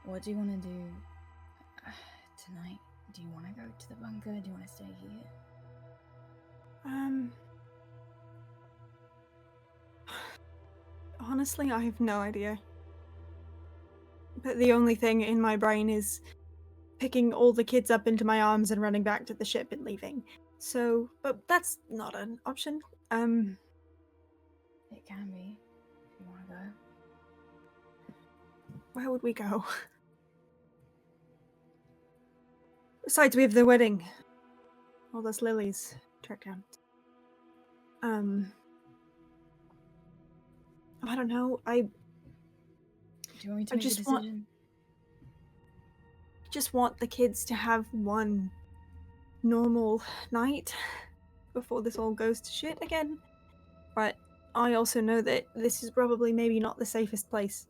What do you want to do tonight? Do you want to go to the bunker? Do you want to stay here? Honestly, I have no idea. But the only thing in my brain is picking all the kids up into my arms and running back to the ship and leaving. So, but that's not an option. It can be, if you want to go. Where would we go? Besides, we have the wedding. All those lilies track down. I don't know. Do you want me to I make a just want- decision? just want the kids to have one normal night before this all goes to shit again. But I also know that this is probably maybe not the safest place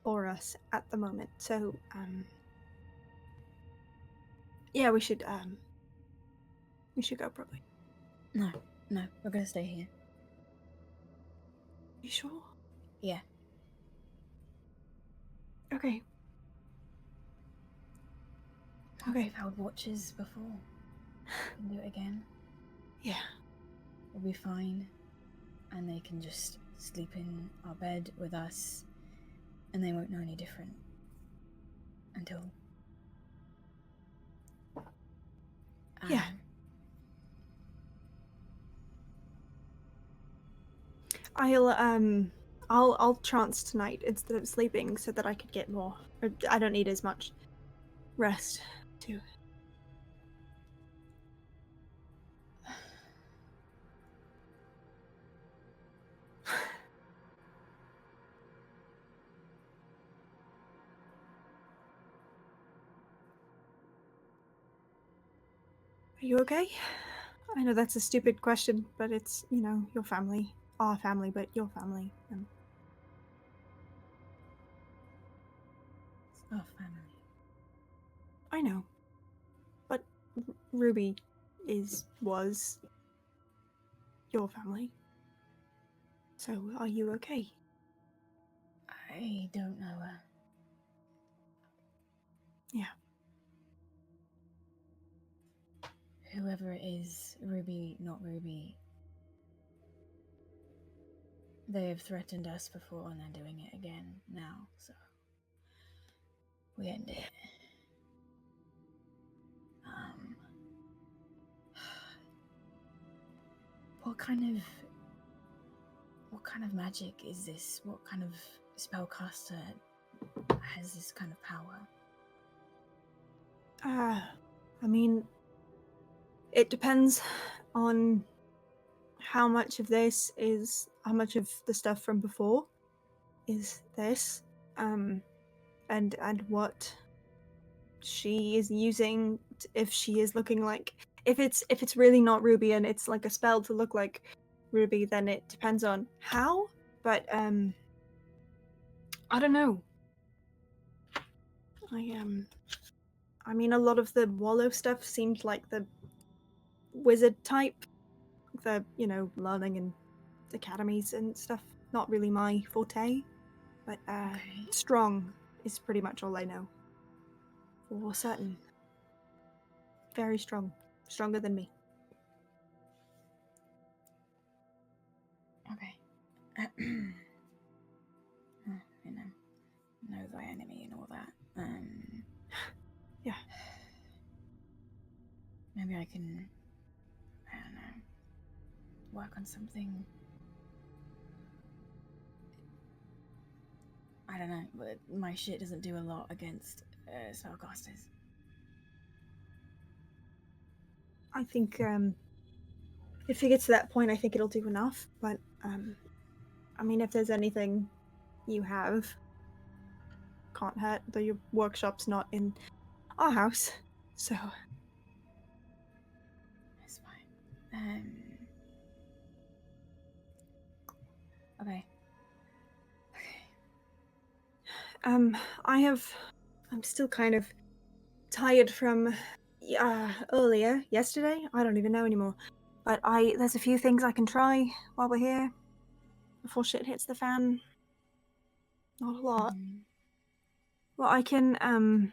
for us at the moment. So, yeah, we should go probably. No, we're gonna stay here. You sure? Yeah. Okay. Okay. We've held watches before. We can do it again. Yeah. We'll be fine. And they can just sleep in our bed with us. And they won't know any different. Until... Yeah. I'll trance tonight instead of sleeping so that I could get more. Or I don't need as much rest too. Are you okay? I know that's a stupid question, but it's, your family. Our family, but your family. It's our family. I know. But Ruby was your family. So are you okay? I don't know her. Yeah. whoever it is, Ruby, not Ruby, they have threatened us before and they're doing it again now, so we end it. What kind of magic is this? What kind of spellcaster has this kind of power? I mean, it depends on how much of this is, how much of the stuff from before is this, and what she is using, if she is looking like, if it's really not Ruby and it's like a spell to look like Ruby, then it depends on how, but I don't know. I mean, a lot of the Wallow stuff seemed like the wizard type, the, learning in academies and stuff. Not really my forte, but strong is pretty much all I know. For certain. Very strong. Stronger than me. Okay. Know thy enemy and all that. Yeah. Maybe I can, I don't know, work on something. I don't know, but my shit doesn't do a lot against spellcasters. I think, if it gets to that point, I think it'll do enough, but, I mean, if there's anything you have, can't hurt. The workshop's not in our house, so... That's fine. Okay. I'm still kind of tired from earlier, yesterday? I don't even know anymore. But there's a few things I can try while we're here, before shit hits the fan. Not a lot. Well, I can,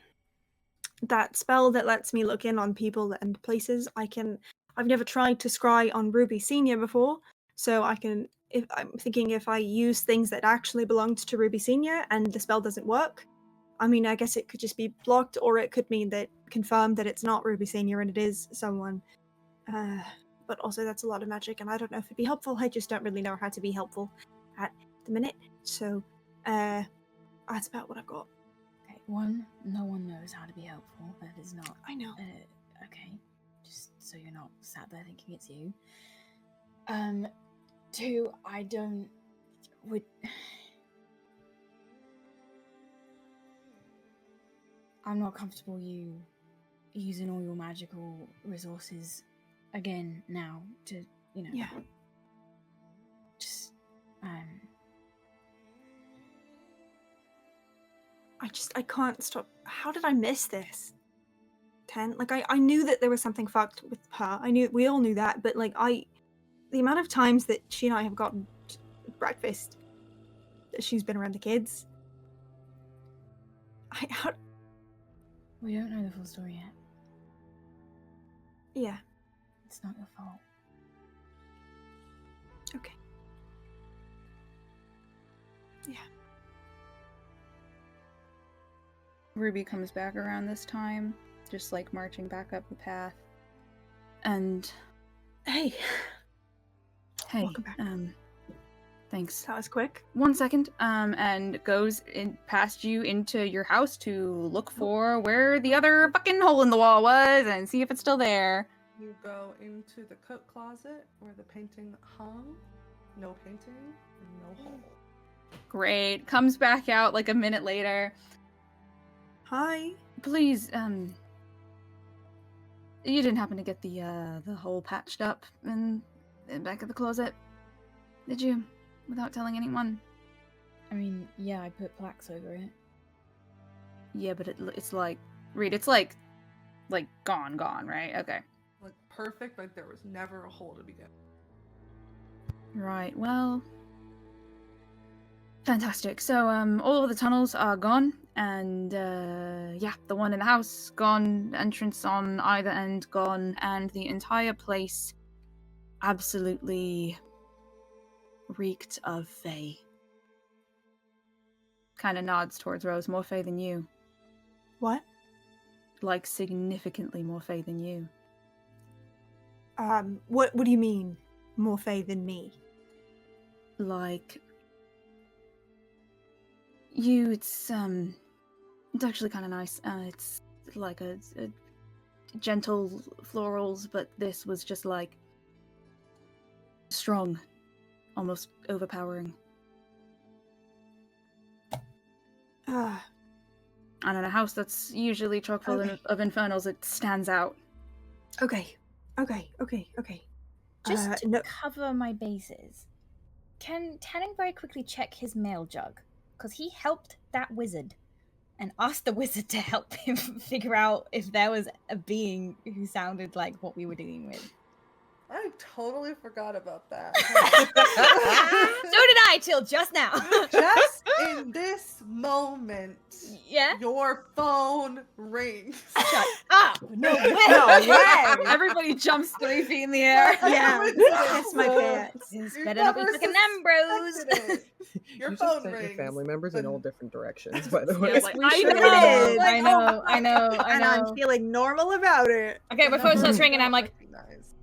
that spell that lets me look in on people and places, I've never tried to scry on Ruby Senior before, so I'm thinking if I use things that actually belonged to Ruby Senior and the spell doesn't work, I mean, I guess it could just be blocked, or it could mean that confirmed that it's not Ruby Senior and it is someone. But also that's a lot of magic, and I don't know if it'd be helpful. I just don't really know how to be helpful at the minute. So, that's about what I've got. Okay, one, no one knows how to be helpful. That is not... I know. Okay, just so you're not sat there thinking it's you. Two, I'm not comfortable you using all your magical resources again now to, Yeah. Just, I can't stop. How did I miss this? 10? Like, I knew that there was something fucked with her. We all knew that, but like, the amount of times that she and I have gotten breakfast, that she's been around the kids. We don't know the full story yet. Yeah. It's not your fault. Okay. Yeah. Ruby comes back around this time, just like marching back up the path. And Hey, welcome back. Thanks. That was quick. 1 second. And goes in past you into your house to look for where the other fucking hole in the wall was and see if it's still there. You go into the coat closet where the painting hung. No painting, no hole. Great. Comes back out like a minute later. Hi. Please, you didn't happen to get the hole patched up in the back of the closet, did you? Without telling anyone? I mean, yeah, I put plaques over it. Yeah, but it's like, Reed, it's like gone, right? Okay. Like perfect, like there was never a hole to begin. Right, well, fantastic. So, all of the tunnels are gone, And yeah, the one in the house gone, entrance on either end gone, and the entire place absolutely reeked of Fae. Kind of nods towards Rose. More Fae than you. What? Like, significantly more Fae than you. What do you mean? More Fae than me? Like, you, it's actually kind of nice. It's like a gentle florals, but this was just like strong, almost overpowering. And in a house that's usually chock full of infernals, it stands out. Okay. Just to cover my bases, can Tanning very quickly check his mail jug? Because he helped that wizard and asked the wizard to help him figure out if there was a being who sounded like what we were dealing with. I totally forgot about that. So did I till just now. Just in this moment, Yeah? your phone rings. Shut up! No way! No way! Everybody jumps 3 feet in the air. Yeah, that's my pants. This You better not be never fucking them, bros. suspected it. Your You phone just sent rings. your family members in and- all different directions, by the way. Yeah, like, I sure know, did. I know, I know, I And I'm know. feeling normal about it. Okay, my phone starts ringing. I'm like, Recognize.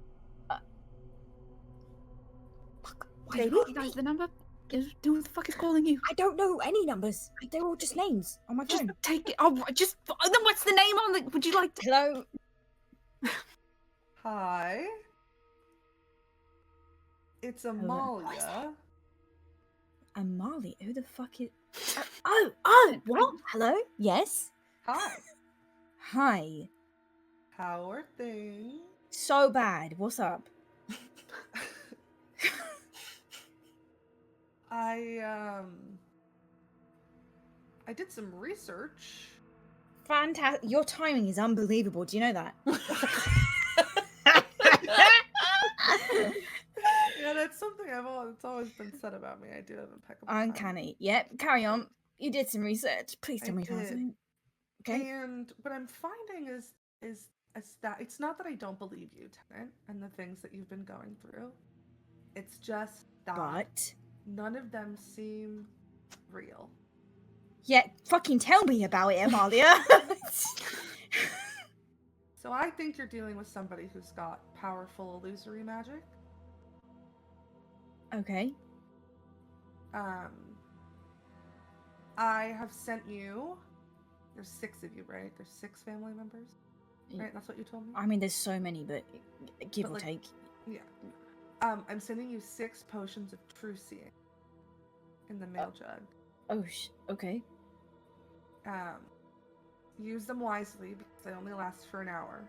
Why do you recognize the number? Who the fuck is calling you? I don't know any numbers. They're all just names on my Just phone. take it. Oh, just. Then what's the name on the? Would you like to? hello? Hi. It's what is Amalia. Amali, who the fuck is? Oh, what? Hello? Yes. Hi. Hi. How are things? So bad. What's up? I did some research. Fantastic. Your timing is unbelievable. Do you know that? Yeah, that's something it's always been said about me. I do have impeccable Uncanny. Yep. Carry on. You did some research. Please tell I me about did. it. Okay. And what I'm finding is that it's not that I don't believe you, Tenant, and the things that you've been going through. It's just that But none of them seem real. yeah, fucking tell me about it, Amalia. So I think you're dealing with somebody who's got powerful illusory magic. Okay. I have sent you. There's 6 of you, right? There's 6 family members, right? That's what you told me. I mean, there's so many, but give But, or like, take. Yeah. I'm sending you 6 potions of true seeing in the mail jug. Oh, okay. Use them wisely because they only last for an hour.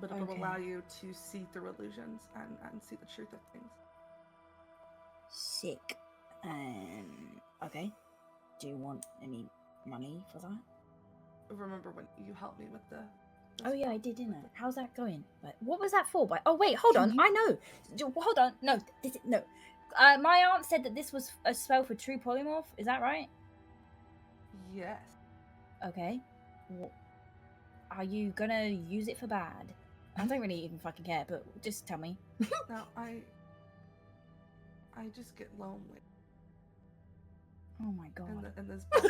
But it will Okay. allow you to see through illusions and see the truth of things. Sick. Okay. Do you want any money for that? Remember when you helped me with the... Oh yeah, I did, didn't I? How's that going? But what was that for? But oh wait, hold on. I know. Hold on. No, no. My aunt said that this was a spell for true polymorph. Is that right? Yes. Okay. Are you gonna use it for bad? I don't really even fucking care, but just tell me. Now, I just get lonely Oh my god. in this bubble.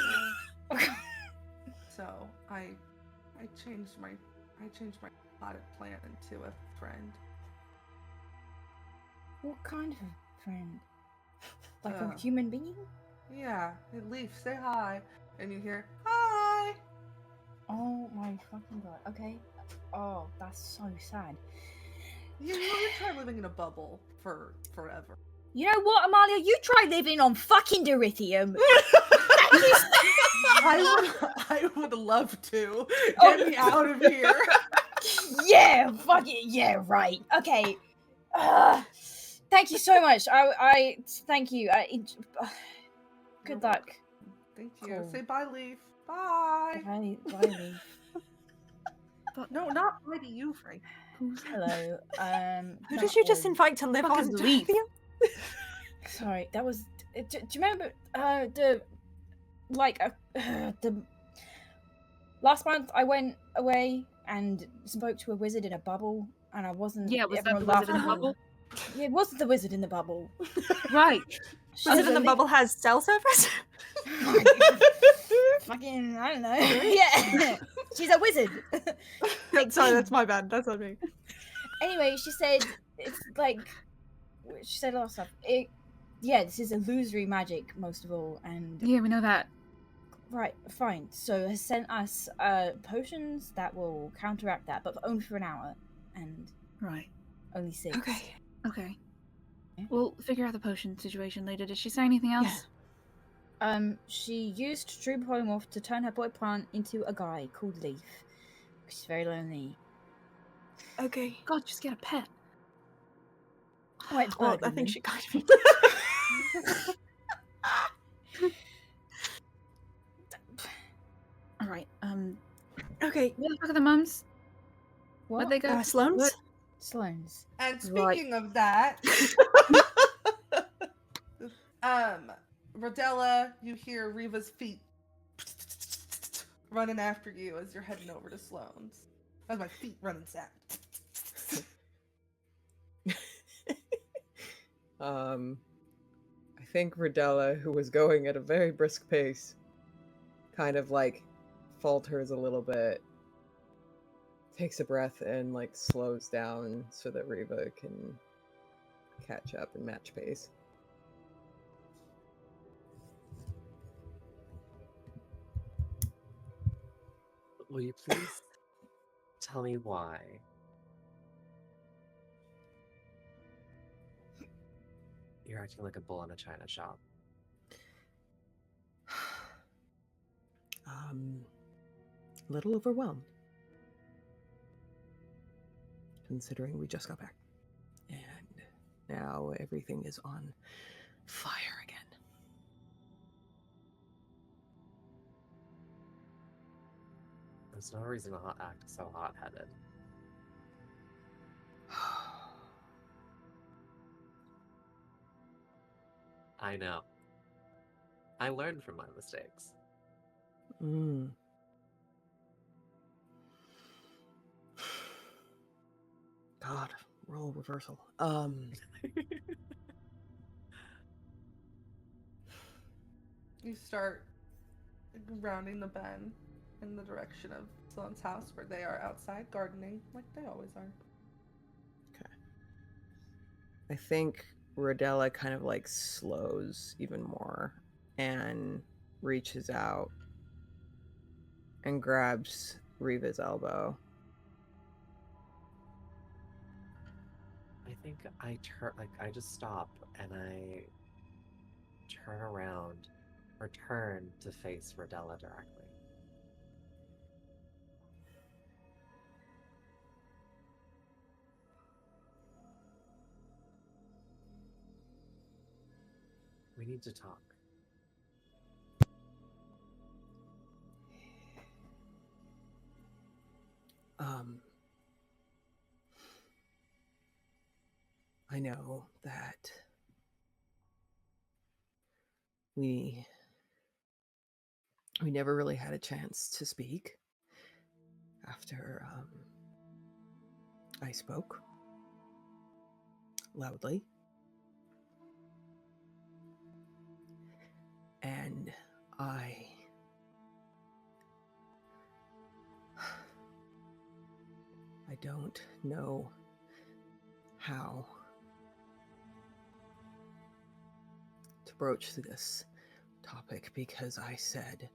So I changed my potted plant into a friend. What kind of a friend? Like Uh, a human being? Yeah, hey, Leaf, say hi, and you hear hi. Oh my fucking god. Okay. Oh, that's so sad. You try living in a bubble for forever. You know what, Amalia? You try living on fucking Dirithium. I would love to get me out of here. Yeah, fuck it. Yeah, right. Okay. Thank you so much. I thank you. Good luck. Thank you. Cool. Say bye, Leaf. Bye. Bye, Leaf. No, not bye to you, Frank. Hello. Who did you just invite to live Fuck on is Leaf? Dirithium? Sorry, that was. Do you remember the like the last month I went away and spoke to a wizard in a bubble, and I wasn't. Yeah, was that everyone the wizard laughed in the at me. bubble? Yeah, it wasn't the wizard in the bubble. Right. She Was was it in the a bubble has cell service? fucking, I don't know. Yeah, she's a wizard. Sorry, that's my bad. That's on me. Anyway, she said it's like she said a lot of stuff. Yeah, this is illusory magic most of all, and Yeah, we know that. right, fine. So has sent us potions that will counteract that, but only for an hour, and Right. only 6. Okay. Okay. We'll figure out the potion situation later. Did she say anything else? She used true polymorph to turn her boy plant into a guy called Leaf. She's very lonely. Okay. God, just get a pet. Oh, it's Well, bird I think woman. she kind of. All right. Okay. Where the fuck are the mums? What? Where'd they go? Sloane's? What? Sloane's. And Right. speaking of that, Rodella, you hear Riva's feet running after you as you're heading over to Sloane's. That's my feet running sound. I think Rodella, who was going at a very brisk pace, kind of like falters a little bit, takes a breath, and like slows down so that Riva can catch up and match pace. Will you please tell me why? You're acting like a bull in a china shop. A little overwhelmed, considering we just got back, and now everything is on fire again. There's no reason to act so hot-headed. I know. I learned from my mistakes. God, role reversal. You start rounding the bend in the direction of Sloane's house, where they are outside gardening, like they always are. Okay. I think Rodella kind of like slows even more and reaches out and grabs Riva's elbow. I think I just stop and I turn around or turn to face Rodella directly. We need to talk. I know that we never really had a chance to speak after I spoke loudly, and I don't know how to broach this topic, because I said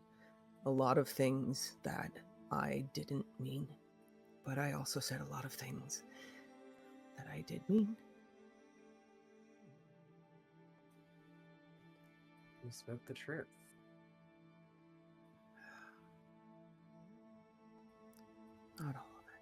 a lot of things that I didn't mean, but I also said a lot of things that I did mean. You spoke the truth. Not all of it.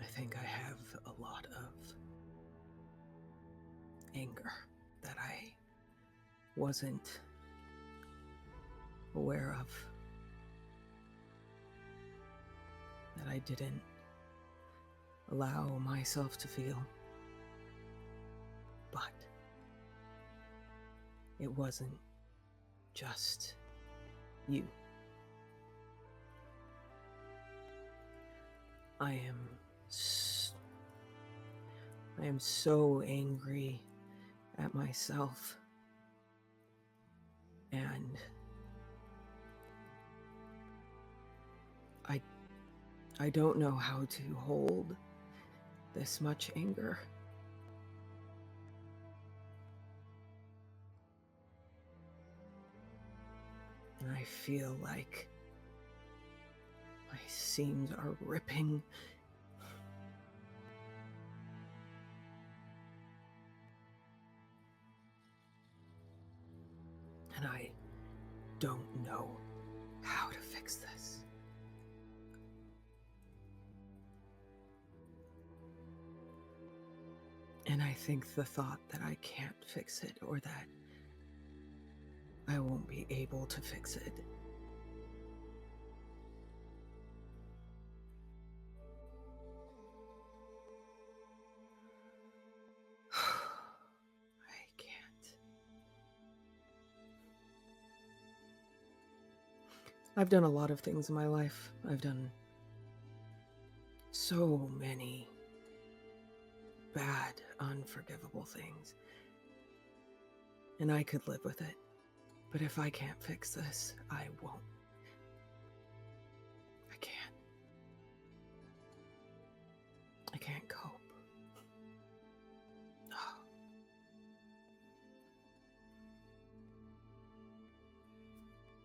I think I have a lot of anger that I wasn't aware of. That I didn't allow myself to feel. But it wasn't just you. I am so angry at myself, and I don't know how to hold this much anger. And I feel like my seams are ripping. And I don't know how to fix this. And I think the thought that I can't fix it, or that I won't be able to fix it, I can't. I've done a lot of things in my life. I've done so many bad, unforgivable things. And I could live with it. But if I can't fix this, I won't. I can't. I can't cope. Oh.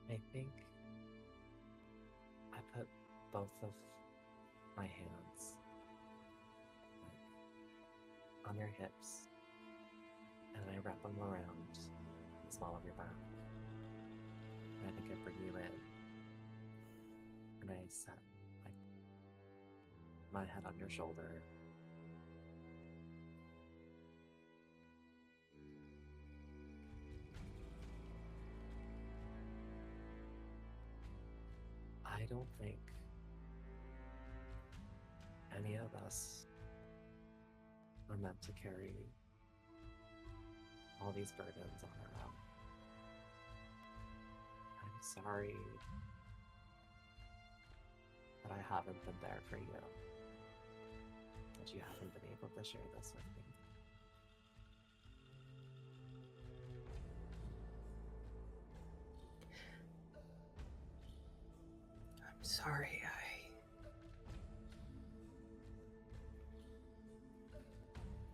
I think I put both of my hands on your hips, and I wrap them around the small of your back. And I think I bring you in, and I set my head on your shoulder. I don't think any of us are meant to carry all these burdens on our own. I'm sorry that I haven't been there for you, that you haven't been able to share this with me. I'm sorry I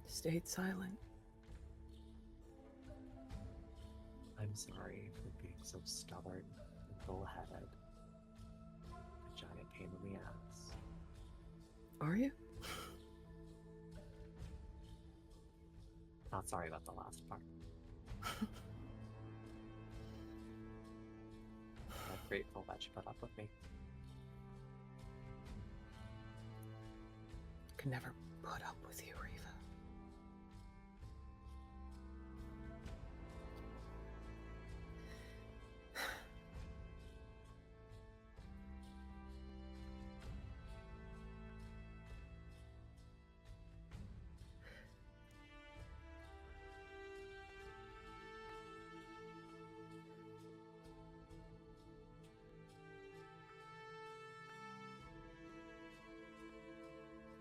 stayed silent. I'm sorry for being so stubborn and bullheaded. A giant pain in the ass. Are you? Not sorry about the last part. I'm grateful that you put up with me. Could never put up with you, Riva.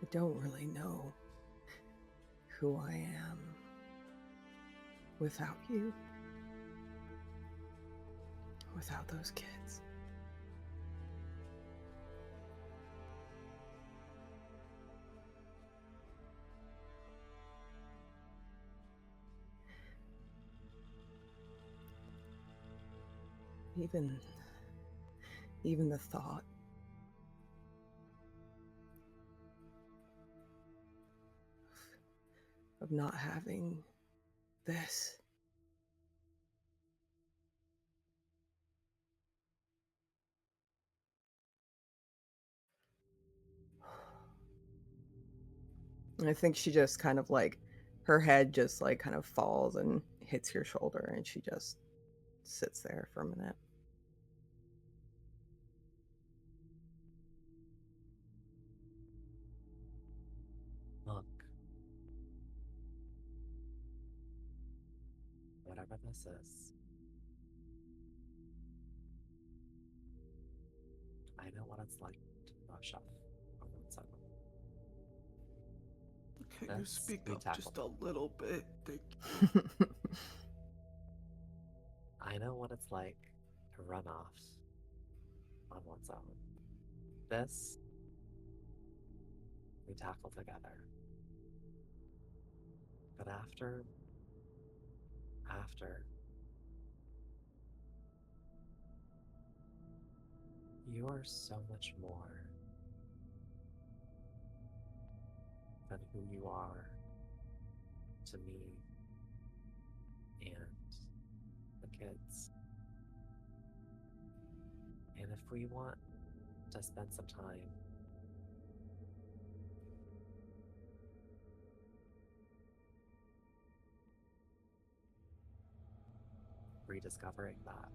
I don't really know who I am without you, without those kids. Even the thought of not having this. I think she just kind of like her head just like kind of falls and hits your shoulder, and she just sits there for a minute. Look. Whatever this is, I know what it's like to brush up on one side. Can you That's speak we up tackle. just a little bit? I know what it's like to run off on one's own. This, we tackle together. But after, you are so much more than who you are to me and the kids. And if we want to spend some time rediscovering that,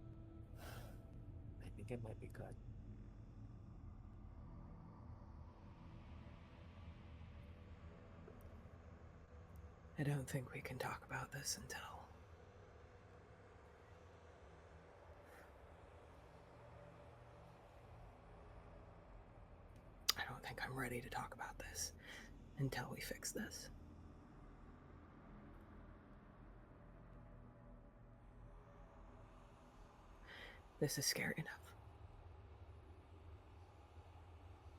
I think it might be good. I don't think we can talk about this until I don't think I'm ready to talk about this until we fix this. This is scary enough.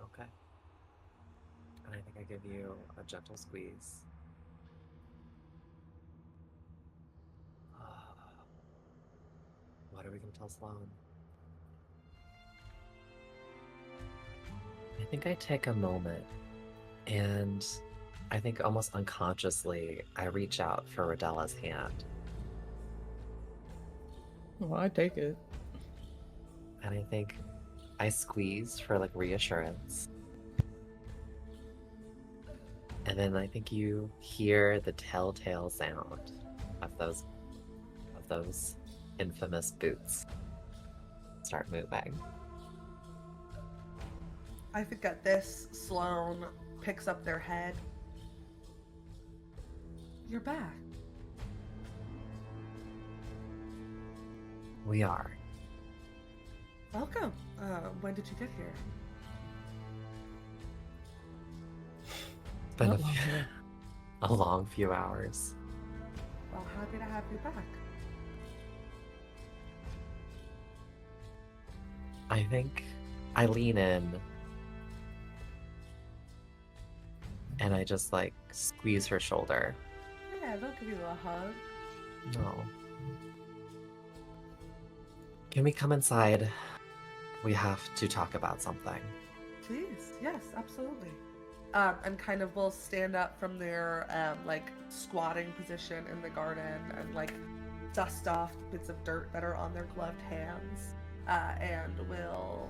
Okay. And I think I give you a gentle squeeze. What are we going to tell Sloan? I think I take a moment and I think almost unconsciously I reach out for Rodella's hand. Well, I take it. And I think I squeeze for like reassurance. And then I think you hear the telltale sound of those infamous boots start moving. I think at this, Sloan picks up their head. You're back. We are. Welcome. When did you get here? It's been a long few hours. Well, happy to have you back. I think I lean in and I just like squeeze her shoulder. Yeah, they'll give you a hug. No. Can we come inside? We have to talk about something. Please, yes, absolutely. And kind of will stand up from their like squatting position in the garden and like dust off bits of dirt that are on their gloved hands, and will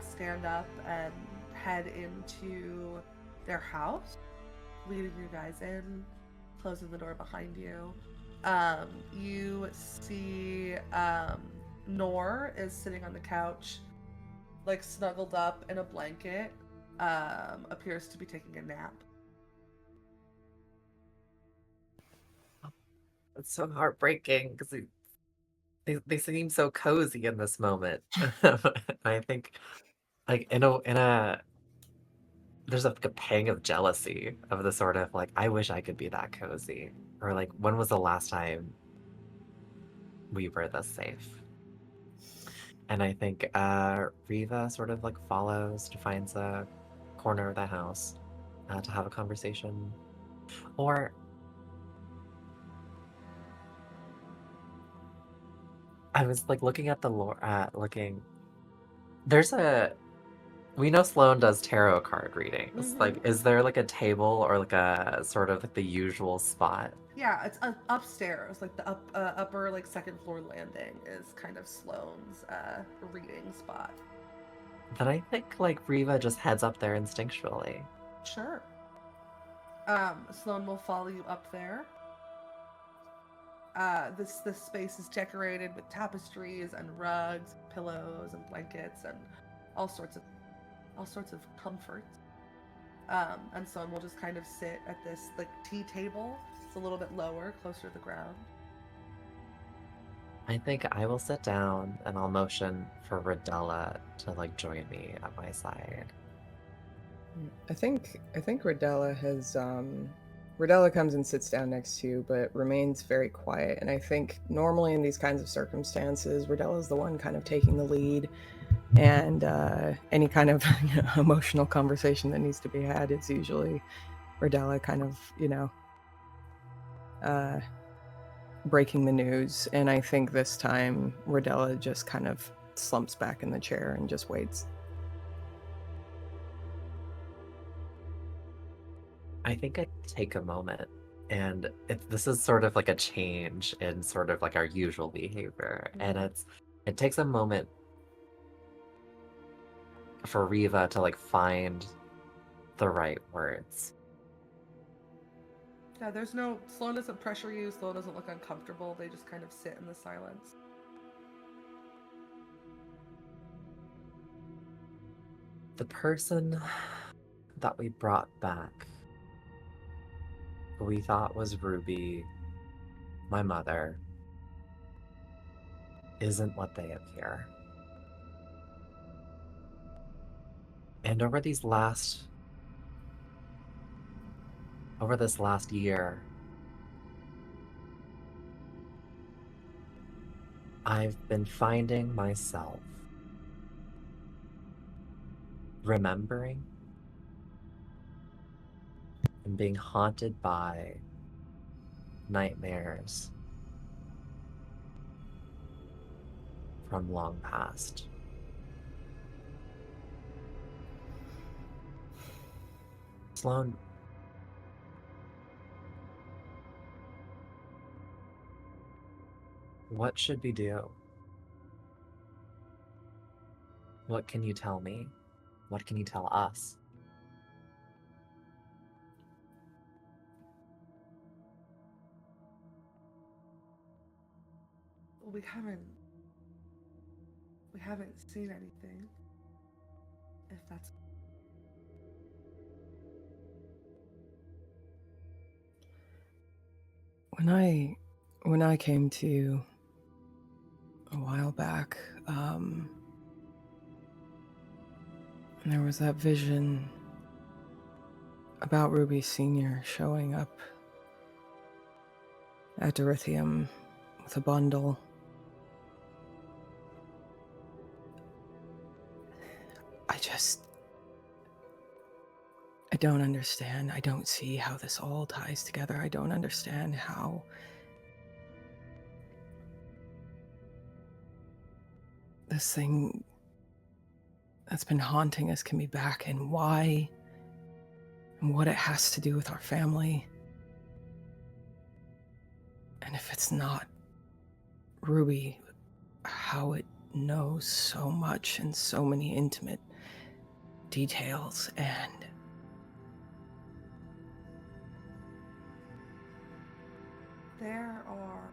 stand up and head into their house, leading you guys in, closing the door behind you. You see Nor is sitting on the couch, like snuggled up in a blanket, appears to be taking a nap. It's so heartbreaking because they seem so cozy in this moment. I think like in a there's like a pang of jealousy of the sort of like I wish I could be that cozy, or like when was the last time we were this safe? And I think Riva sort of like follows, finds a corner of the house to have a conversation. Or I was like looking at the there's we know Sloan does tarot card readings. Mhm. Like, is there like a table or like a sort of like the usual spot? Yeah, it's upstairs, like the upper like second floor landing is kind of Sloane's reading spot. Then I think like Riva just heads up there instinctually. Sure. Sloane will follow you up there. This space is decorated with tapestries and rugs, pillows and blankets, and all sorts of comforts. And Sloane will just kind of sit at this tea table. It's a little bit lower, closer to the ground. I think I will sit down and I'll motion for Rodella to join me at my side. I think Rodella has Rodella comes and sits down next to you, but remains very quiet. And I think normally in these kinds of circumstances, Rodella's the one kind of taking the lead, and any kind of emotional conversation that needs to be had is usually Rodella kind of, breaking the news. And I think this time Rodella just kind of slumps back in the chair and just waits. I think I take a moment, and this is sort of a change in sort of our usual behavior, and it takes a moment for Riva to find the right words. Yeah, Sloane doesn't pressure you, Sloane doesn't look uncomfortable, they just kind of sit in the silence. The person that we brought back, who we thought was Ruby, my mother, isn't what they appear. And over this last year, I've been finding myself remembering and being haunted by nightmares from long past. Sloane, what should we do? What can you tell me? What can you tell us? We haven't seen anything. If that's... When I came to you a while back, there was that vision about Ruby Sr. showing up at Dirithium with a bundle. I don't understand. I don't see how this all ties together. I don't understand how this thing that's been haunting us can be back, and why, and what it has to do with our family. And if it's not Ruby, how it knows so much and so many intimate details. And there are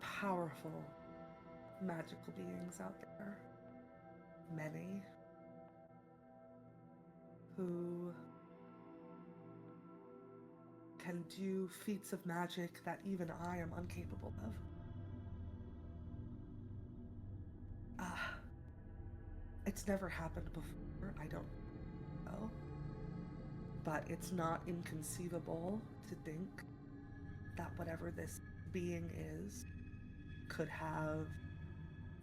powerful magical beings out there, many, who can do feats of magic that even I am incapable of. It's never happened before, I don't know, but it's not inconceivable to think that whatever this being is could have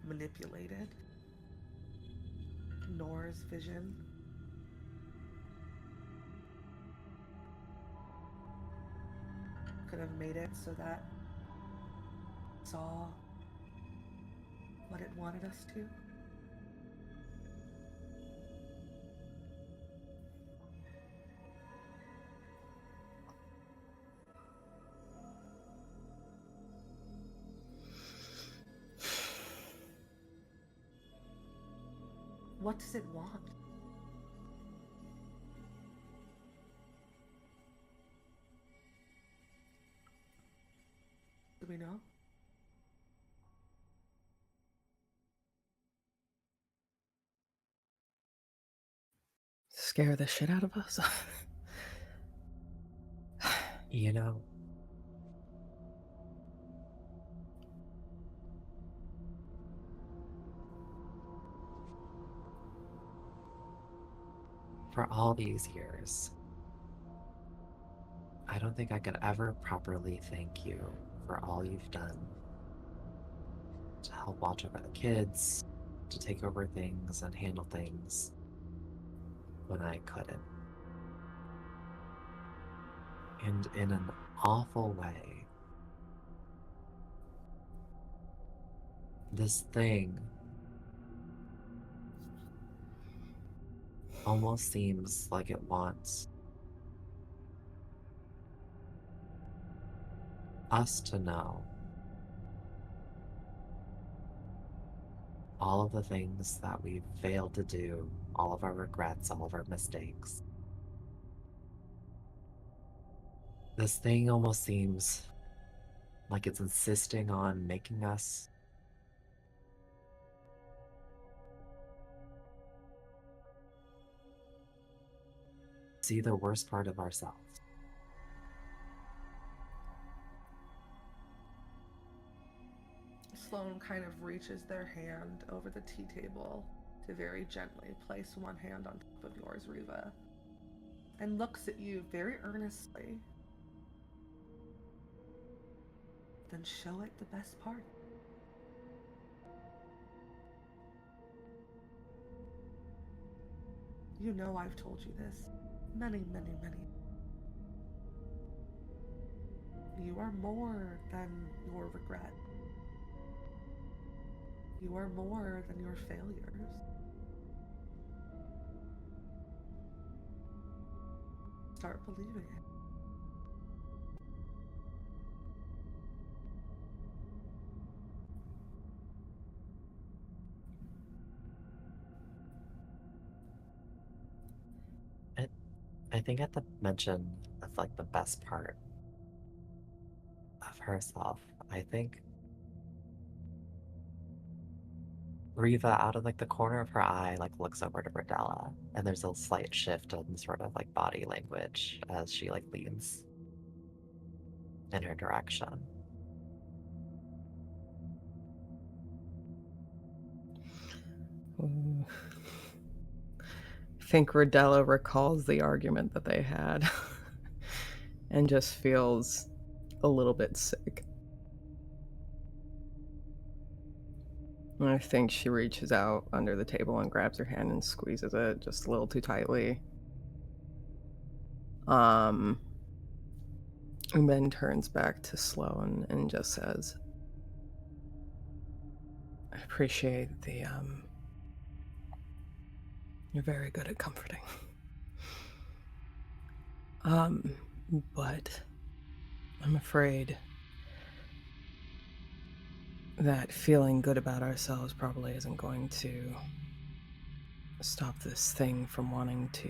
manipulated Nora's vision. Could have made it so that it saw what it wanted us to. What does it want? we know? Scare the shit out of us. You know, for all these years, I don't think I could ever properly thank you for all you've done to help watch over the kids, to take over things and handle things when I couldn't. And in an awful way, this thing almost seems like it wants us to know all of the things that we've failed to do, all of our regrets, all of our mistakes. This thing almost seems like it's insisting on making us see the worst part of ourselves. Sloane kind of reaches their hand over the tea table to very gently place one hand on top of yours, Riva, and looks at you very earnestly. Then show it the best part. You know I've told you this many, many, many. You are more than your regret. You are more than your failures. Start believing it. I think at the mention of like the best part of herself, I think Riva, out of like the corner of her eye, like looks over to Berdella, and there's a slight shift in sort of like body language as she like leans in her direction. I think Rodella recalls the argument that they had and just feels a little bit sick. I think she reaches out under the table and grabs her hand and squeezes it just a little too tightly. And then turns back to Sloane and just says, I appreciate the, you're very good at comforting. But I'm afraid that feeling good about ourselves probably isn't going to stop this thing from wanting to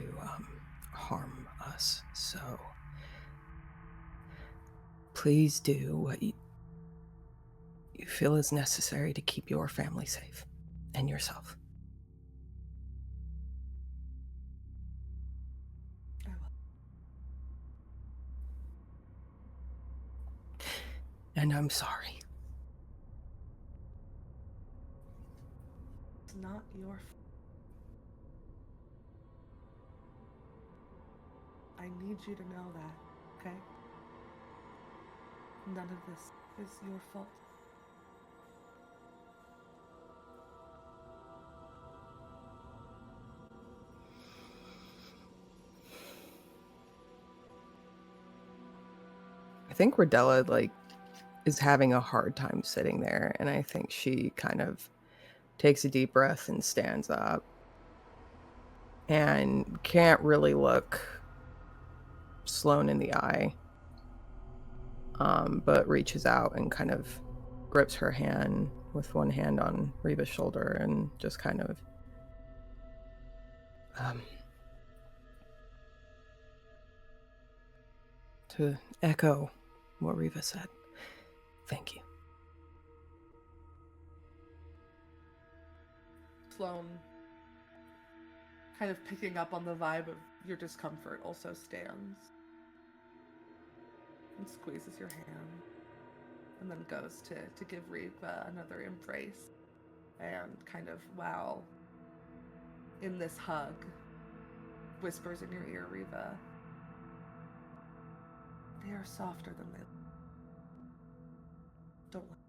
harm us. So please do what you feel is necessary to keep your family safe and yourself. I will. And I'm sorry. It's not your fault. I need you to know that, okay? None of this is your fault. I think Rodella, like, is having a hard time sitting there, and I think she kind of takes a deep breath and stands up and can't really look Sloane in the eye, but reaches out and kind of grips her hand with one hand on Reva's shoulder and just kind of to echo what Riva said. Thank you. Sloan, kind of picking up on the vibe of your discomfort, also stands and squeezes your hand, and then goes to give Reva another embrace, and kind of, while in this hug, whispers in your ear, Reva, they are softer than they look. Don't let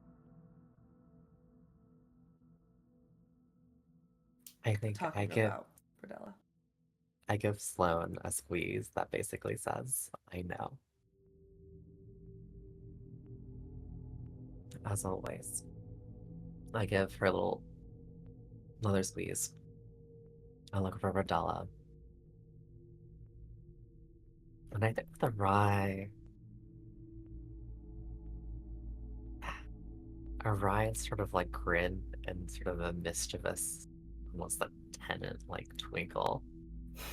I think talking I about Bradella. give Sloane a squeeze that basically says, I know. As always. I give her another squeeze. I look for Bradella. And I think the Rye sort of like grin and sort of a mischievous, almost a tenant like twinkle.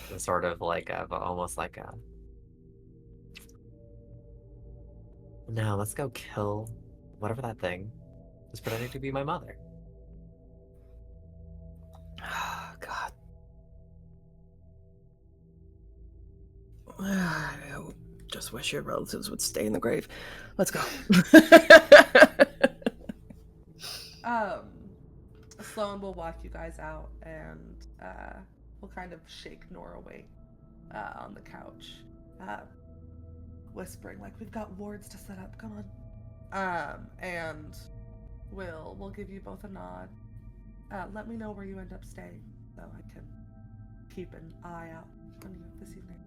The sort of like almost like a, now let's go kill whatever that thing is pretending to be my mother. God. I just wish your relatives would stay in the grave. Let's go. Sloan will walk you guys out, and we'll kind of shake Nora awake on the couch, whispering like, "We've got wards to set up. Come on." And we'll give you both a nod. Let me know where you end up staying, so I can keep an eye out on you this evening.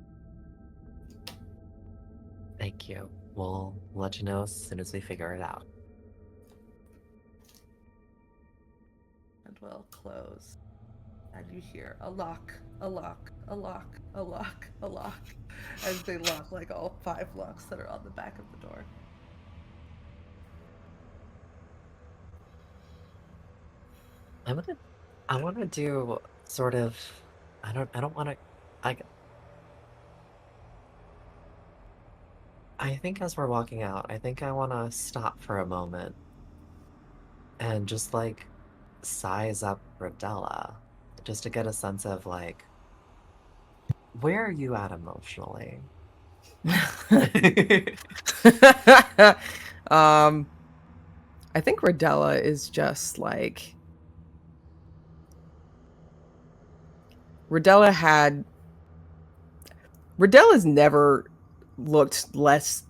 Thank you. We'll let you know as soon as we figure it out. And we'll close. And you hear a lock, a lock, a lock, a lock, a lock, as they lock like all 5 locks that are on the back of the door. I wanna do sort of, I don't wanna, I think as we're walking out, I think I wanna stop for a moment and just like size up Rodella, just to get a sense of like, where are you at emotionally? I think Rodella is just like, Rodella's never looked less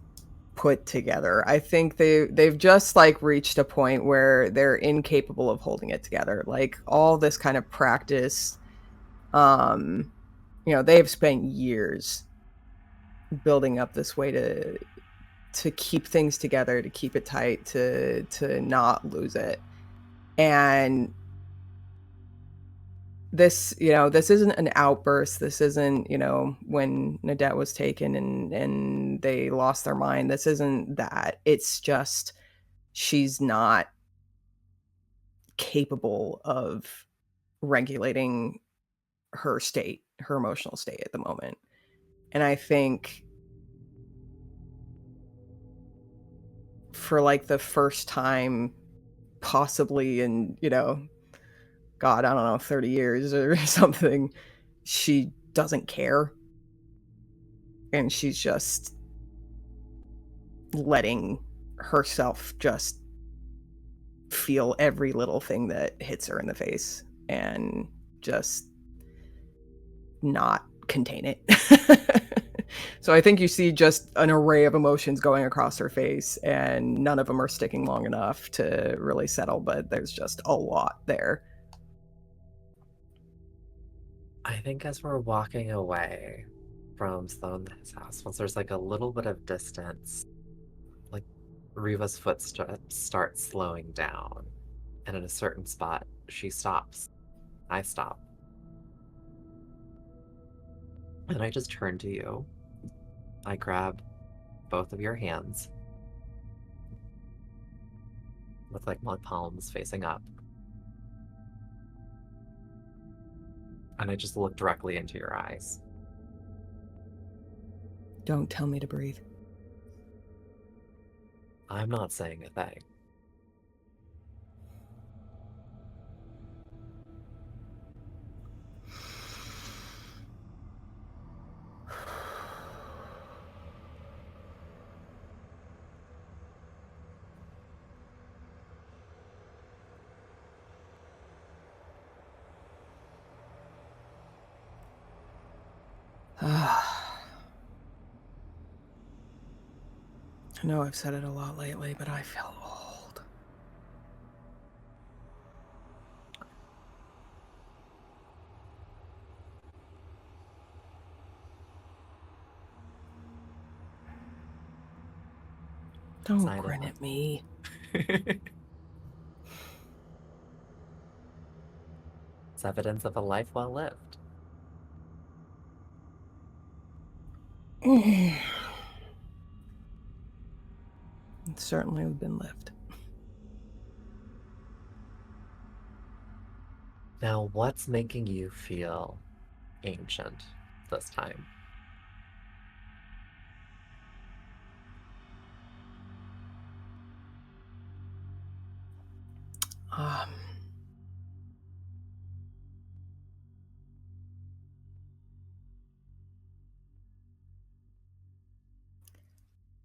put together. I think they've just like reached a point where they're incapable of holding it together. Like all this kind of practice, they've spent years building up this way to keep things together, to keep it tight, to not lose it. And this isn't an outburst. This isn't, when Nadette was taken and they lost their mind. This isn't that. It's just she's not capable of regulating her emotional state at the moment. And I think for like the first time possibly in, God, I don't know, 30 years or something, she doesn't care. And she's just letting herself just feel every little thing that hits her in the face and just not contain it. So I think you see just an array of emotions going across her face, and none of them are sticking long enough to really settle, but there's just a lot there. I think as we're walking away from Sloane's house, once there's like a little bit of distance, like Reva's footsteps start slowing down, and at a certain spot, she stops. I stop. And I just turn to you. I grab both of your hands with like my palms facing up. And I just look directly into your eyes. Don't tell me to breathe. I'm not saying a thing. I know I've said it a lot lately, but I feel old. Don't Sign grin it. at me. It's evidence of a life well lived. It certainly has been lived. Now, what's making you feel ancient this time?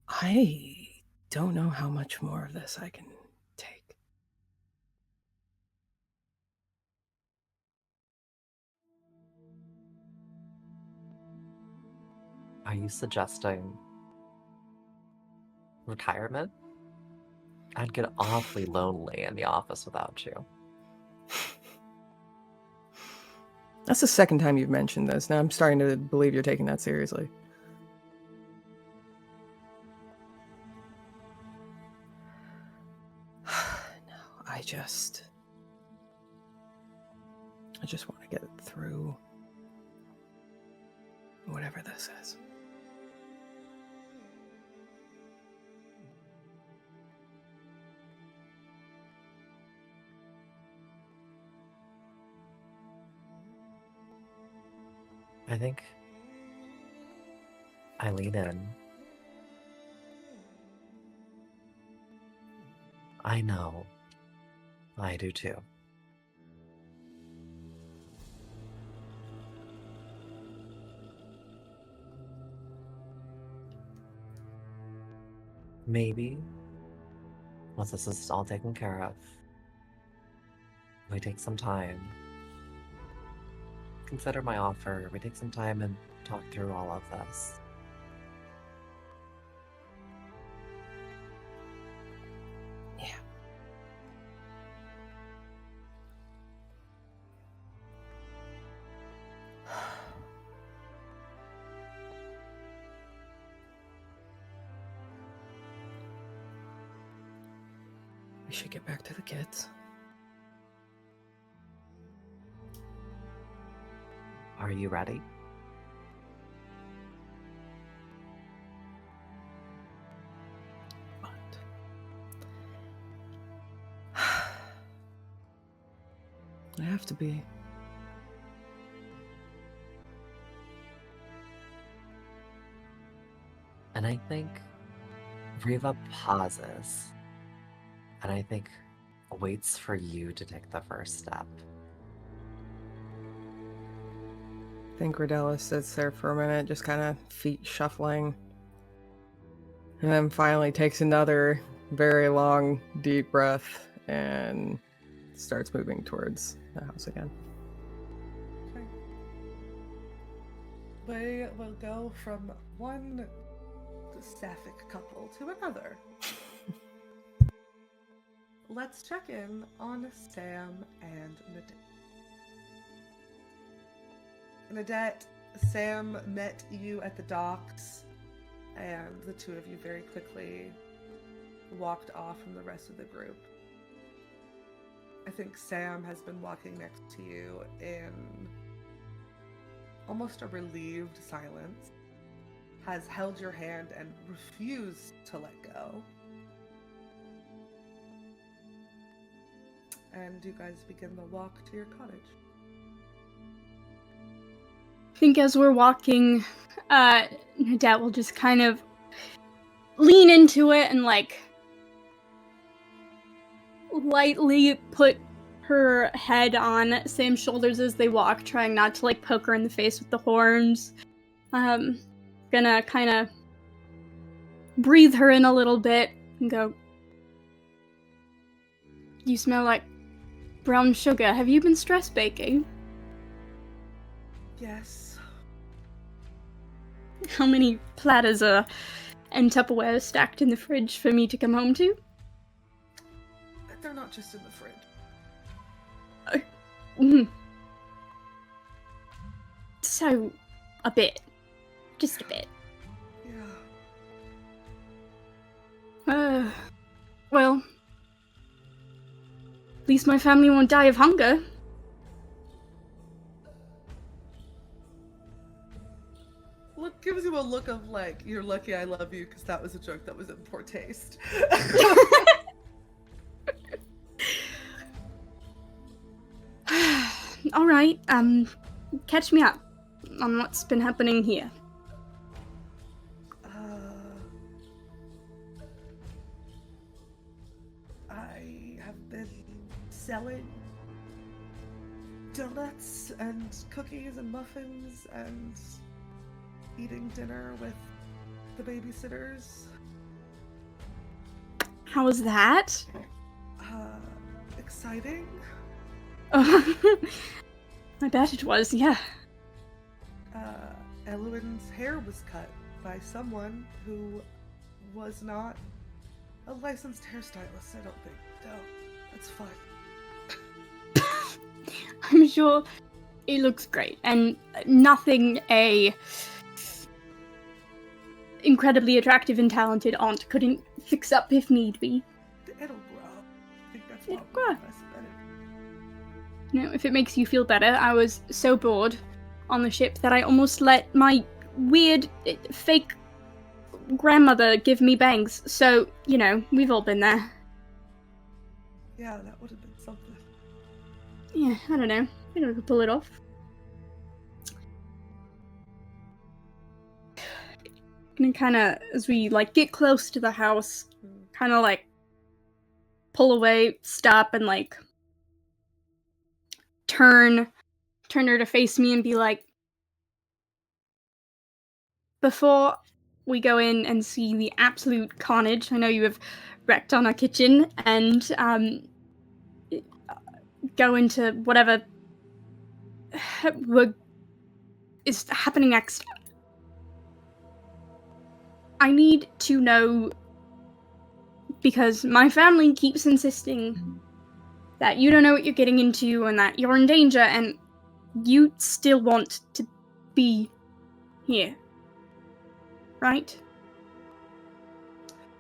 I don't know how much more of this I can take. Are you suggesting retirement? I'd get awfully lonely in the office without you. That's the second time you've mentioned this. Now I'm starting to believe you're taking that seriously. No, I just want to get through whatever this is. I think I lean in. I know. I do too. Maybe once this is all taken care of, we take some time. Consider my offer. We take some time and talk through all of this. Yeah. We should get back to the kids. Are you ready? But I have to be. And I think Riva pauses, and I think waits for you to take the first step. I think Rodella sits there for a minute, just kind of feet shuffling. And then finally takes another very long, deep breath and starts moving towards the house again. Okay. We will go from one sapphic couple to another. Let's check in on Sam and Nadette. Nadette, Sam met you at the docks, and the two of you very quickly walked off from the rest of the group. I think Sam has been walking next to you in almost a relieved silence, has held your hand and refused to let go. And you guys begin the walk to your cottage. I think as we're walking, Nadette will just kind of lean into it and like lightly put her head on Sam's shoulders as they walk, trying not to like poke her in the face with the horns. Gonna kind of breathe her in a little bit and go, "You smell like brown sugar. Have you been stress baking?" Yes. How many platters and Tupperware stacked in the fridge for me to come home to? They're not just in the fridge. So, a bit. Just a bit. Yeah. Well, at least my family won't die of hunger. Look, gives you a look of like, you're lucky I love you, because that was a joke that was in poor taste. All right, catch me up on what's been happening here. I have been selling donuts and cookies and muffins and eating dinner with the babysitters. How was that? Exciting. I bet it was, yeah. Eluin's hair was cut by someone who was not a licensed hairstylist, I don't think. No, that's fine. I'm sure it looks great, and nothing a incredibly attractive and talented aunt couldn't fix up if need be. It'll grow. I think that's It'll probably grow. the best bet. You know, if it makes you feel better, I was so bored on the ship that I almost let my weird, fake grandmother give me bangs. So, you know, we've all been there. Yeah, that would have been something. Yeah, I don't know. I think I could pull it off. And kind of, as we, like, get close to the house, kind of, like, pull away, stop, and, like, turn her to face me and be like, before we go in and see the absolute carnage, I know you have wrecked on our kitchen, and go into whatever is happening next. I need to know, because my family keeps insisting that you don't know what you're getting into and that you're in danger, and you still want to be here. Right?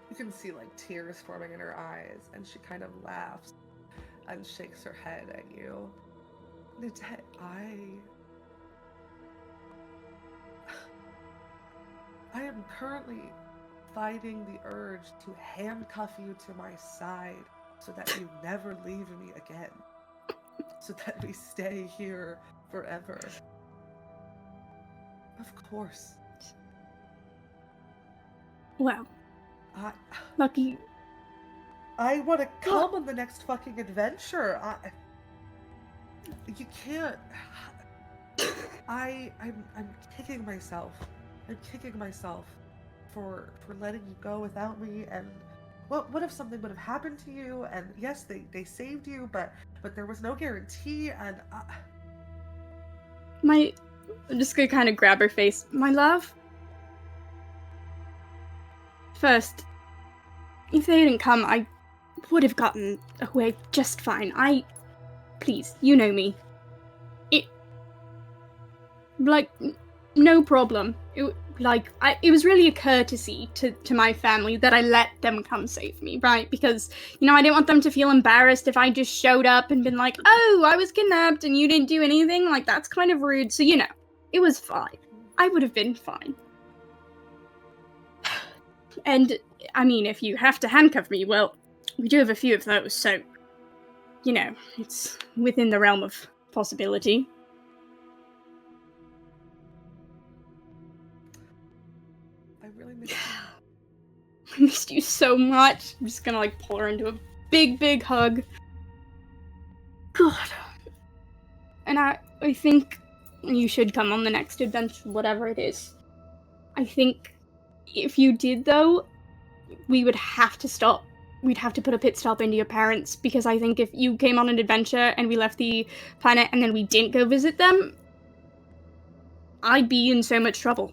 You can see like tears forming in her eyes, and she kind of laughs and shakes her head at you. Nadette, I am currently fighting the urge to handcuff you to my side so that you never leave me again. So that we stay here forever. Of course. Well, I lucky. I want to come on the next fucking adventure. You can't. I'm kicking myself. I'm kicking myself for letting you go without me. And what if something would have happened to you? And yes, they saved you, but there was no guarantee. And I'm just gonna kind of grab her face. My love. First, if they didn't come, I would have gotten away just fine. Please, you know me. No problem. It was really a courtesy to my family that I let them come save me, right? Because, you know, I didn't want them to feel embarrassed if I just showed up and been like, oh, I was kidnapped and you didn't do anything. Like, that's kind of rude. So, you know, it was fine. I would have been fine. And, I mean, if you have to handcuff me, well, we do have a few of those, so, you know, it's within the realm of possibility. I really miss you. I missed you so much. I'm just gonna, like, pull her into a big hug. God. And I think you should come on the next adventure, whatever it is. I think if you did, though, we would have to stop. We'd have to put a pit stop into your parents, because I think if you came on an adventure and we left the planet and then we didn't go visit them, I'd be in so much trouble.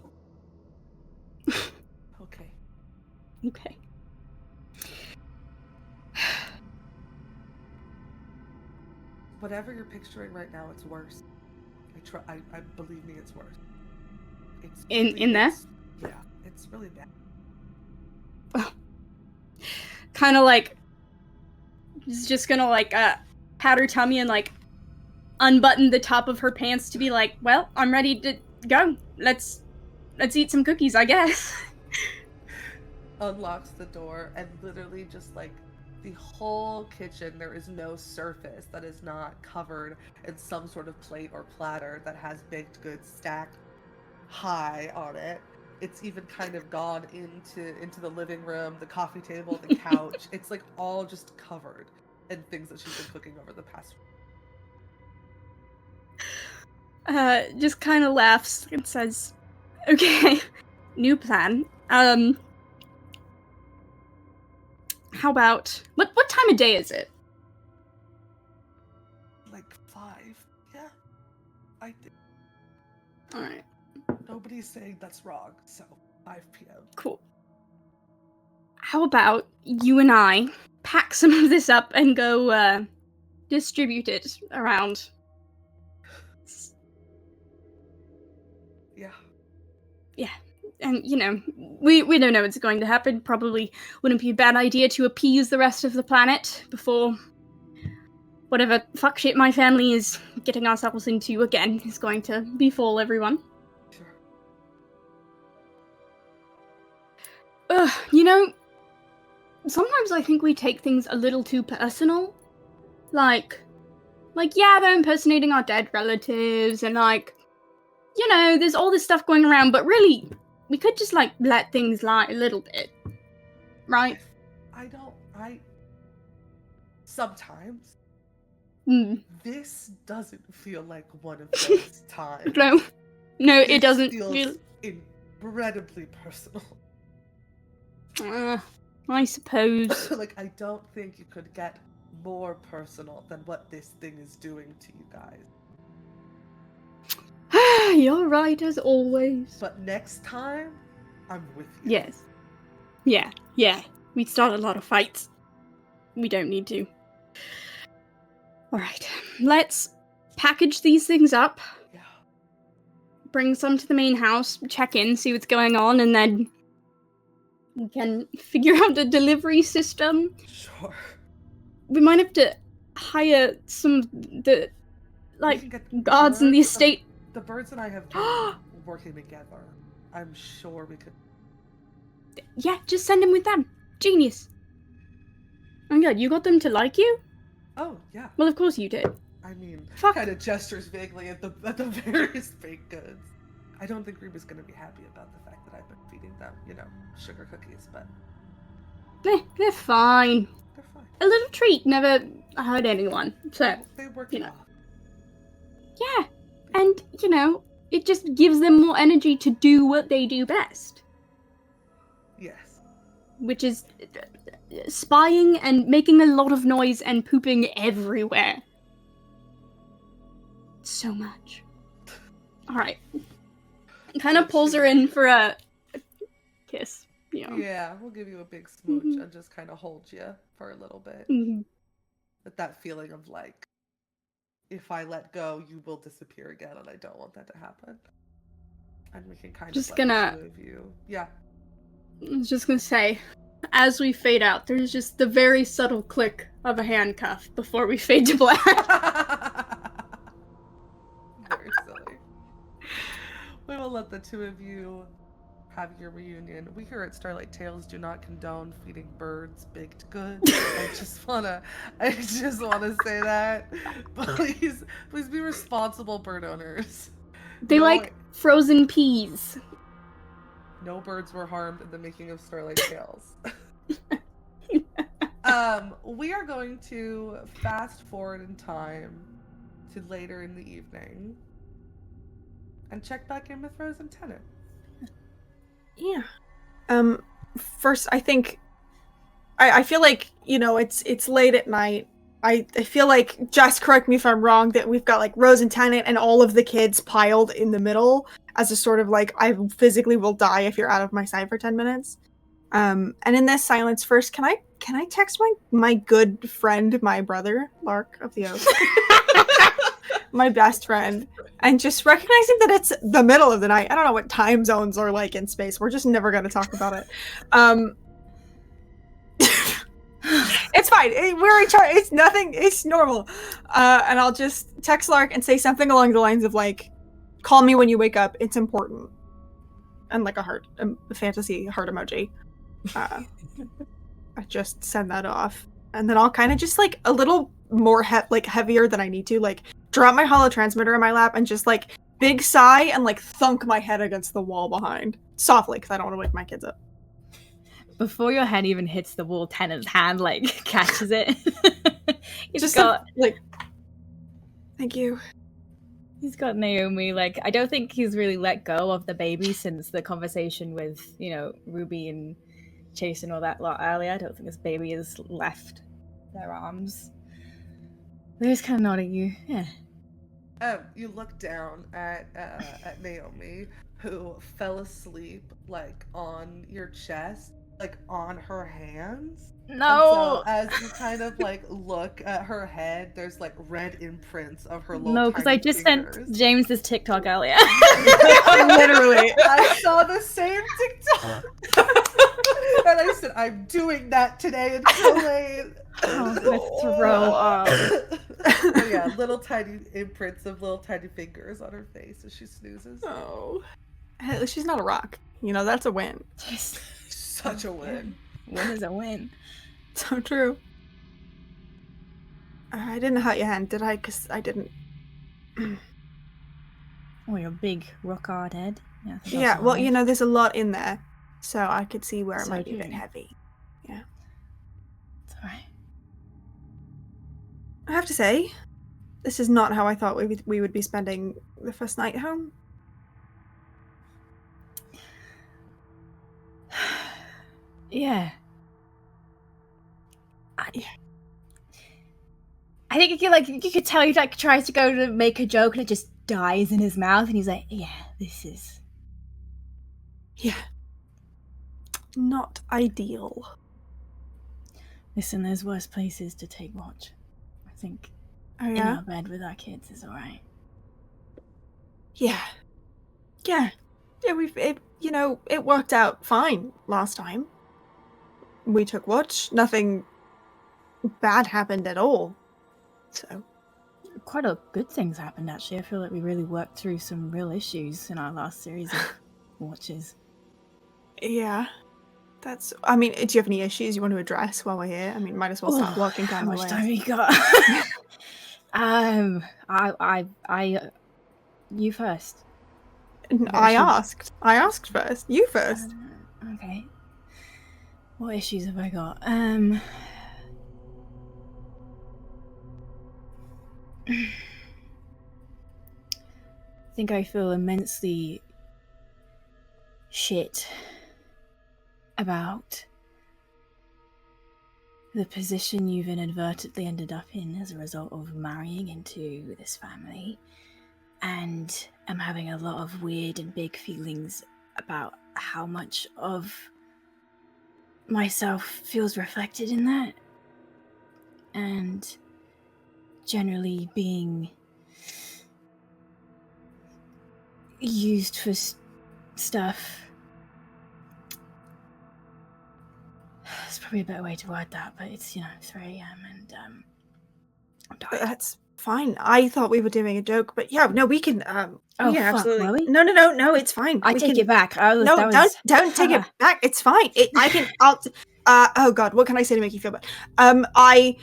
Okay. Okay. Whatever you're picturing right now, it's worse. I believe me, it's worse. It's In there? Yeah, it's really bad. Kind of like, he's just gonna like pat her tummy and like unbutton the top of her pants to be like, well, I'm ready to go. Let's eat some cookies, I guess. Unlocks the door, and literally just like the whole kitchen, there is no surface that is not covered in some sort of plate or platter that has baked goods stacked high on it. It's even kind of gone into the living room, the coffee table, the couch. It's like all just covered in things that she's been cooking over the past week. Just kind of laughs and says, okay, new plan. How about, what time of day is it? Like 5. Yeah. I think. Alright, Nobody's saying that's wrong, so 5 p.m. cool. How about you and I pack some of this up and go, distribute it around? Yeah. Yeah. And, you know, we don't know what's going to happen. Probably wouldn't be a bad idea to appease the rest of the planet before whatever fuck shit my family is getting ourselves into again is going to befall everyone. Sure. You know, sometimes I think we take things a little too personal. Like, yeah, they're impersonating our dead relatives, and like, you know, there's all this stuff going around, but really, we could just, like, let things lie a little bit. Right? Sometimes. This doesn't feel like one of those times. No, it doesn't feels feel incredibly personal. I suppose. Like, I don't think you could get more personal than what this thing is doing to you guys. You're right, as always. But next time, I'm with you. Yes. Yeah. We start a lot of fights. We don't need to. Alright, let's package these things up. Yeah. Bring some to the main house, check in, see what's going on, and then we can figure out a delivery system. Sure. We might have to hire some of the, like, guards in the estate. The birds and I have been working together. I'm sure we could... Yeah, just send him with them. Genius. Oh my god, you got them to like you? Oh, yeah. Well, of course you did. I mean, Fuck. kind of gestures vaguely at the various baked goods. I don't think Reba's gonna be happy about the fact that I've been feeding them, you know, sugar cookies, but... They're fine. They're fine. A little treat never hurt anyone, so... They work you know. off. Yeah, and, you know, it just gives them more energy to do what they do best. Yes. Which is spying and making a lot of noise and pooping everywhere. So much. Alright. Kind of pulls her in for a kiss, you know. Yeah, we'll give you a big smooch and just kind of hold you for a little bit. With that feeling of like, if I let go, you will disappear again, and I don't want that to happen. And we can kind Just of gonna... let the two of you... Yeah. I was just gonna say, as we fade out, there's just the very subtle click of a handcuff before we fade to black. Very silly. We will let the two of you have your reunion. We here at Starlight Tales do not condone feeding birds baked goods. I just wanna say that. Please be responsible bird owners. They like frozen peas. No birds were harmed in the making of Starlight Tales. We are going to fast forward in time to later in the evening and check back in with Rose and Tennant. Yeah. First, I think I feel like, you know, it's late at night. I feel like, just correct me if I'm wrong, that we've got like Rose and Tennant and all of the kids piled in the middle as a sort of like, I physically will die if you're out of my sight for 10 minutes. And in this silence, first, can I text my good friend, my brother, Lark of the Oak, my best friend, and just recognizing that it's the middle of the night. I don't know what time zones are like in space. We're just never going to talk about it. It's fine. We're in charge. It's nothing. It's normal. And I'll just text Lark and say something along the lines of like, "Call me when you wake up. It's important." And like a heart, a fantasy heart emoji. I just send that off, and then I'll kind of just like a little more heavier than I need to, like drop my holo transmitter in my lap and just like big sigh and like thunk my head against the wall behind softly because I don't want to wake my kids up. Before your head even hits the wall, Tennant's hand like catches it. Just like, thank you. He's got Naomi. Like, I don't think he's really let go of the baby since the conversation with, you know, Ruby and Chase and all that lot earlier. I don't think this baby has left their arms. They're just kind of nodding at you. Yeah. You look down at Naomi, who fell asleep like on your chest, like on her hands. No. And so as you kind of like look at her head, there's like red imprints of her little. No, because I just fingers. sent James this TikTok earlier. Literally, I saw the same TikTok, and I said, "I'm doing that today in Kool-Aid." I'm gonna throw up. But yeah, little tiny imprints of little tiny fingers on her face as she snoozes. Oh, hey, she's not a rock. You know, that's a win. Such a win. Win is a win. So true. I didn't hurt your hand, did I? Because I didn't. Oh, your big rock hard head. Yeah, Yeah, well, you know, there's a lot in there, so I could see where it So might be a bit true. heavy. Yeah. It's alright. I have to say, this is not how I thought we would be spending the first night home. Yeah. I think you could tell he like tries to go to make a joke and it just dies in his mouth, and he's like, "Yeah, this is." Yeah. Not ideal. Listen, there's worse places to take watch. I think Oh in yeah? our bed with our kids is alright. Yeah. Yeah. Yeah, it worked out fine last time. We took watch. Nothing bad happened at all. So. Quite a good things happened actually. I feel like we really worked through some real issues in our last series of watches. Yeah. I mean, do you have any issues you want to address while we're here? I mean, might as well start blocking How down the much list. time we got? You first. I asked first. You first. Okay. What issues have I got? I think I feel immensely shit about the position you've inadvertently ended up in as a result of marrying into this family, and I'm having a lot of weird and big feelings about how much of myself feels reflected in that, and generally being used for stuff. It's probably a better way to word that, but it's, 3 a.m. and I'm tired. That's fine. I thought we were doing a joke, but yeah, no, we can. Oh, yeah, fuck, absolutely. were we? No, it's fine. I We take can- it back. Don't take it back. It's fine. Oh god, what can I say to make you feel bad? I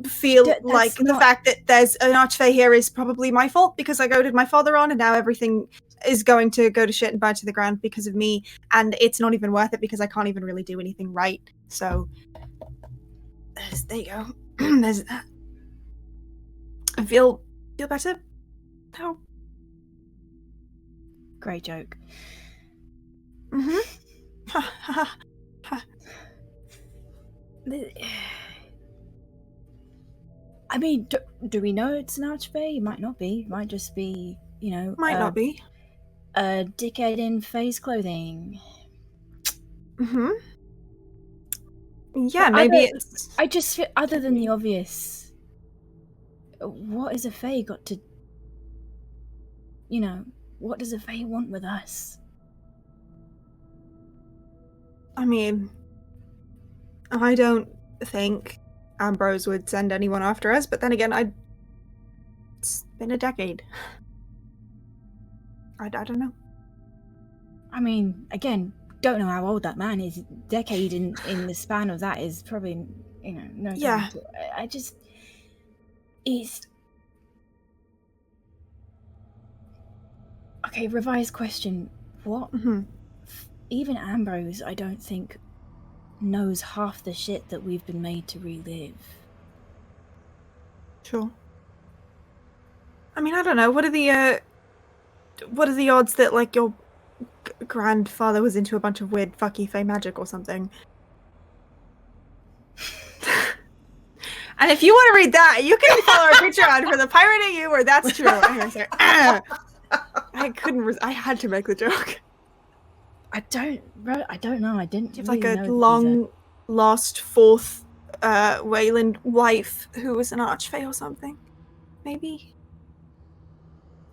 feel That's like the not- fact that there's an archfey here is probably my fault because I goaded my father on, and now everything is going to go to shit and burn to the ground because of me, and it's not even worth it because I can't even really do anything right. So There you go. There's that. I feel better. How? Great joke. Mm-hmm. I mean, do we know it's an archfey? It might not be. It might just be, you know, Might not be. a dickhead in phase clothing. Mm-hmm. Yeah, maybe it's... I just feel, other than the obvious, what has a fae got to... You know, what does a fae want with us? I mean, I don't think Ambrose would send anyone after us, but then again, it's been a decade. I don't know. I mean, again, don't know how old that man is. Decade in the span of that is probably, you know, no time. Yeah. I just... It's... Okay, revised question. What... Mm-hmm. Even Ambrose, I don't think, knows half the shit that we've been made to relive. Sure. I mean, I don't know. What are the odds that, like, your grandfather was into a bunch of weird fucky fae magic or something? And if you want to read that, you can follow our Patreon for the Pirate AU, where that's true. Anyway, sorry. I couldn't. I had to make the joke. I don't know. I didn't. You have really like know a that long lost fourth Wayland wife who was an archfey or something, maybe.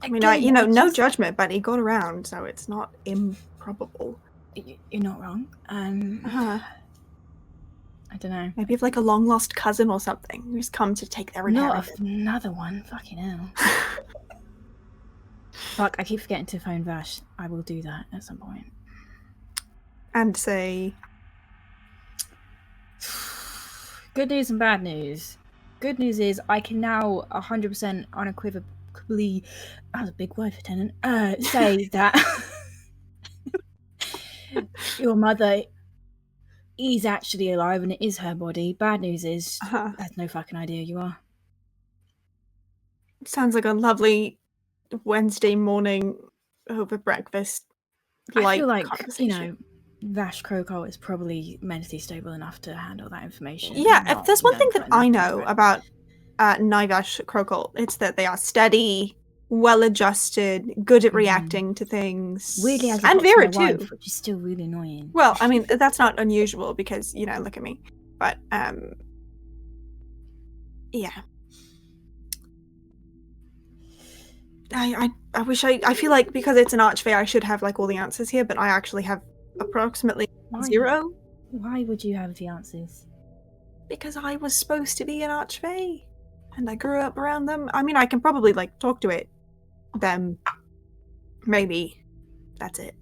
I mean, Again, no judgment, but he got around, so it's not improbable. You're not wrong. Uh-huh. I don't know. Maybe you have like a long lost cousin or something who's come to take their inheritance. Not another one. Fucking hell. Fuck! I keep forgetting to phone Vash. I will do that at some point. And say, good news and bad news. Good news is I can now 100% unequivocally, that was a big word for Tenant, say that your mother is actually alive and it is her body. Bad news is, that's no fucking idea you are. Sounds like a lovely Wednesday morning over breakfast. I feel like, you know, Vash Crowcolt is probably mentally stable enough to handle that information. Yeah, if there's one thing that I know about Naivash Crowcolt, it's that they are steady, well-adjusted, good at reacting to things. Weirdly, as and Vera too, wife, which is still really annoying. Well, I mean, that's not unusual because, you know, look at me. But, yeah. I wish I feel like because it's an archfey I should have like all the answers here, but I actually have approximately 0. Why would you have the answers? Because I was supposed to be an archfey and I grew up around them. I mean, I can probably like talk to them. Maybe. That's it.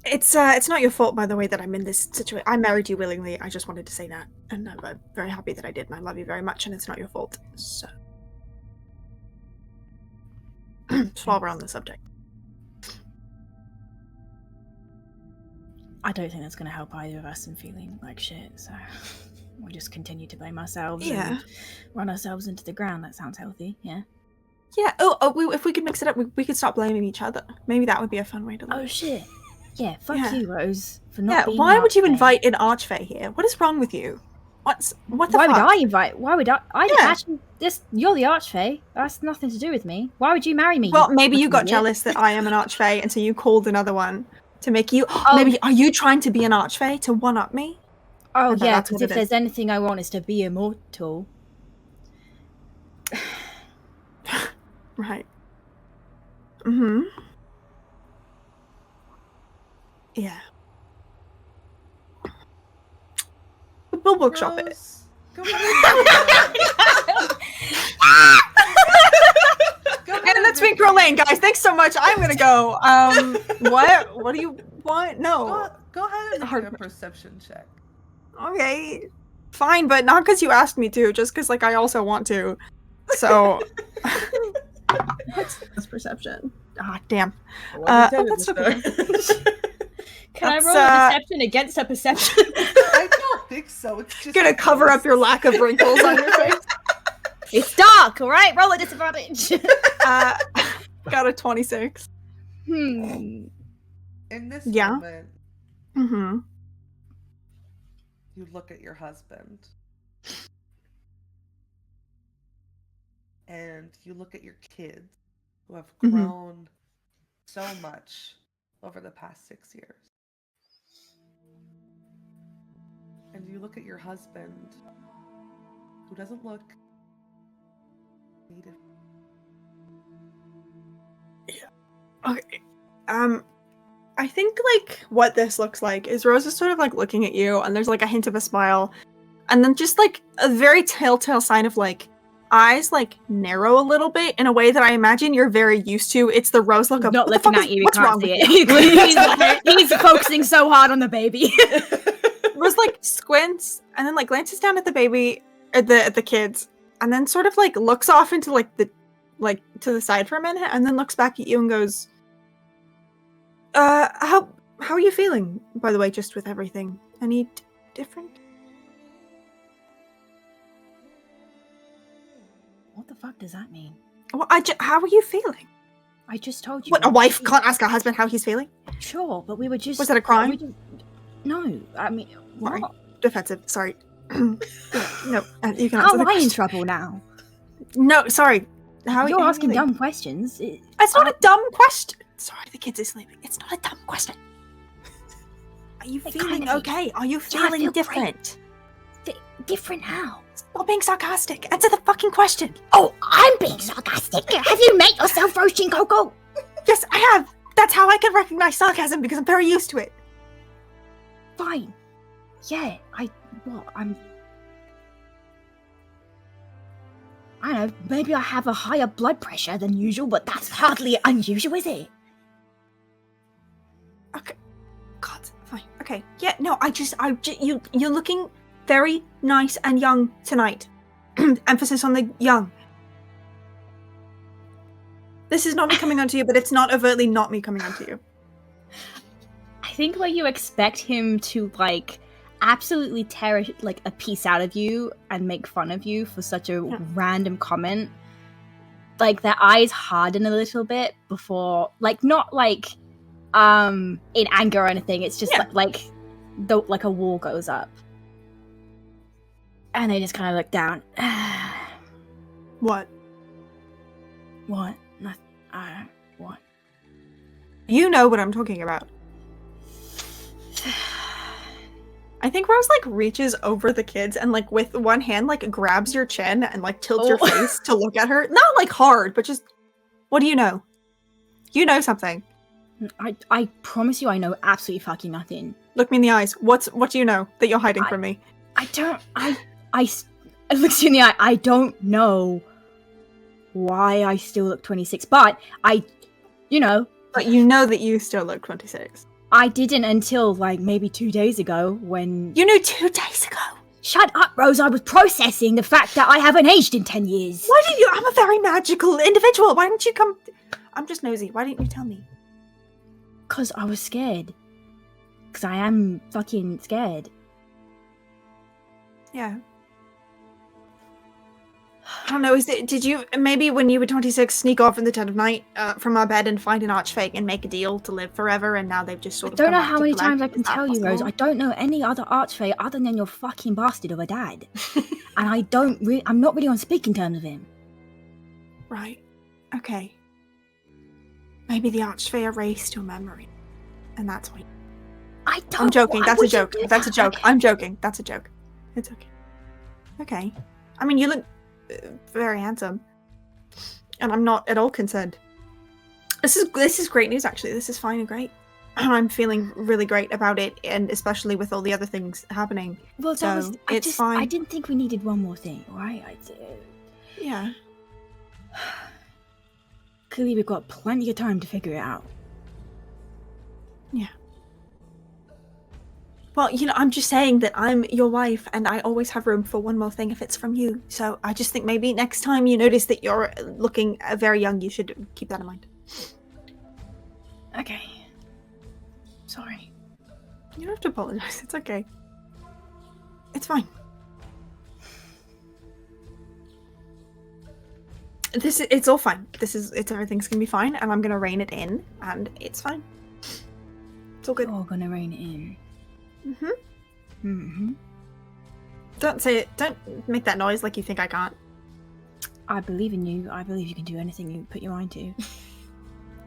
It's not your fault, by the way, that I'm in this situation. I married you willingly. I just wanted to say that, and I'm very happy that I did, and I love you very much, and it's not your fault. So, just while we're on the subject, I don't think that's going to help either of us in feeling like shit. So we'll just continue to blame ourselves. Yeah. And run ourselves into the ground. That sounds healthy. Yeah. Yeah. If we could mix it up, we could stop blaming each other. Maybe that would be a fun way to live. Oh shit. Yeah, fuck Yeah. you, Rose, for not being why an would you archfey. invite an archfey here? What is wrong with you? What the Why fuck? would I invite? Why would I? Yeah. Actually, you're the archfey. That's nothing to do with me. Why would you marry me? Well, maybe you fucking got idiot? jealous that I am an archfey, and so you called another one to make you. Maybe are you trying to be an archfey to one up me? Oh I bet yeah, that's because what if it is. there's anything I want is to be immortal. Right. Mm-hmm. Yeah. We'll workshop it. Rose, go ahead. Go ahead And that's and been Crow Lane, guys. Thanks so much. I'm gonna go. What? What do you want? No. Go ahead and make Hard- a perception check. Okay. Fine, but not because you asked me to, just because, like, I also want to. So, what's this perception? Ah, damn. I wasn't intended that's this time. Can I That's, roll a deception against her perception? I don't think so. It's just Gonna cover up your lack of wrinkles on your face. It's dark, all right? Roll a disadvantage. Got a 26. Hmm. In this Yeah. moment, Mm-hmm. you look at your husband. And you look at your kids who have Mhm. grown so much over the past 6 years. And you look at your husband who doesn't look needed. Okay. I think like what this looks like is Rose is sort of like looking at you, and there's like a hint of a smile, and then just like a very telltale sign of like eyes like narrow a little bit in a way that I imagine you're very used to. It's the Rose look of Not "What the looking fuck at is- you, what's can't wrong see with it. you?" he's focusing so hard on the baby. Rose like squints and then like glances down at the baby, at the kids, and then sort of like looks off into like the to the side for a minute, and then looks back at you and goes, how are you feeling, by the way, just with everything? Any different? What the fuck does that mean? Well, how are you feeling? I just told you. What, a wife can't ask her husband how he's feeling? Sure, but we were just. Was that a crime? No, I mean, what? Sorry. Defensive, sorry. No, you can How answer am the I in question. trouble now? No, sorry. How You're how are you asking feeling? dumb questions. It's not a dumb question. Sorry, the kids are sleeping. It's not a dumb question. Are you It feeling kind of is. okay? Are you I feeling feel different? Different how? Stop being sarcastic. Answer the fucking question. Oh, I'm being sarcastic. Have you met yourself roasting Coco? Yes, I have. That's how I can recognize sarcasm because I'm very used to it. Fine. Yeah, I don't know, maybe I have a higher blood pressure than usual, but that's hardly unusual, is it? Okay. God, fine. Okay. Yeah, no, you're looking very nice and young tonight. Emphasis on the young. This is not me coming onto you, but it's not overtly not me coming onto you. I think where you expect him to, like, absolutely tear, like, a piece out of you and make fun of you for such a random comment, like, their eyes harden a little bit before, like, not, like, in anger or anything, it's just, like a wall goes up. And they just kind of look down. What? What? What? You know what I'm talking about. I think Rose like reaches over the kids and like with one hand like grabs your chin and like tilts your face to look at her. Not like hard, but just what do you know? You know something. I promise you I know absolutely fucking nothing. Look me in the eyes. What do you know that you're hiding from me? I look you in the eye. I don't know why I still look 26, but But you know that you still look 26. I didn't until, like, maybe 2 days ago when... You knew 2 days ago? Shut up, Rose. I was processing the fact that I haven't aged in 10 years. Why didn't you? I'm a very magical individual. Why didn't you come... I'm just nosy. Why didn't you tell me? Because I was scared. Because I am fucking scared. Yeah. I don't know, did you, maybe when you were 26, sneak off in the dead of night from our bed and find an archfey and make a deal to live forever, and now they've just sort of I don't come know back how to many collect? times I can Is that tell you, Rose. possible? I don't know any other archfey other than your fucking bastard of a dad. And I'm not really on speaking terms with him. Right. Okay. Maybe the archfey erased your memory. And that's why. I'm joking. Why That's a would you joke. do That's a that? joke. I'm joking. That's a joke. It's okay. Okay. I mean, you look very handsome. And I'm not at all concerned. This is great news, actually. This is fine and great. I'm feeling really great about it, and especially with all the other things happening. Well, So, it's fine. I didn't think we needed one more thing, right? Yeah. Clearly, we've got plenty of time to figure it out. Yeah. Well, I'm just saying that I'm your wife, and I always have room for one more thing if it's from you. So I just think maybe next time you notice that you're looking very young, you should keep that in mind. Okay. Sorry. You don't have to apologize. It's okay. It's fine. It's all fine. Everything's gonna be fine, and I'm gonna rein it in, and it's fine. It's all good. You're gonna rein it in. Don't say it. Don't make that noise like you think I can't. I believe in you. I believe you can do anything you put your mind to.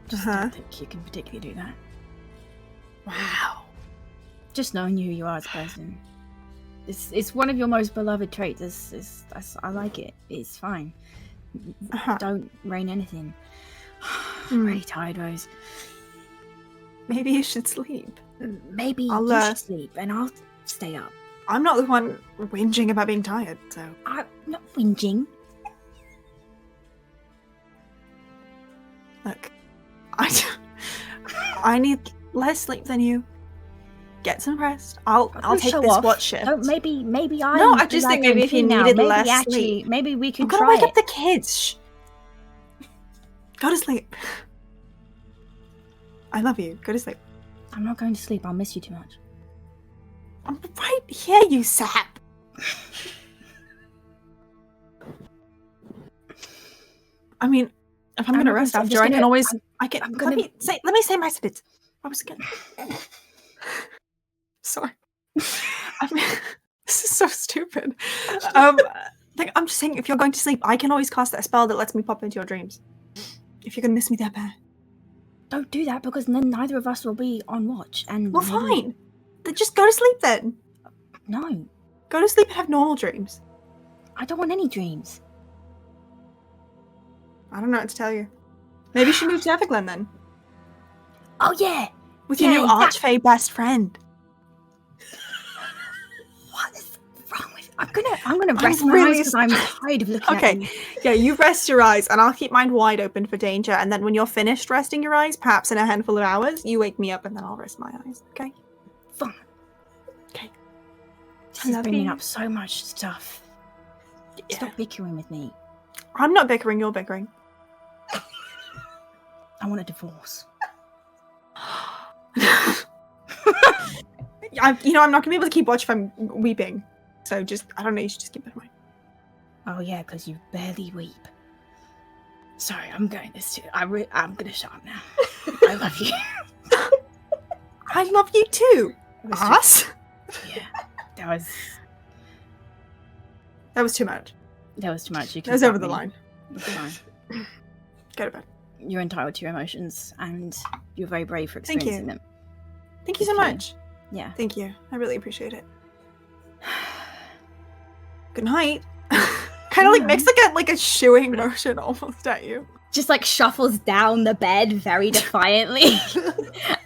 Just don't think you can particularly do that. Wow. Just knowing you who you are as a person. It's one of your most beloved traits. I like it. It's fine. Don't rein anything. I'm really tired, Rose. Maybe you should sleep. Maybe you should sleep, and I'll stay up. I'm not the one whinging about being tired, so... I'm not whinging. Look, I need less sleep than you. Get some rest. I'll take this watch shift. Maybe I... No, I just think maybe if you needed less sleep... Maybe we can try it. I'm gonna wake up the kids. Shh. Go to sleep. I love you. Go to sleep. I'm not going to sleep. I'll miss you too much. I'm right here, you sap. I mean, if I'm gonna rest after, I can always. Let me say my sentence. I was gonna. Sorry. I mean, this is so stupid. I'm just saying, if you're going to sleep, I can always cast that spell that lets me pop into your dreams. If you're gonna miss me that bad. Don't do that, because then neither of us will be on watch. And well, fine. Then just go to sleep then. No. Go to sleep and have normal dreams. I don't want any dreams. I don't know what to tell you. Maybe you should move to Everglen then. Oh yeah. With your new Archfey best friend. What is wrong with... I'm gonna rest my eyes because I'm tired of looking at you. Yeah, you rest your eyes, and I'll keep mine wide open for danger, and then when you're finished resting your eyes, perhaps in a handful of hours, you wake me up and then I'll rest my eyes, okay? Fine. Okay. This is bringing up so much stuff. Yeah. Stop bickering with me. I'm not bickering, you're bickering. I want a divorce. I'm not going to be able to keep watch if I'm weeping. So I don't know, you should just keep that in mind. Oh yeah, because you barely weep. Sorry, I'm going I'm going to shut up now. I love you. I love you too. Us? Yeah, that was too much. That was too much. That was over the line. It's fine. Go to bed. You're entitled to your emotions, and you're very brave for experiencing them. Thank you so much. Yeah. Thank you. I really appreciate it. Good night. Kind of makes like a shooing motion almost at you. Just shuffles down the bed very defiantly,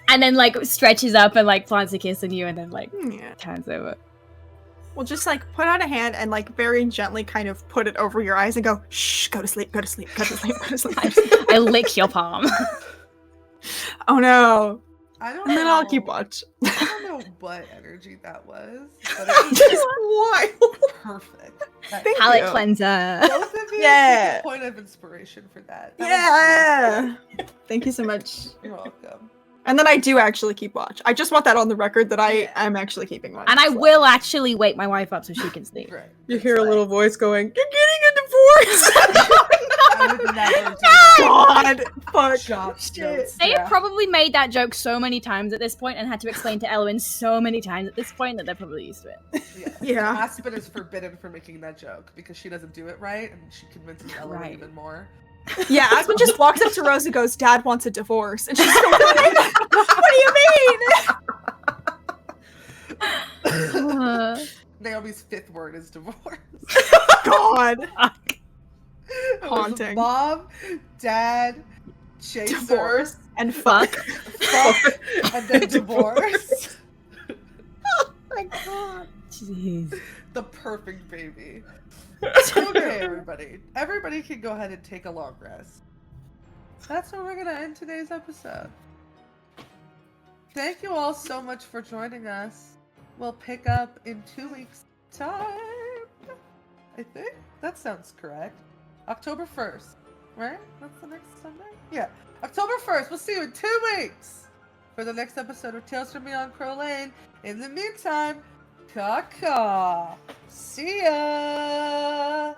and then stretches up and plants a kiss on you, and then turns over. Well, just put out a hand and very gently kind of put it over your eyes and go, shh, go to sleep, go to sleep, go to sleep, go to sleep. I lick your palm. Oh no. I don't and know. Then I'll keep watch. I don't know what energy that was, but it was just wild. Perfect. Palate cleanser. Both of you Yeah. take a point of inspiration for that. Yeah. Thank you so much. You're welcome. And then I do actually keep watch. I just want that on the record that I am actually keeping watch. And I will actually wake my wife up so she can sleep. Right. You hear a little voice going, "You're getting a divorce!" I would never do that. God, fuck. Shit. They have probably made that joke so many times at this point and had to explain to Elwyn so many times at this point that they're probably used to it. Yeah. Aspen is forbidden for making that joke because she doesn't do it right, and she convinces Elwyn even more. Yeah, Aspen just walks up to Rose and goes, "Dad wants a divorce," and she's like, "What do you mean?" Naomi's fifth word is divorce. God. Haunting. Mom, Dad, chaser, divorce, and fuck. And then divorce. Oh my god. Jeez. The perfect baby. Okay, everybody. Everybody can go ahead and take a long rest. That's where we're going to end today's episode. Thank you all so much for joining us. will pick up in 2 weeks' time. I think that sounds correct. October 1st, right? That's the next Sunday? Yeah. October 1st. We'll see you in 2 weeks for the next episode of Tales from Beyond Crow Lane. In the meantime, caw-caw. See ya!